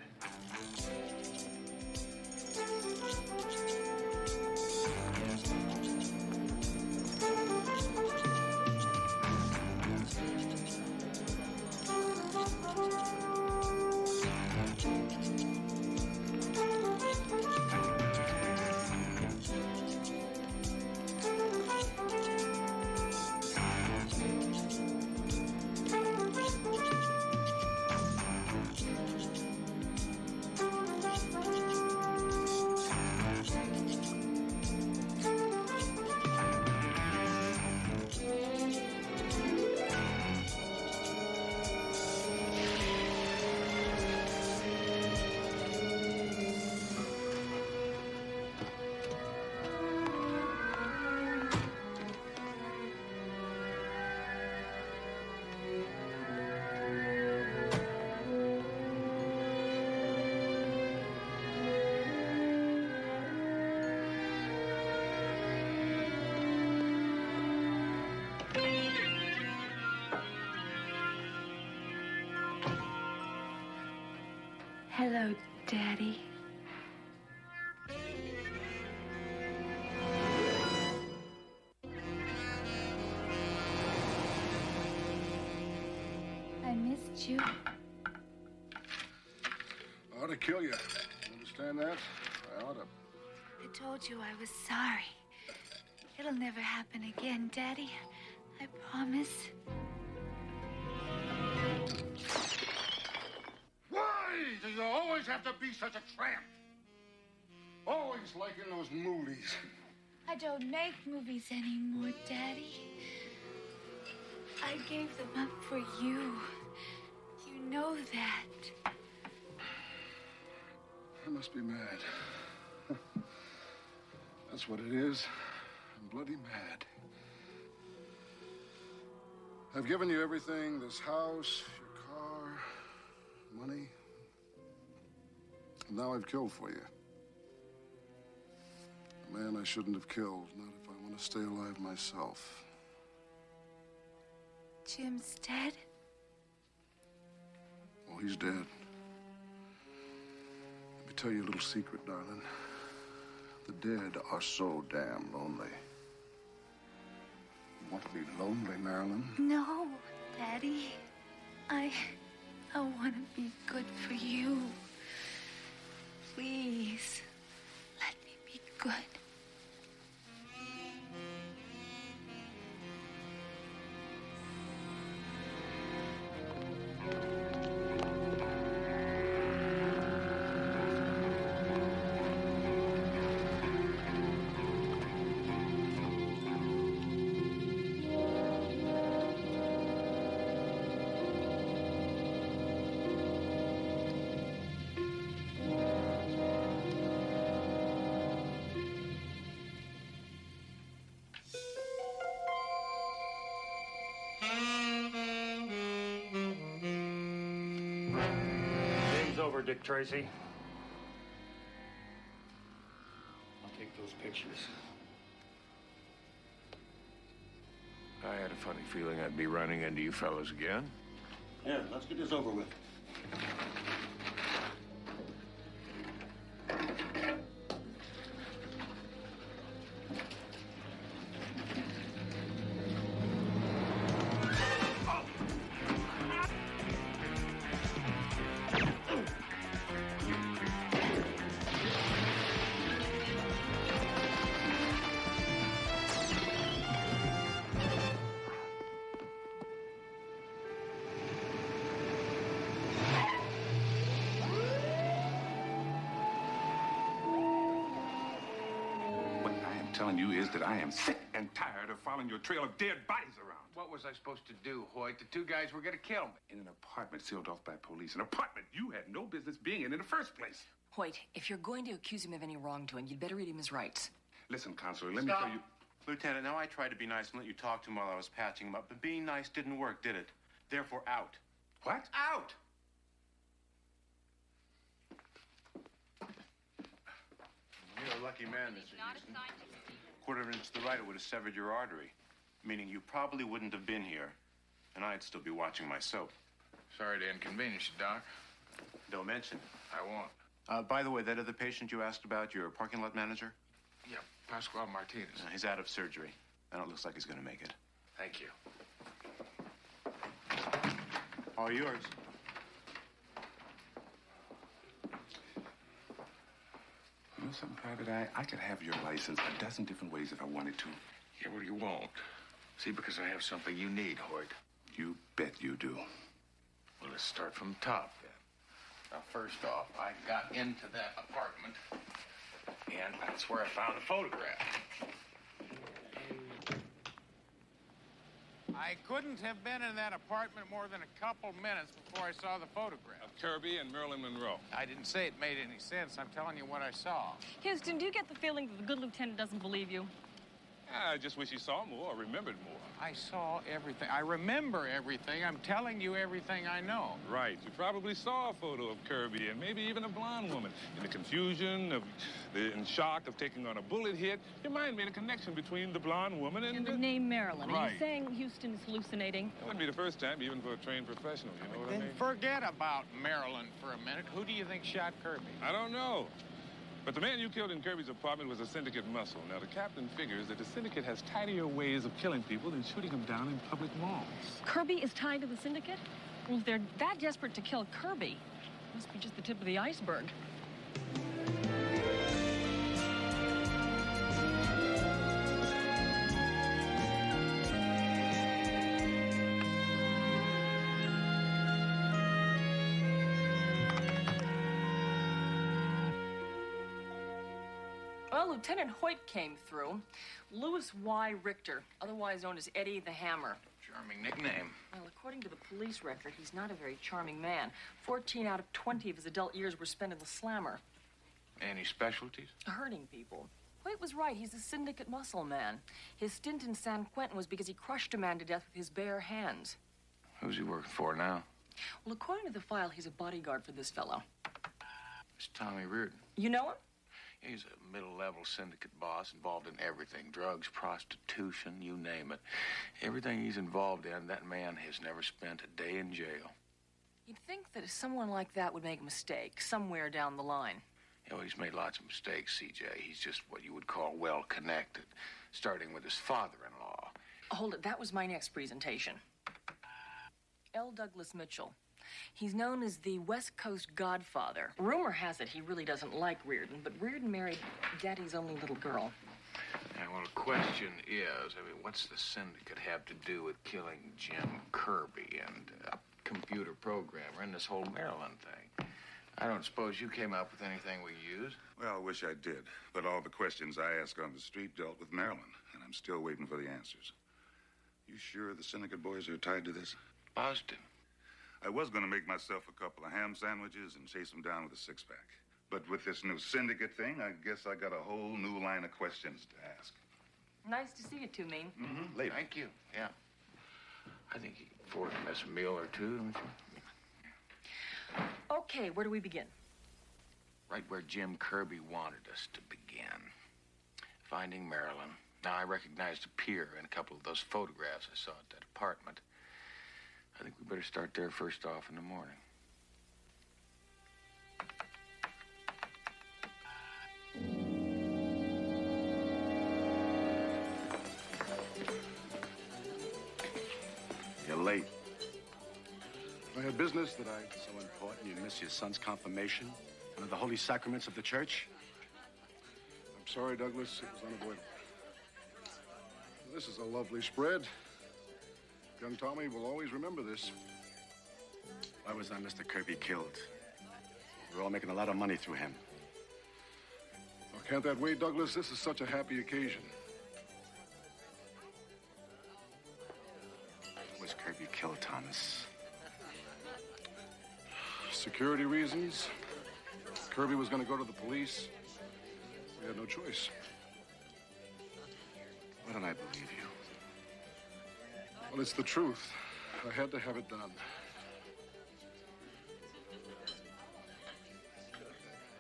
Hello, Daddy. I missed you. I ought to kill you. Understand that? I ought to. I told you I was sorry. It'll never happen again, Daddy. I promise. Why do you always have to be such a tramp? Always like in those movies. I don't make movies anymore, Daddy. I gave them up for you. You know that. I must be mad. That's what it is. I'm bloody mad. I've given you everything, this house, your car, money. And now I've killed for you. A man I shouldn't have killed, not if I want to stay alive myself. Jim's dead? Oh, he's dead. Let me tell you a little secret, darling. The dead are so damn lonely. You want to be lonely, Marilyn? No, Daddy. I want to be good for you. Please, let me be good. Game's over, Dick Tracy. pictures. I had a funny feeling I'd be running into you fellas again. Yeah, let's get this over with. Telling you is that I am sick and tired of following your trail of dead bodies around. What was I supposed to do, Hoyt? The two guys were gonna kill me. In an apartment sealed off by police. An apartment you had no business being in the first place. Hoyt, if you're going to accuse him of any wrongdoing, you'd better read him his rights. Listen, Counselor, let me tell you... Lieutenant, now I tried to be nice and let you talk to him while I was patching him up, but being nice didn't work, did it? Therefore, out. What? Out! You're a lucky man, Mr. Houston. Quarter of an inch to the right, it would have severed your artery, meaning you probably wouldn't have been here, and I'd still be watching my soap. Sorry to inconvenience you, Doc. Don't mention it. I won't. By the way, that other patient you asked about, your parking lot manager? Yeah, Pascual Martinez. He's out of surgery. And it looks like he's going to make it. Thank you. All yours. You know something, Private Eye? I could have your license a dozen different ways if I wanted to. Yeah, well, you won't. See, because I have something you need, Hoyt. You bet you do. Well, let's start from the top, then. Now, first off, I got into that apartment, and that's where I found the photograph. I couldn't have been in that apartment more than a couple minutes before I saw the photograph. Of Kirby and Marilyn Monroe. I didn't say it made any sense. I'm telling you what I saw. Houston, do you get the feeling that the good lieutenant doesn't believe you? I just wish he saw more or remembered more. I saw everything. I remember everything. I'm telling you everything I know. Right. You probably saw a photo of Kirby and maybe even a blonde woman. In the confusion and shock of taking on a bullet hit, your mind made a connection between the blonde woman and the name Marilyn. Right. Are you saying Houston is hallucinating? It wouldn't be the first time, even for a trained professional. You know what I Then mean? forget about Marilyn for a minute. Who do you think shot Kirby? I don't know. But the man you killed in Kirby's apartment was a syndicate muscle. Now, the captain figures that the syndicate has tidier ways of killing people than shooting them down in public malls. Kirby is tied to the syndicate? Well, if they're that desperate to kill Kirby, it must be just the tip of the iceberg. Well, Lieutenant Hoyt came through. Louis Y. Richter, otherwise known as Eddie the Hammer. Charming nickname. Well, according to the police record, he's not a very charming man. 14 out of 20 of his adult years were spent in the slammer. Any specialties? Hurting people. Hoyt was right. He's a syndicate muscle man. His stint in San Quentin was because he crushed a man to death with his bare hands. Who's he working for now? Well, according to the file, he's a bodyguard for this fellow. It's Tommy Reardon. You know him? He's a middle-level syndicate boss involved in everything. Drugs, prostitution, you name it. Everything he's involved in, that man has never spent a day in jail. You'd think that someone like that would make a mistake somewhere down the line. You know, he's made lots of mistakes, CJ. He's just what you would call well-connected, starting with his father-in-law. Hold it, that was my next presentation. L. Douglas Mitchell. He's known as the West Coast Godfather. Rumor has it he really doesn't like Reardon, but Reardon married Daddy's only little girl. Yeah, well, the question is, what's the syndicate have to do with killing Jim Kirby and a computer programmer and this whole Maryland thing? I don't suppose you came up with anything we use? Well, I wish I did. But all the questions I asked on the street dealt with Maryland, and I'm still waiting for the answers. You sure the syndicate boys are tied to this? Positive. I was going to make myself a couple of ham sandwiches and chase them down with a six-pack. But with this new syndicate thing, I guess I got a whole new line of questions to ask. Nice to see you two, Mean. Mm-hmm. Later. Thank you. Yeah. I think you can afford to miss a meal or two, don't you? Okay, where do we begin? Right where Jim Kirby wanted us to begin. Finding Marilyn. Now, I recognized a pier in a couple of those photographs I saw at that apartment. I think we better start there first off in the morning. You're late. I had business that so important you miss your son's confirmation under the holy sacraments of the church? I'm sorry, Douglas. It was unavoidable. This is a lovely spread. Young Tommy will always remember this. Why was Mr. Kirby killed? We're all making a lot of money through him. Oh, can't that wait, Douglas? This is such a happy occasion. Why was Kirby killed, Thomas? Security reasons. Kirby was going to go to the police. We had no choice. Why don't I believe you? Well, it's the truth. I had to have it done.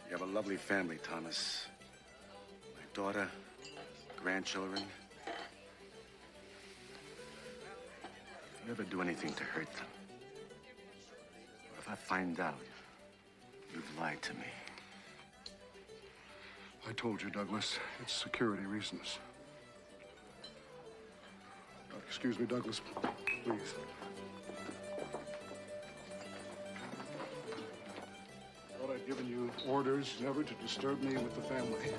You have a lovely family, Thomas. My daughter, grandchildren. If you ever do anything to hurt them, or if I find out you've lied to me. I told you, Douglas. It's security reasons. Excuse me, Douglas, please. Thought I'd given you orders never to disturb me with the family.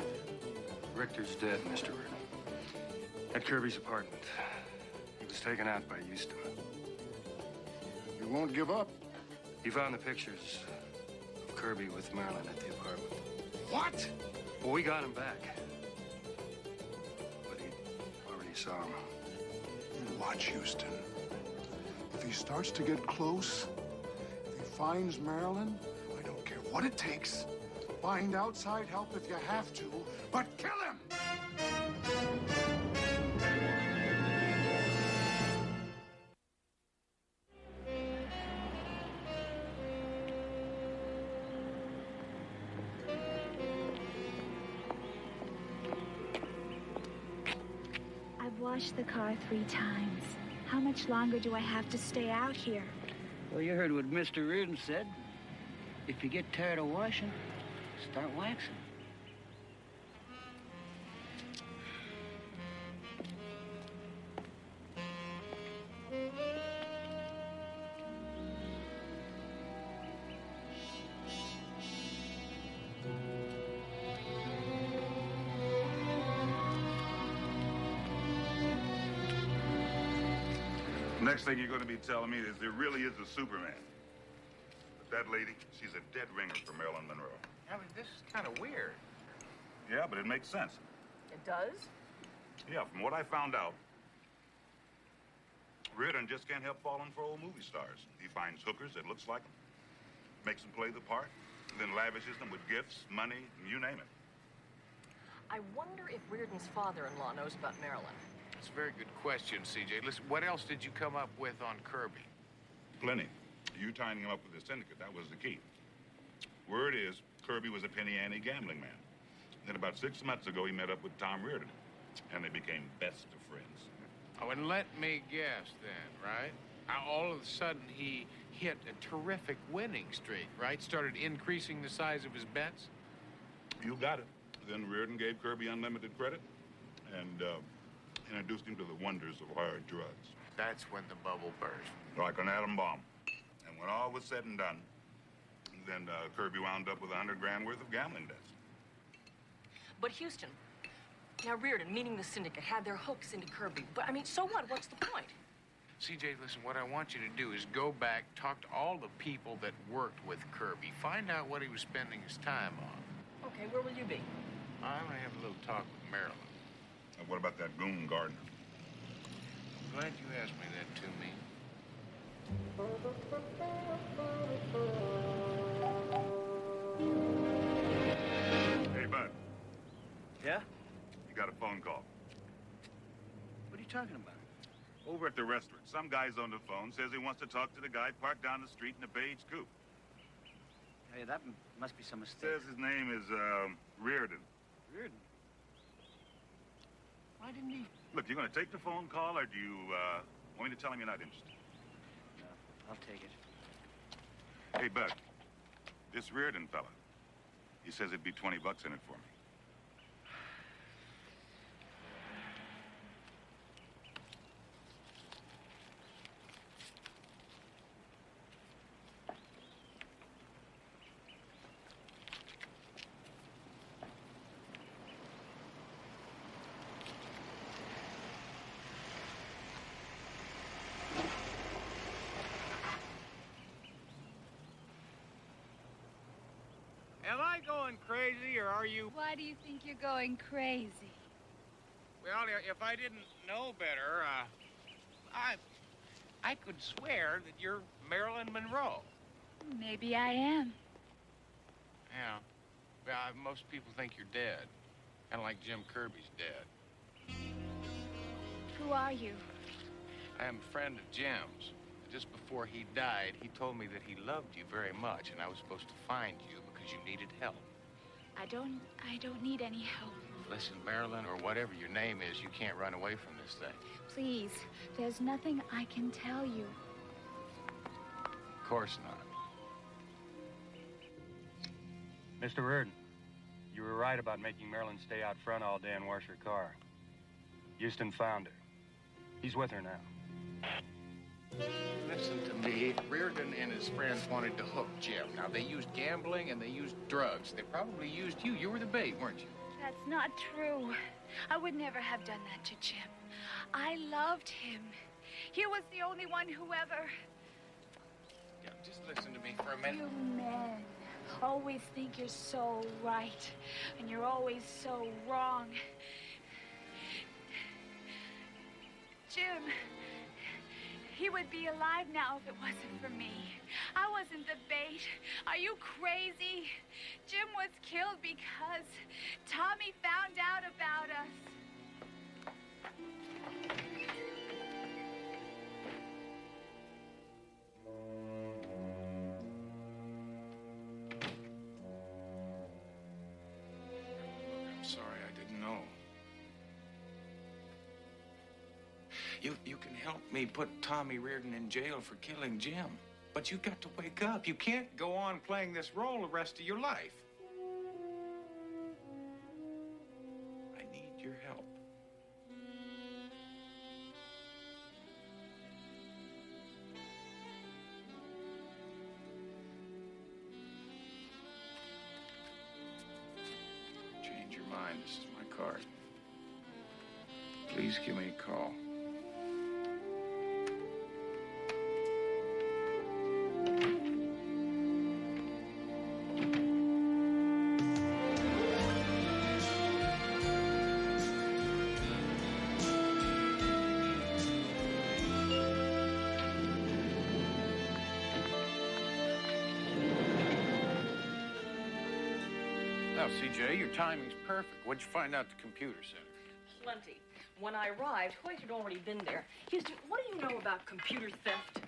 Richter's dead, Mr. Reardon. At Kirby's apartment. He was taken out by Houston. You won't give up? He found the pictures of Kirby with Marilyn at the apartment. What? Well, we got him back. But he already saw him. Watch, Houston. If he starts to get close, if he finds Marilyn, I don't care what it takes. Find outside help if you have to, but kill him! Washed the car 3 times. How much longer do I have to stay out here? Well, you heard what Mr. Reardon said. If you get tired of washing, start waxing. Next thing you're going to be telling me is there really is a Superman. But that lady, she's a dead ringer for Marilyn Monroe. I mean, this is kind of weird. Yeah, but it makes sense. It does? Yeah, from what I found out, Reardon just can't help falling for old movie stars. He finds hookers that looks like them, makes them play the part, and then lavishes them with gifts, money, you name it. I wonder if Reardon's father-in-law knows about Marilyn. That's a very good question, CJ. Listen, what else did you come up with on Kirby? Plenty. You tying him up with the syndicate, that was the key. Word is, Kirby was a penny ante gambling man. Then about 6 months ago, he met up with Tom Reardon, and they became best of friends. Oh, and let me guess then, right? All of a sudden, he hit a terrific winning streak, right? Started increasing the size of his bets? You got it. Then Reardon gave Kirby unlimited credit, and introduced him to the wonders of hard drugs. That's when the bubble burst. Like an atom bomb. And when all was said and done, then Kirby wound up with $100 grand worth of gambling debts. But Houston, now Reardon, meaning the syndicate, had their hooks into Kirby. But, I mean, so what? What's the point? CJ, listen, what I want you to do is go back, talk to all the people that worked with Kirby. Find out what he was spending his time on. Okay, where will you be? I'm going to have a little talk with Marilyn. And what about that goon Gardner? I'm glad you asked me that, Toomey. Hey, Bud. Yeah? You got a phone call. What are you talking about? Over at the restaurant, some guy's on the phone, says he wants to talk to the guy parked down the street in a beige coupe. Hey, that must be some mistake. Says his name is, Reardon. Reardon? Why didn't he? Look, you going to take the phone call, or do you want me to tell him you're not interested? No, I'll take it. Hey, Buck, this Reardon fella, he says it'd be 20 bucks in it for me. Am I going crazy, or are you... Why do you think you're going crazy? Well, if I didn't know better, I could swear that you're Marilyn Monroe. Maybe I am. Yeah. Well, most people think you're dead. Kind of like Jim Kirby's dead. Who are you? I am a friend of Jim's. Just before he died, he told me that he loved you very much, and I was supposed to find you because you needed help. I don't need any help. Listen, Marilyn, or whatever your name is, you can't run away from this thing. Please, there's nothing I can tell you. Of course not. Mr. Reardon, you were right about making Marilyn stay out front all day and wash her car. Houston found her. He's with her now. Listen to me. Reardon and his friends wanted to hook Jim. Now, they used gambling and they used drugs. They probably used you. You were the bait, weren't you? That's not true. I would never have done that to Jim. I loved him. He was the only one who ever... Yeah, just listen to me for a minute. You men always think you're so right, and you're always so wrong. Jim, he would be alive now if it wasn't for me. I wasn't the bait. Are you crazy? Jim was killed because Tommy found out about us. I'm sorry, I didn't know. You can help me put Tommy Reardon in jail for killing Jim. But you've got to wake up. You can't go on playing this role the rest of your life. I need your help. Change your mind. This is my card. Please give me a call. Now, CJ, your timing's perfect. What'd you find out at the computer center? Plenty. When I arrived, Hoyt had already been there. Houston, what do you know about computer theft?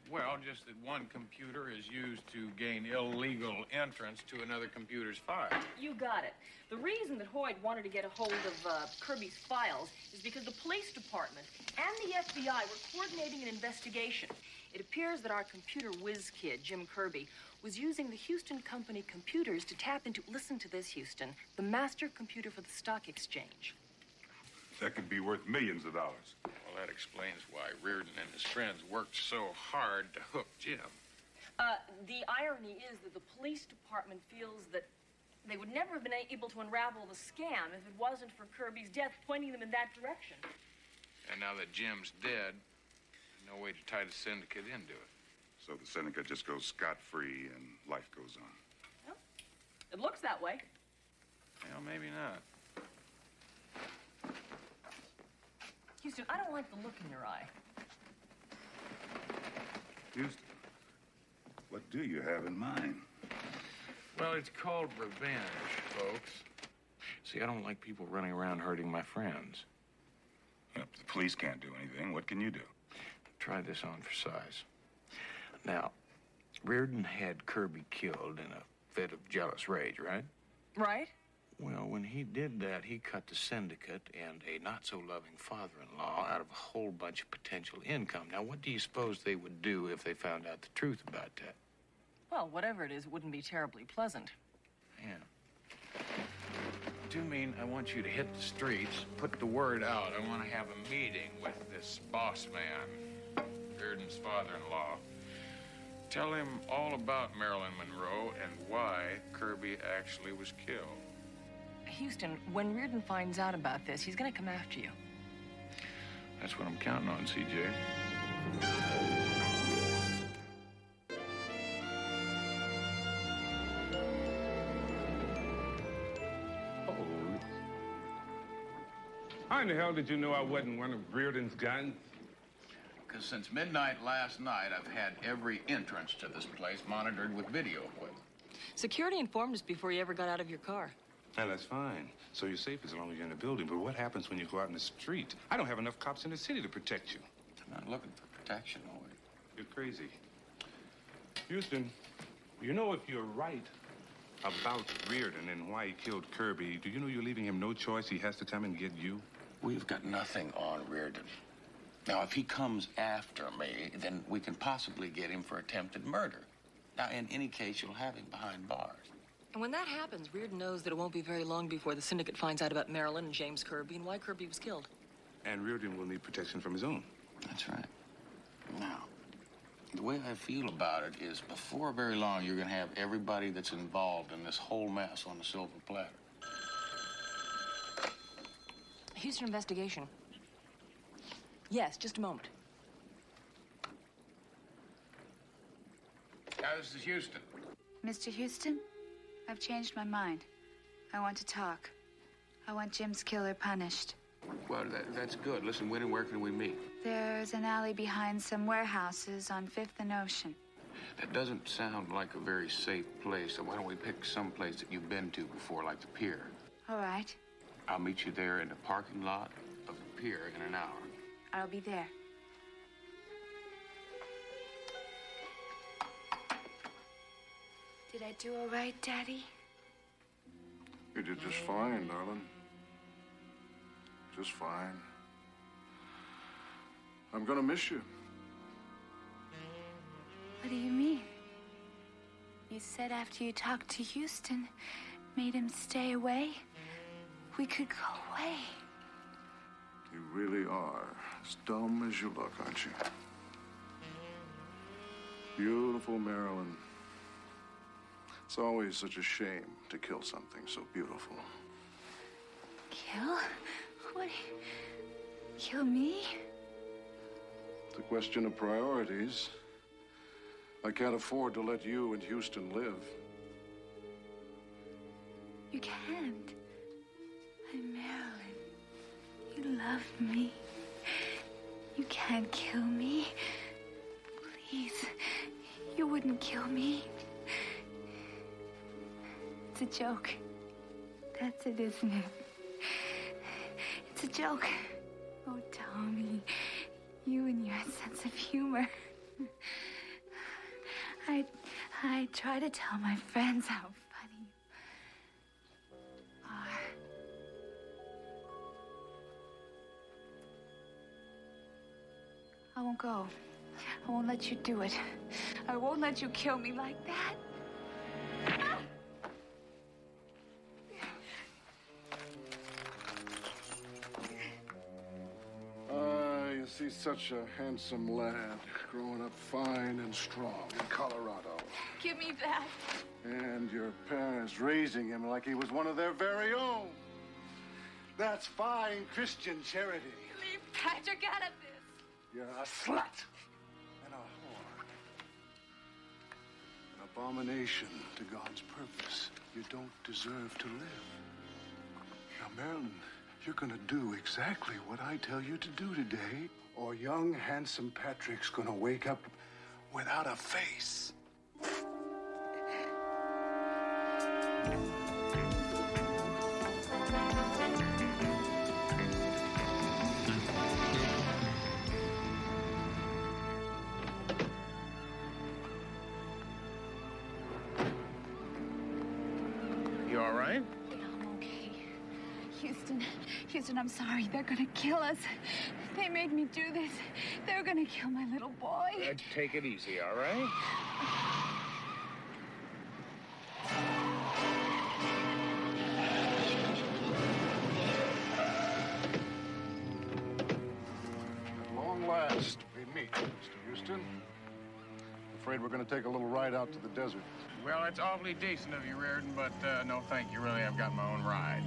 Well, just that one computer is used to gain illegal entrance to another computer's file. You got it. The reason that Hoyt wanted to get a hold of Kirby's files is because the police department and the FBI were coordinating an investigation. It appears that our computer whiz kid, Jim Kirby, was using the Houston Company computers to tap into, listen to this, Houston, the master computer for the stock exchange. That could be worth millions of dollars. Well, that explains why Reardon and his friends worked so hard to hook Jim. The irony is that the police department feels that they would never have been able to unravel the scam if it wasn't for Kirby's death pointing them in that direction. And now that Jim's dead, there's no way to tie the syndicate into it. So the syndicate just goes scot-free and life goes on. Well, it looks that way. Well, maybe not. Houston, I don't like the look in your eye. Houston, what do you have in mind? Well, it's called revenge, folks. See, I don't like people running around hurting my friends. If the police can't do anything, what can you do? Try this on for size. Now, Reardon had Kirby killed in a fit of jealous rage, right? Right. Well, when he did that, he cut the syndicate and a not-so-loving father-in-law out of a whole bunch of potential income. Now, what do you suppose they would do if they found out the truth about that? Well, whatever it is, it wouldn't be terribly pleasant. Yeah. Do you mean I want you to hit the streets, put the word out? I want to have a meeting with this boss man, Reardon's father-in-law. Tell him all about Marilyn Monroe and why Kirby actually was killed. Houston, when Reardon finds out about this, he's gonna come after you. That's what I'm counting on, CJ. How in the hell did you know I wasn't one of Reardon's guns? Because since midnight last night, I've had every entrance to this place monitored with video equipment. Security informed us before you ever got out of your car. Now, that's fine. So you're safe as long as you're in the building. But what happens when you go out in the street? I don't have enough cops in the city to protect you. I'm not looking for protection, Lloyd. You're crazy. Houston, you know if you're right about Reardon and why he killed Kirby, do you know you're leaving him no choice? He has to come and get you? We've got nothing on Reardon. Now, if he comes after me, then we can possibly get him for attempted murder. Now, in any case, you'll have him behind bars. And when that happens, Reardon knows that it won't be very long before the syndicate finds out about Marilyn and James Kirby and why Kirby was killed. And Reardon will need protection from his own. That's right. Now, the way I feel about it is before very long, you're going to have everybody that's involved in this whole mess on the silver platter. Houston investigation. Yes, just a moment. This is Houston. Mr. Houston, I've changed my mind. I want to talk. I want Jim's killer punished. Well, that's good. Listen, when and where can we meet? There's an alley behind some warehouses on 5th and Ocean. That doesn't sound like a very safe place, so why don't we pick some place that you've been to before, like the pier? All right, I'll meet you there in the parking lot of the pier in an hour. I'll be there. Did I do all right, Daddy? You did just fine, darling. Just fine. I'm gonna miss you. What do you mean? You said after you talked to Houston, made him stay away, we could go away. You really are as dumb as you look, aren't you? Beautiful Marilyn. It's always such a shame to kill something so beautiful. Kill? What? Kill me? It's a question of priorities. I can't afford to let you and Houston live. You can't. I'm Marilyn. You love me. You can't kill me. Please, you wouldn't kill me. It's a joke. That's it, isn't it? It's a joke. Oh, Tommy, you and your sense of humor. I try to tell my friends how funny you are. I won't go. I won't let you do it. I won't let you kill me like that. You see such a handsome lad growing up fine and strong in Colorado. Give me that. And your parents raising him like he was one of their very own. That's fine Christian charity. Leave Patrick out of this. You're a slut and a whore. An abomination to God's purpose. You don't deserve to live. Now, Marilyn, you're gonna do exactly what I tell you to do today, or young, handsome Patrick's gonna wake up without a face. You all right? Yeah, I'm okay. Houston. Houston, I'm sorry. They're gonna kill us. They made me do this. They're gonna kill my little boy. Take it easy, all right? At long last, we meet, Mr. Houston. Afraid we're going to take a little ride out to the desert. Well, it's awfully decent of you, Reardon, but no thank you. Really, I've got my own ride.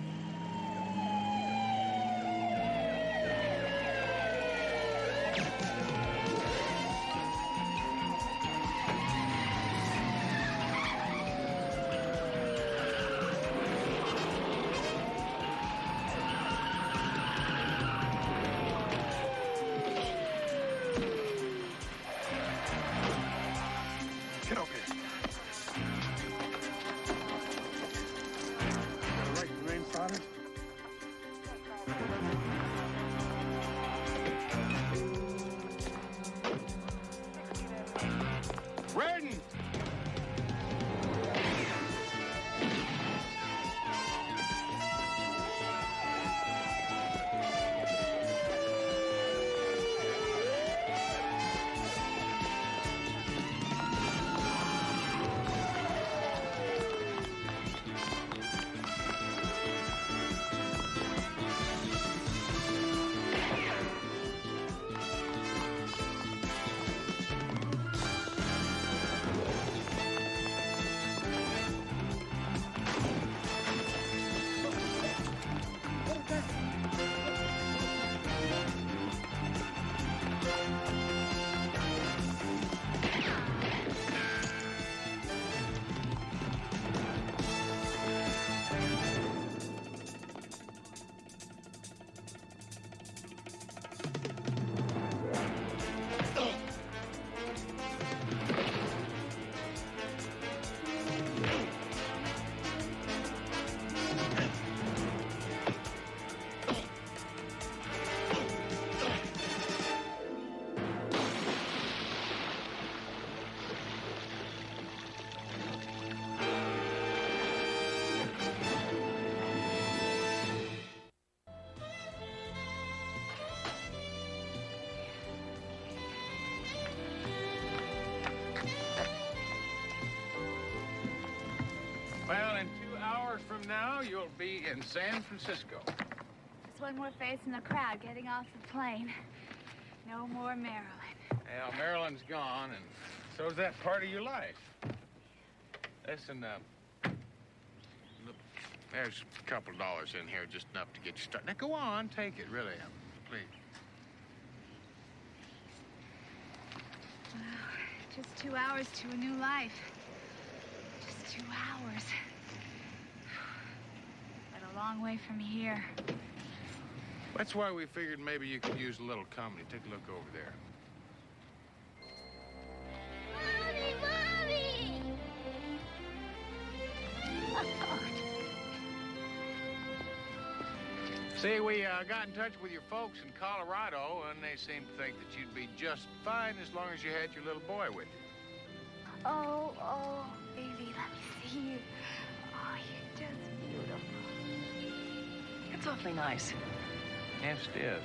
Get over here. Got a right to remain silent? Reardon! Well, in 2 hours from now, you'll be in San Francisco. Just one more face in the crowd getting off the plane. No more Maryland. Well, Maryland's gone, and so's that part of your life. Listen, look, there's a couple dollars in here, just enough to get you started. Now, go on, take it, really, please. Wow, just 2 hours to a new life. Just 2 hours. But a long way from here. That's why we figured maybe you could use a little company. Take a look over there. See, we got in touch with your folks in Colorado, and they seem to think that you'd be just fine as long as you had your little boy with you. Oh, baby, let me see you. Oh, you're just beautiful. It's awfully nice. Yes, it is.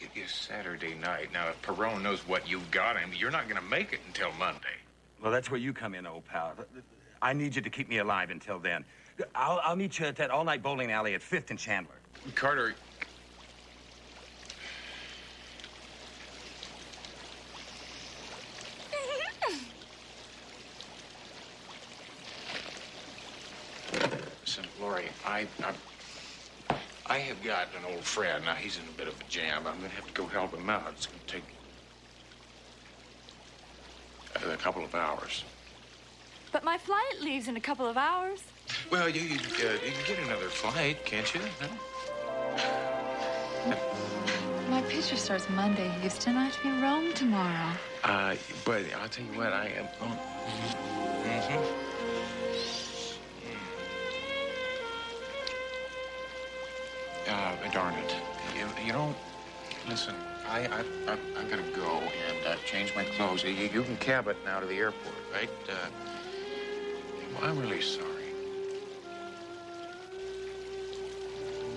It is Saturday night. Now, if Perone knows what you've got him, you're not going to make it until Monday. Well, that's where you come in, old pal. I need you to keep me alive until then. I'll meet you at that all-night bowling alley at 5th and Chandler. Carter... Listen, Lori, I have got an old friend. Now, he's in a bit of a jam. I'm going to have to go help him out. It's going to take a couple of hours. But my flight leaves in a couple of hours. Well, you can get another flight, can't you? Huh? My picture starts Monday, Houston. I have to be in Rome tomorrow. But I'll tell you what, I am... Darn it. You know, listen, I gotta go and change my clothes. You can cab it now to the airport, right? Well, I'm really sorry.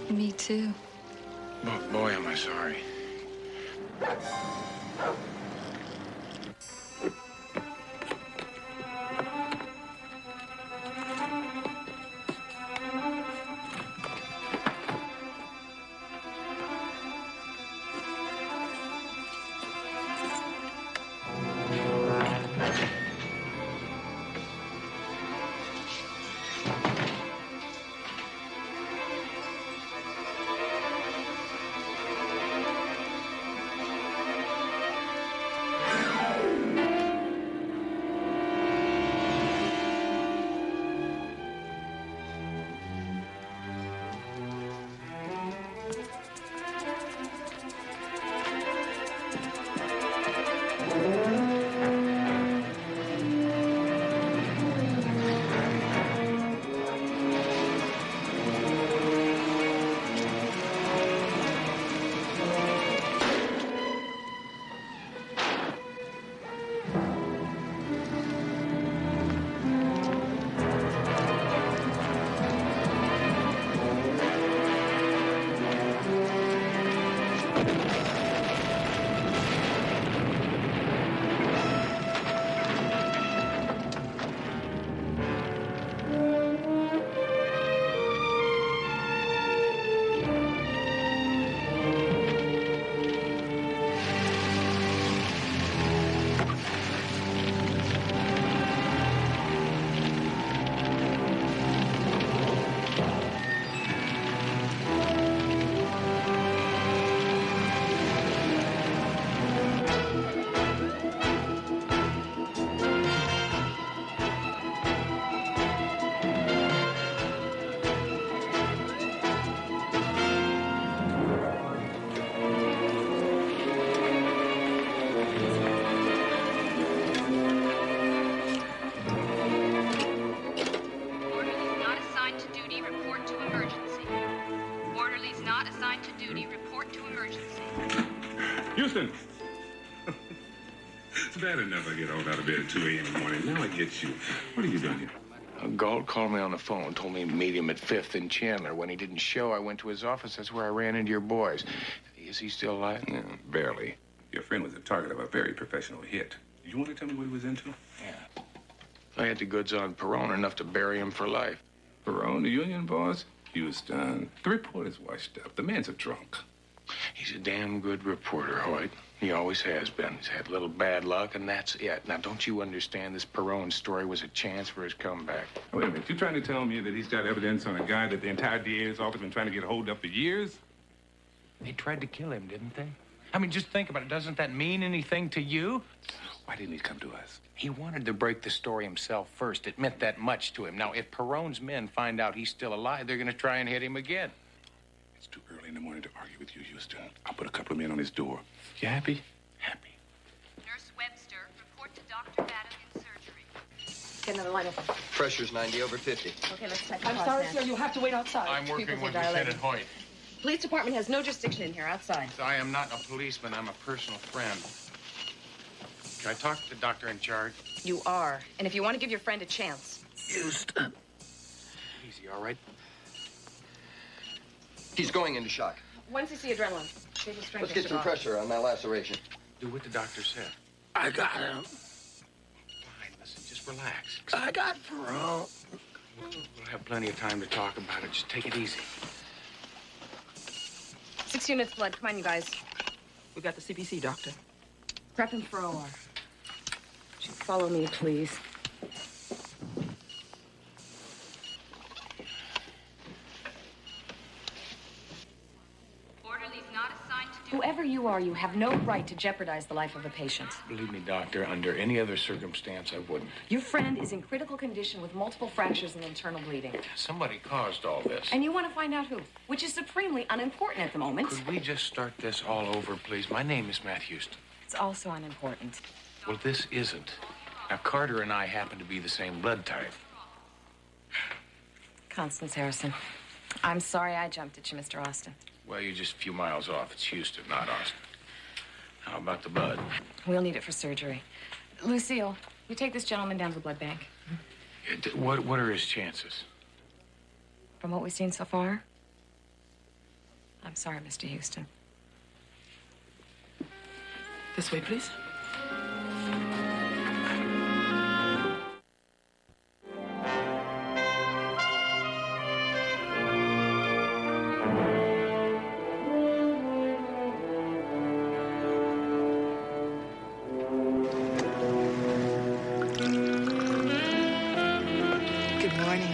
Me too. Boy, am I sorry. Houston! It's bad enough I get hauled out of bed at 2 a.m. in the morning. Now I get you. What are you doing here? Galt called me on the phone, told me to meet him at 5th and Chandler. When he didn't show, I went to his office. That's where I ran into your boys. Is he still alive? Yeah, barely. Your friend was the target of a very professional hit. You want to tell me what he was into? Yeah. I had the goods on Perone, enough to bury him for life. Perone, the union boss? Houston. The report is washed up. The man's a drunk. He's a damn good reporter, Hoyt. He always has been. He's had a little bad luck, and that's it. Now, don't you understand this Perone story was a chance for his comeback? Wait a minute. You trying to tell me that he's got evidence on a guy that the entire DA's office has been trying to get a hold of for years? They tried to kill him, didn't they? I mean, just think about it. Doesn't that mean anything to you? Why didn't he come to us? He wanted to break the story himself first. It meant that much to him. Now, if Perone's men find out he's still alive, they're going to try and hit him again. It's too early in the morning to argue with you, Houston. I'll put a couple of men on his door. You happy? Happy. Nurse Webster, report to Dr. Madden in surgery. Get another line of... Pressure's 90/50. Okay, let's check. I'm sorry, sir. You'll have to wait outside. I'm working Pupils with are dilated. Lieutenant Hoyt. Police department has no jurisdiction in here. Outside. I am not a policeman. I'm a personal friend. Can I talk to the doctor in charge? You are. And if you want to give your friend a chance... Houston. Easy, all right? He's going into shock. When's he see adrenaline? Shave strength, Let's get Mr. some Ross. pressure on that laceration. Do what the doctor said. I got him. Fine, listen, just relax. I got Perot. We'll have plenty of time to talk about it. Just take it easy. 6 units blood. Come on, you guys. We got the CPC, Doctor. Prep him for OR. Would you follow me, please? Orderly's not assigned to do... Whoever you are, you have no right to jeopardize the life of a patient. Believe me, Doctor, under any other circumstance, I wouldn't. Your friend is in critical condition with multiple fractures and internal bleeding. Somebody caused all this. And you want to find out who, which is supremely unimportant at the moment. Could we just start this all over, please? My name is Matt Houston. It's also unimportant. Well, this isn't. Now, Carter and I happen to be the same blood type. Constance Harrison. I'm sorry I jumped at you, Mr. Austin. Well, you're just a few miles off. It's Houston, not Austin. How about the blood? We'll need it for surgery. Lucille, you take this gentleman down to the blood bank. What are his chances? From what we've seen so far, I'm sorry, Mr. Houston. This way, please. Good morning.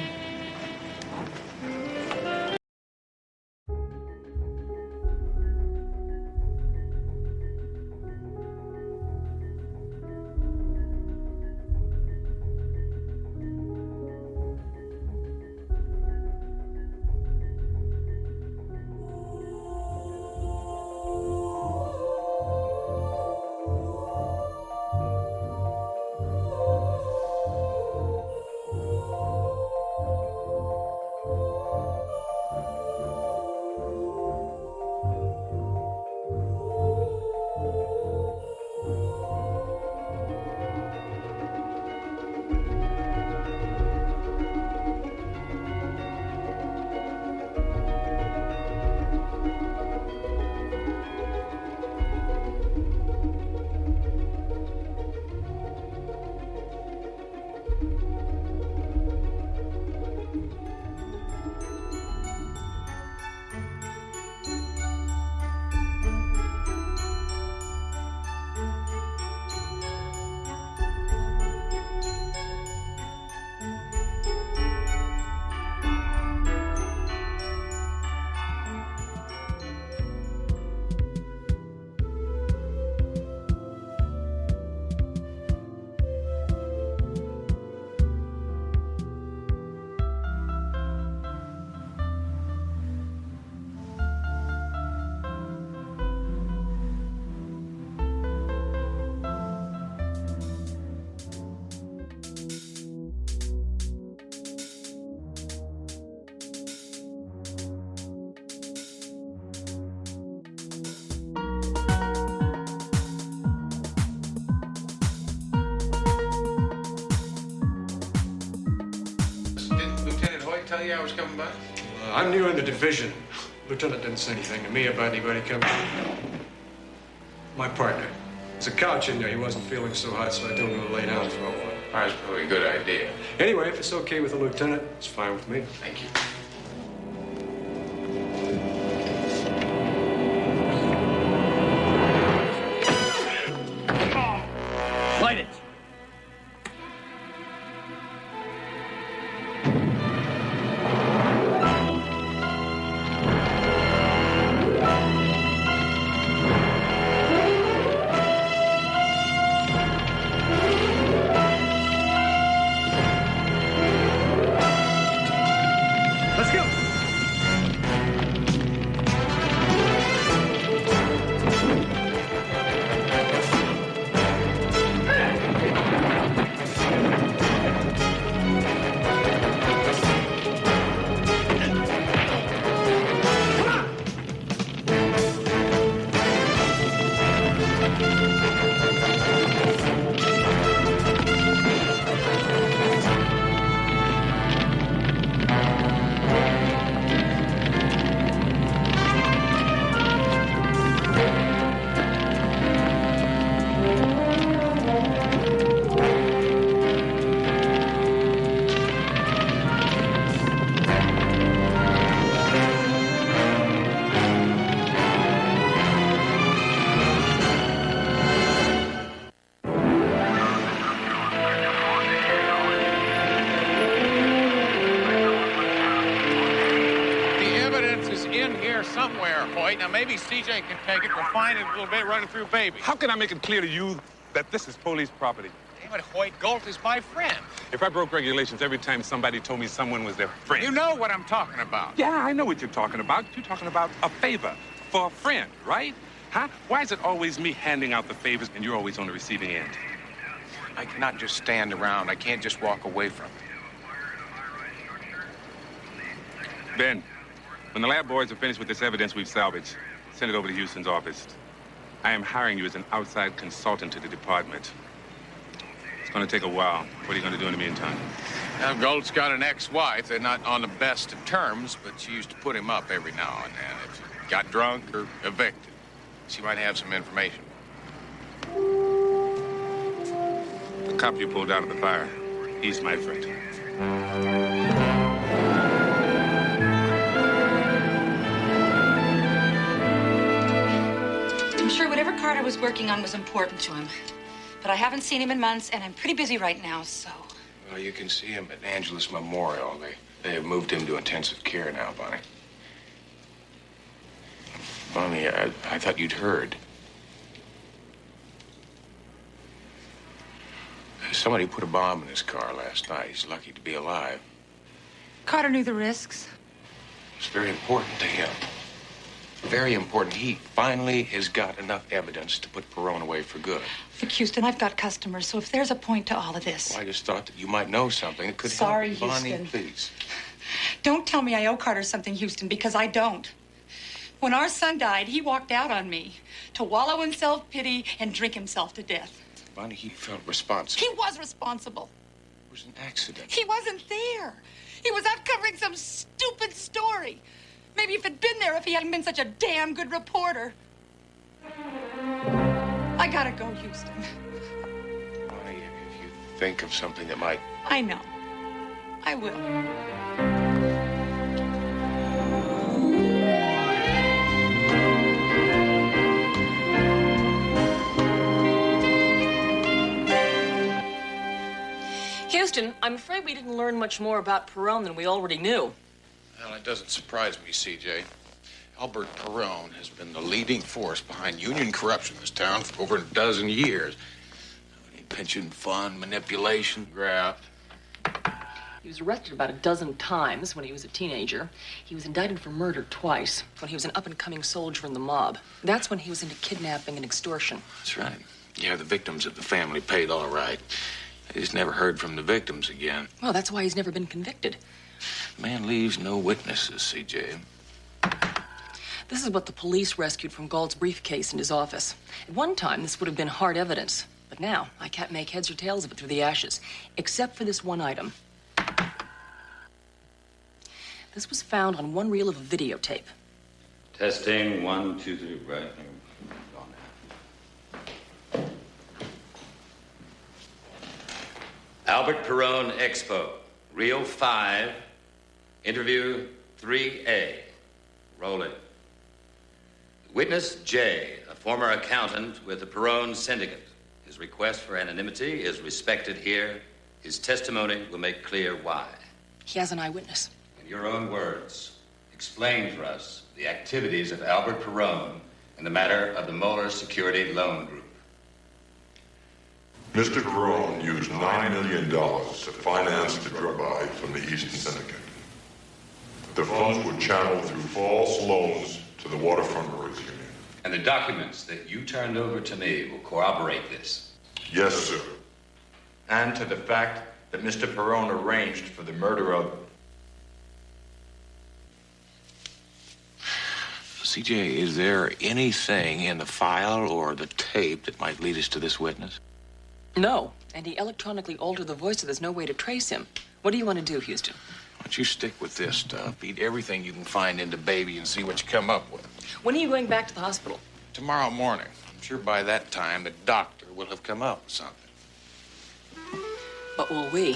Did Lieutenant Hoyt tell you I was coming by? I'm new in the division. Lieutenant didn't say anything to me about anybody coming. My partner. There's a couch in there. He wasn't feeling so hot, so I told him to lay down for a while. That's probably a good idea. Anyway, if it's okay with the lieutenant, it's fine with me. Thank you. Light it. least CJ can take it. We'll find it a little bit running through baby. How can I make it clear to you that this is police property? Damn it, Hoyt, Galt is my friend. If I broke regulations every time somebody told me someone was their friend. You know what I'm talking about. Yeah, I know what you're talking about. You're talking about a favor for a friend, right? Huh? Why is it always me handing out the favors and you're always on the receiving end? I cannot just stand around. I can't just walk away from it. Ben, when the lab boys are finished with this evidence we've salvaged, send it over to Houston's office. I am hiring you as an outside consultant to the department. It's going to take a while. What are you going to do in the meantime? Now, Galt's got an ex-wife. They're not on the best of terms, but she used to put him up every now and then. If he got drunk or evicted, she might have some information. The cop you pulled out of the fire, he's my friend. I'm sure whatever Carter was working on was important to him. But I haven't seen him in months, and I'm pretty busy right now, so... Well, you can see him at Angelus Memorial. They have moved him to intensive care now, Bonnie. Bonnie, I thought you'd heard. Somebody put a bomb in his car last night. He's lucky to be alive. Carter knew the risks. It's very important to him. Very important. He finally has got enough evidence to put Perone away for good. Look, Houston, I've got customers, so if there's a point to all of this... Well, I just thought that you might know something that could Sorry, help. Bonnie, Houston. please. Don't tell me I owe Carter something, Houston, because I don't. When our son died, he walked out on me to wallow in self-pity and drink himself to death. Bonnie, he felt responsible. He was responsible. It was an accident. He wasn't there. He was out covering some stupid story. Maybe if he'd been there, if he hadn't been such a damn good reporter. I gotta go, Houston. Bonnie, if you think of something that might... I know. I will. Houston, I'm afraid we didn't learn much more about Perone than we already knew. Well, it doesn't surprise me, CJ. Albert Perone has been the leading force behind union corruption in this town for over a dozen years. Pension fund, manipulation, graft. He was arrested about a dozen times when he was a teenager. He was indicted for murder twice when he was an up-and-coming soldier in the mob. That's when he was into kidnapping and extortion. That's right. Yeah, the victims of the family paid all right. I just never heard from the victims again. Well, that's why he's never been convicted. The man leaves no witnesses, CJ. This is what the police rescued from Galt's briefcase in his office. At one time, this would have been hard evidence. But now, I can't make heads or tails of it through the ashes, except for this one item. This was found on one reel of a videotape. Testing, 1, 2, 3, right. Albert Perone Expo, Reel 5, Interview 3A. Roll it. Witness J, a former accountant with the Perone Syndicate. His request for anonymity is respected here. His testimony will make clear why. He has an eyewitness. In your own words, explain for us the activities of Albert Perone in the matter of the Moeller Security Loan Group. Mr. Perone used $9 million to finance the drug buy from the Eastern Syndicate. The funds were channeled through false loans to the Waterfront Workers Union. And the documents that you turned over to me will corroborate this. Yes, sir. And to the fact that Mr. Perone arranged for the murder of... CJ, is there anything in the file or the tape that might lead us to this witness? No, and he electronically altered the voice, so there's no way to trace him. What do you want to do, Houston? Why don't you stick with this stuff? Feed everything you can find into baby and see what you come up with. When are you going back to the hospital? Tomorrow morning. I'm sure by that time the doctor will have come up with something. What will we?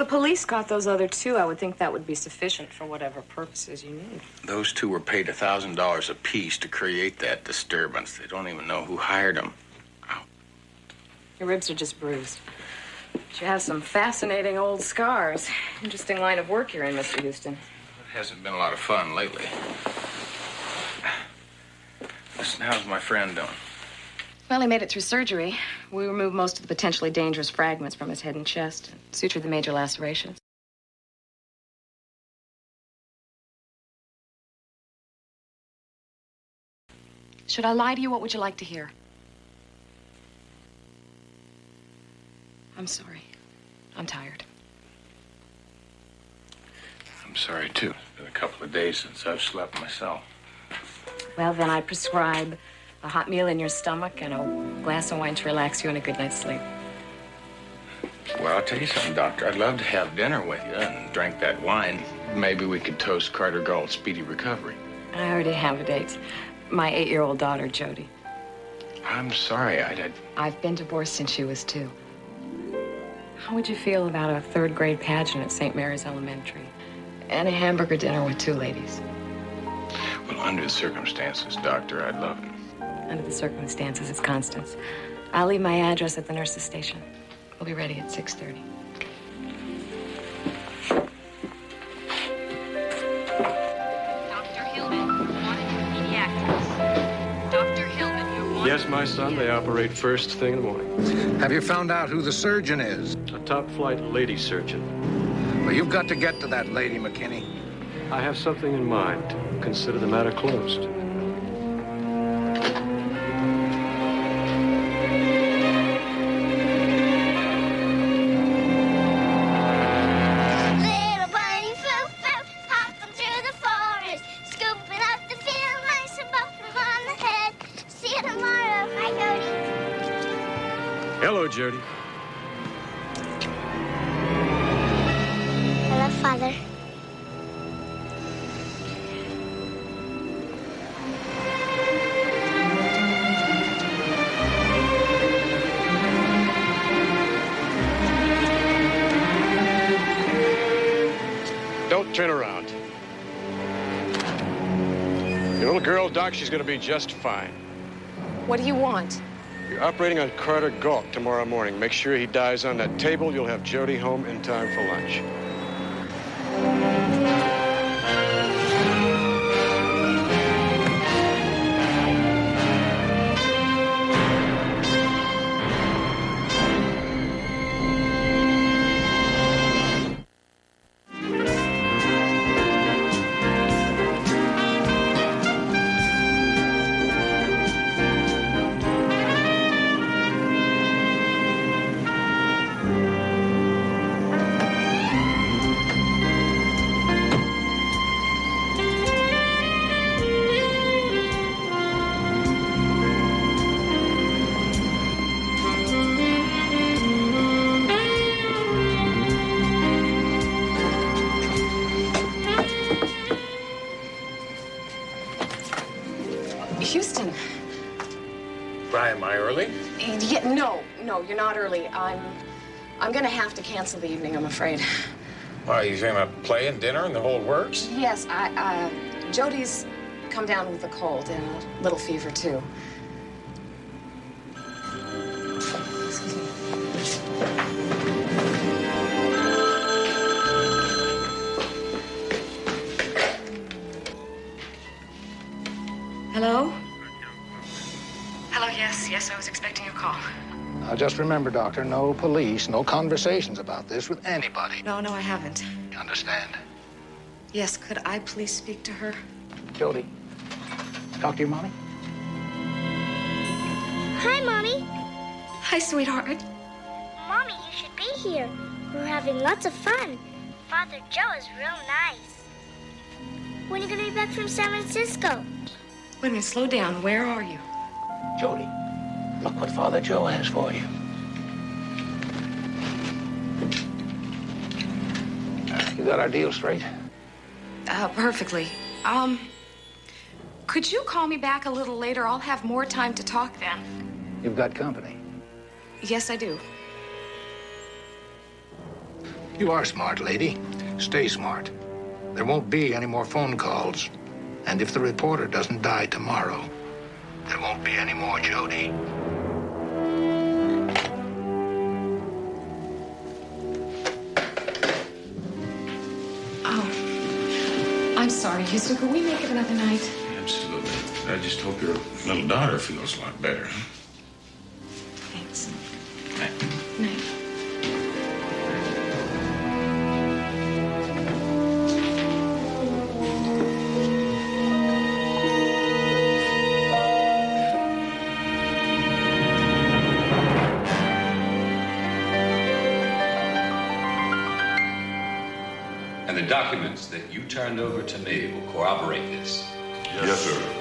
police got those other two, I would think that would be sufficient for whatever purposes you need. Those two were paid $1,000 apiece to create that disturbance. They don't even know who hired them. Your ribs are just bruised. But you have some fascinating old scars. Interesting line of work you're in, Mr. Houston. It hasn't been a lot of fun lately. Listen, how's my friend doing? Well, he made it through surgery. We removed most of the potentially dangerous fragments from his head and chest, and sutured the major lacerations. Should I lie to you? What would you like to hear? I'm sorry. I'm tired. I'm sorry, too. It's been a couple of days since I've slept myself. Well, then I prescribe a hot meal in your stomach and a glass of wine to relax you and a good night's sleep. Well, I'll tell you something, Doctor. I'd love to have dinner with you and drink that wine. Maybe we could toast Carter Galt's speedy recovery. I already have a date. My 8-year-old daughter, Jody. I'm sorry, I've been divorced since she was 2. How would you feel about a 3rd grade pageant at St. Mary's Elementary? And a hamburger dinner with 2 ladies? Well, under the circumstances, Doctor, I'd love it. Under the circumstances, it's Constance. I'll leave my address at the nurse's station. We'll be ready at 6:30. Dr. Hillman, wanted for pediatrics. Dr. Hillman, you're wanted. Yes, my son, they operate first thing in the morning. Have you found out who the surgeon is? A top-flight lady surgeon. Well, you've got to get to that lady, McKinney. I have something in mind. Consider the matter closed. Hello, Jody. Hello, Father. Don't turn around. Your little girl, Doc, she's going to be just fine. What do you want? You're operating on Carter Galt tomorrow morning. Make sure he dies on that table. You'll have Jody home in time for lunch. Houston. Why, am I early? Yeah, no, you're not early. I'm gonna have to cancel the evening, I'm afraid. Why, you gonna play and dinner and the whole works? Yes, Jody's come down with a cold and a little fever, too. Hello? Hello, yes, I was expecting your call. Now, just remember, Doctor, no police, no conversations about this with anybody. No, I haven't. You understand? Yes, could I please speak to her? Jody, talk to your mommy. Hi, Mommy. Hi, sweetheart. Mommy, you should be here. We're having lots of fun. Father Joe is real nice. When are you going to be back from San Francisco? Wait a minute, slow down. Where are you? Jody, look what Father Joe has for you. You got our deal straight? Perfectly. Could you call me back a little later? I'll have more time to talk then. You've got company. Yes, I do. You are smart, lady. Stay smart. There won't be any more phone calls. And if the reporter doesn't die tomorrow, there won't be any more Jody. Oh, I'm sorry, Houston. Could we make it another night? Absolutely. I just hope your little daughter feels a lot better. Thanks. Night. Night. And the documents that you turned over to me will corroborate this. Yes, sir.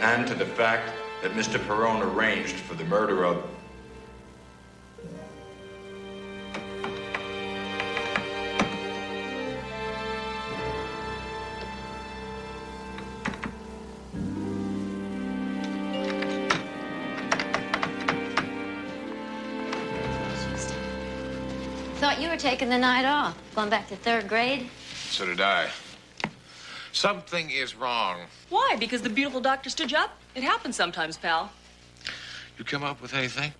And to the fact that Mr. Perone arranged for the murder of... Thought you were taking the night off. Going back to third grade? So did I. Something is wrong. Why? Because the beautiful doctor stood you up? It happens sometimes, pal. You come up with anything?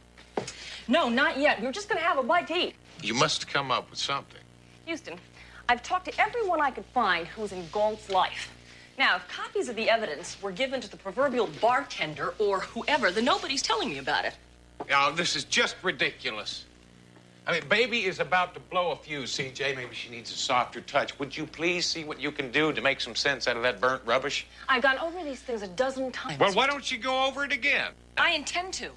No, not yet. We were just going to have a bite to eat. You must come up with something. Houston, I've talked to everyone I could find who was in Galt's life. Now, if copies of the evidence were given to the proverbial bartender or whoever, then nobody's telling me about it. Now, this is just ridiculous. I mean, baby is about to blow a fuse, CJ. Maybe she needs a softer touch. Would you please see what you can do to make some sense out of that burnt rubbish? I've gone over these things a dozen times. Well, why don't you go over it again? I intend to.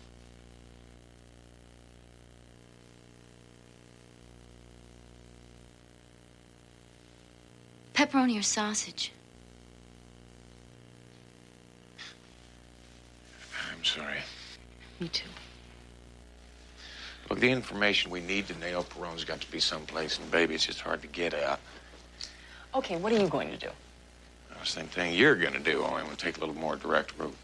Pepperoni or sausage? I'm sorry. Me too. Look, the information we need to nail Perone's got to be someplace, and baby, it's just hard to get at. Okay, what are you going to do? The same thing you're going to do, only we'll take a little more direct route.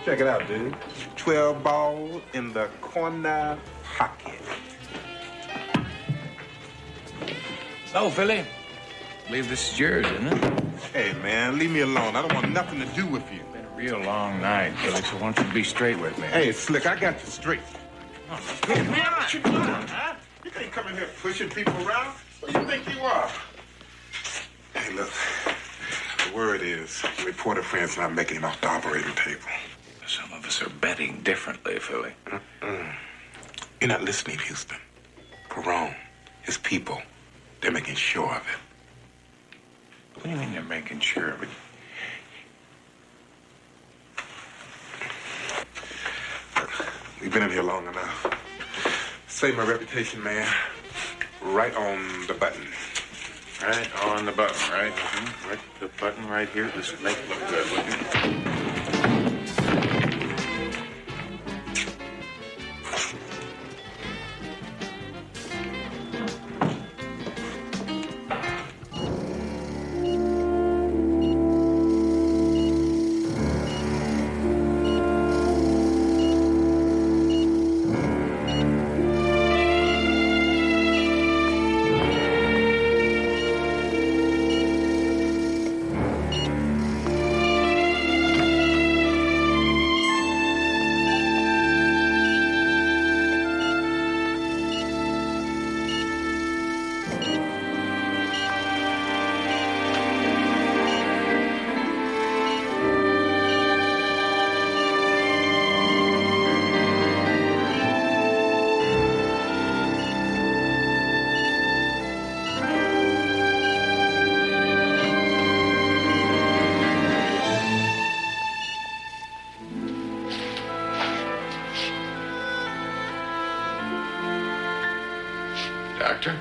Check it out, dude. 12 ball in the corner pocket. So, Philly, I believe this is yours, isn't it? Hey, man, leave me alone. I don't want nothing to do with you. Been a real long night, Philly, so why don't you be straight with me? Hey, Slick, I got you straight. Hey, man, what you doing, huh? You ain't coming here pushing people around. What do you think you are? Hey, look, the word is reporter friends not making it off the operating table. Some of us are betting differently, Philly. You're not listening, Houston. Perone, his people, they're making sure of it. What do you mean they're making sure of it? We've been in here long enough. Save my reputation, man. Right on the button. Right on the button, right? Right, the button right here. This will make it look good, wouldn't it? Doctor.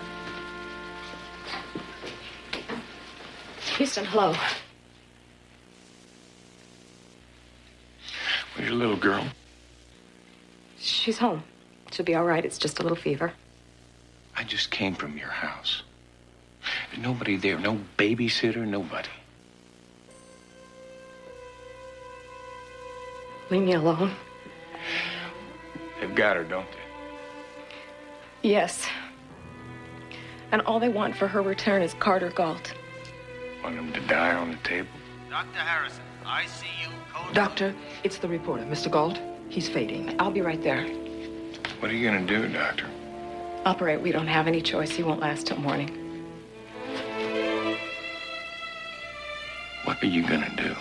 Houston, hello. Where's your little girl? She's home. She'll be all right. It's just a little fever. I just came from your house. There's nobody there. No babysitter, nobody. Leave me alone. They've got her, don't they? Yes. And all they want for her return is Carter Galt. Want him to die on the table? Dr. Harrison, ICU code. Doctor, it's the reporter. Mr. Galt, he's fading. I'll be right there. What are you gonna do, Doctor? Operate. We don't have any choice. He won't last till morning. What are you gonna do?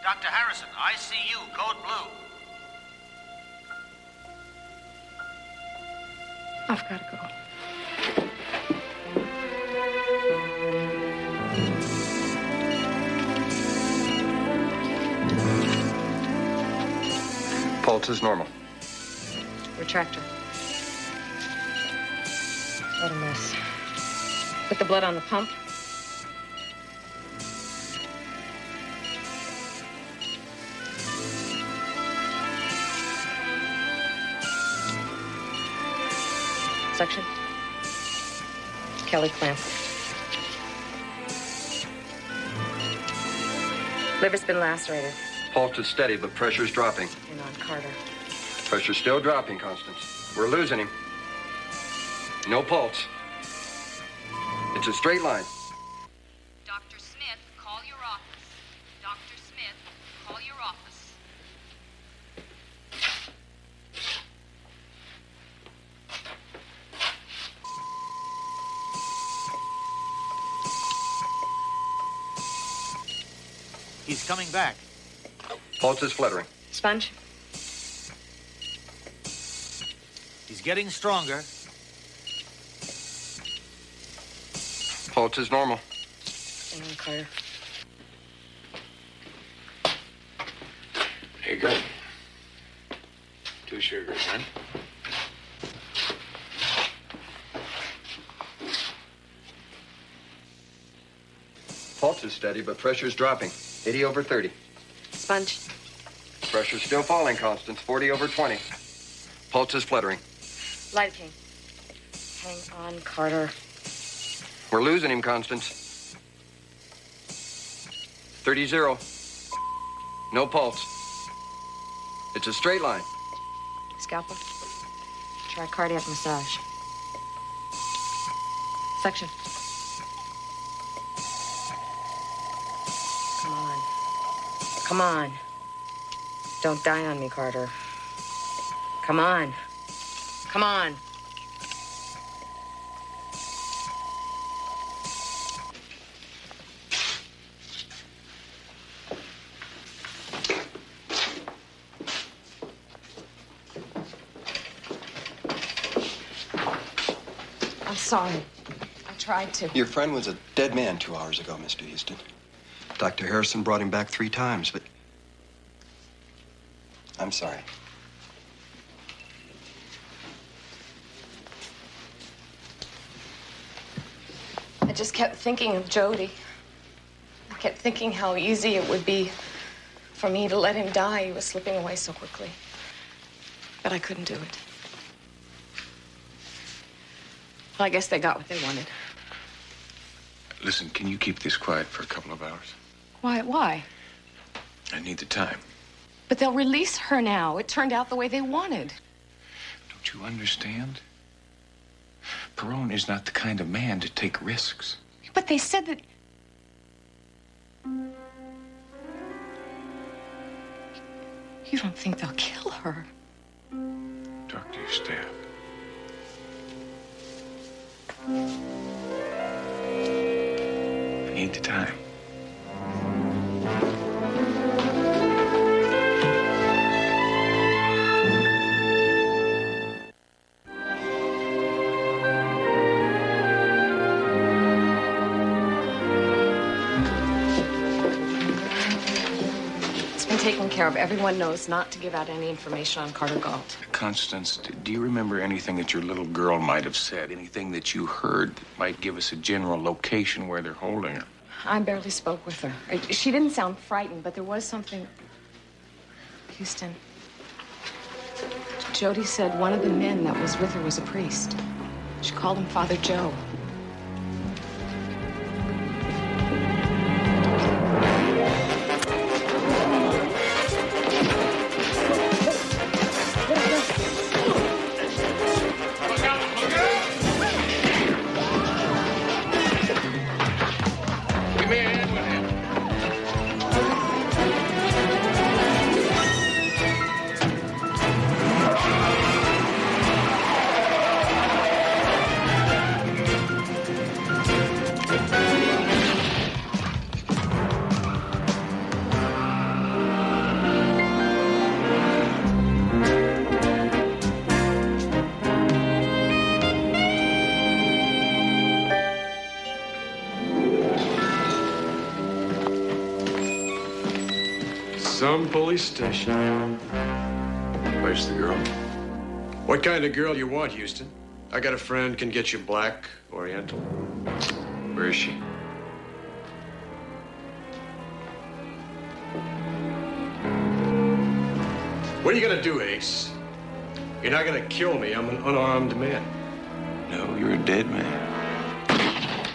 Dr. Harrison, ICU code blue. I've got to go. Pulse is normal. Retractor. What a mess. Put the blood on the pump. Suction. Kelly clamp. Liver's been lacerated. Pulse is steady, but pressure's dropping. And on Carter. Pressure's still dropping, Constance. We're losing him. No pulse. It's a straight line. Dr. Smith, call your office. Dr. Smith, call your office. He's coming back. Pulse is fluttering. Sponge. He's getting stronger. Pulse is normal. And on Carter. Here you go. 2 sugars, huh? Pulse is steady, but pressure's dropping. 80 over 30. Sponge. Pressure's still falling, Constance. 40 over 20. Pulse is fluttering. Lidocaine. Hang on, Carter. We're losing him, Constance. 30-0. No pulse. It's a straight line. Scalpel. Try cardiac massage. Suction. Come on. Come on. Don't die on me, Carter. Come on. Come on. I'm sorry. I tried to. Your friend was a dead man 2 hours ago, Mr. Houston. Dr. Harrison brought him back 3 times, but... I'm sorry. I just kept thinking of Jody. I kept thinking how easy it would be for me to let him die. He was slipping away so quickly. But I couldn't do it. Well, I guess they got what they wanted. Listen, can you keep this quiet for a couple of hours? Why? Why? I need the time. But they'll release her now. It turned out the way they wanted. Don't you understand? Perone is not the kind of man to take risks. But they said that... You don't think they'll kill her? Talk to your staff. I need the time. It's been taken care of. Everyone knows not to give out any information on Carter Galt. Constance, do you remember anything that your little girl might have said? Anything that you heard that might give us a general location where they're holding her? I barely spoke with her. She didn't sound frightened, but there was something... Houston. Jody said one of the men that was with her was a priest. She called him Father Joe. Some police station. Where's the girl? What kind of girl you want, Houston? I got a friend can get you black, oriental. Where is she? What are you gonna do, Ace? You're not gonna kill me. I'm an unarmed man. No, you're a dead man.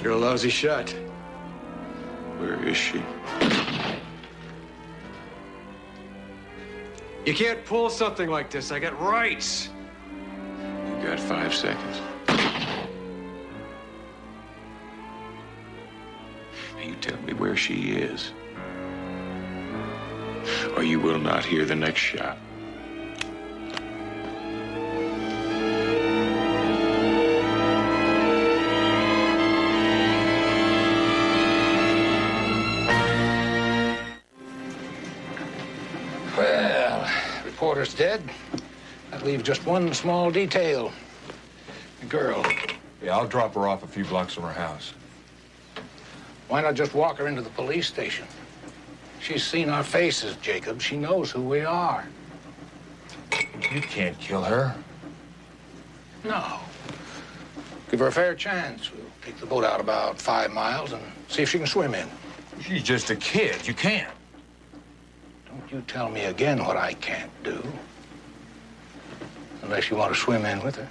You're a lousy shot. Where is she? You can't pull something like this. I got rights. You got 5 seconds. You tell me where she is, or you will not hear the next shot. Well, reporter's dead. That leaves just one small detail. The girl. Yeah, I'll drop her off a few blocks from her house. Why not just walk her into the police station? She's seen our faces, Jacob. She knows who we are. You can't kill her. No. Give her a fair chance. We'll take the boat out about 5 miles and see if she can swim in. She's just a kid. You can't. Don't you tell me again what I can't do. Unless you want to swim in with her.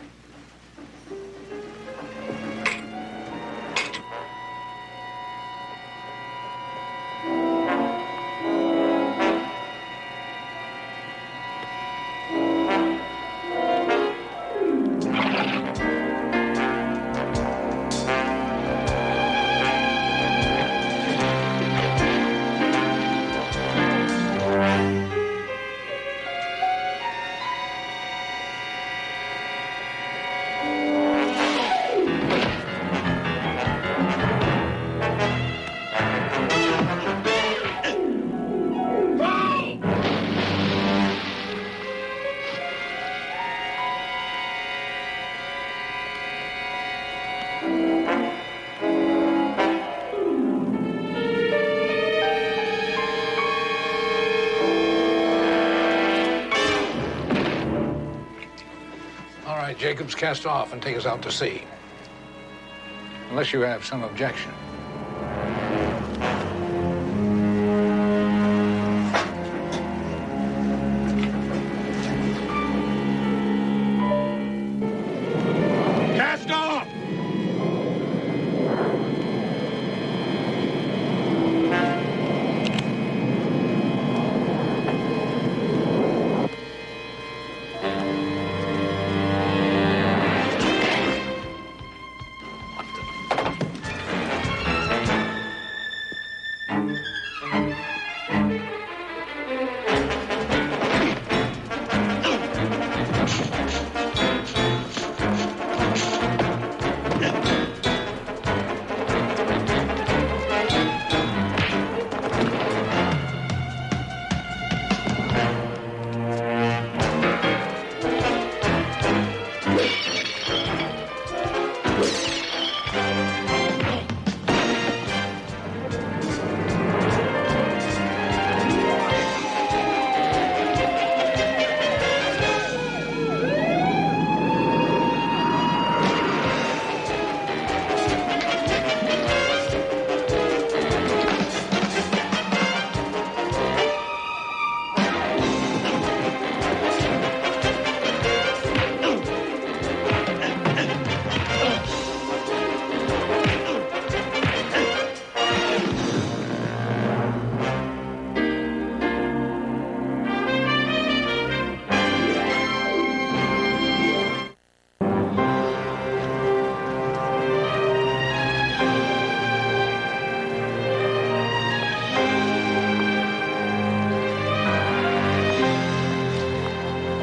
Jacobs, cast off and take us out to sea. Unless you have some objection. Cast off!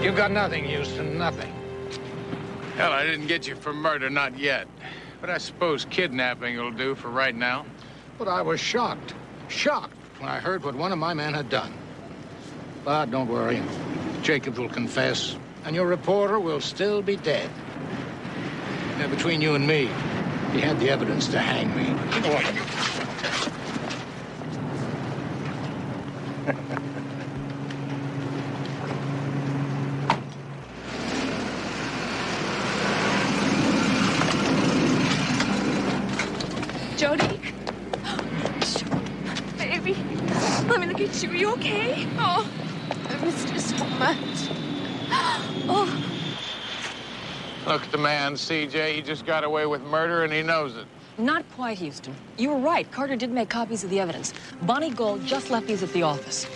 You got nothing, Houston, nothing. Hell, I didn't get you for murder, not yet. But I suppose kidnapping will do for right now. But I was shocked when I heard what one of my men had done. But don't worry. Jacobs will confess, and your reporter will still be dead. Now, between you and me, he had the evidence to hang me. Jody? Baby, let me look at you. Are you okay? Oh, I missed you so much. Oh. Look at the man, CJ. He just got away with murder, and he knows it. Not quite, Houston. You were right. Carter did make copies of the evidence. Bonnie Gold just left these at the office.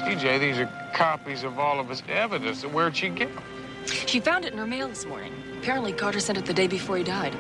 CJ, these are copies of all of his evidence. Where'd she get them? She found it in her mail this morning. Apparently, Carter sent it the day before he died.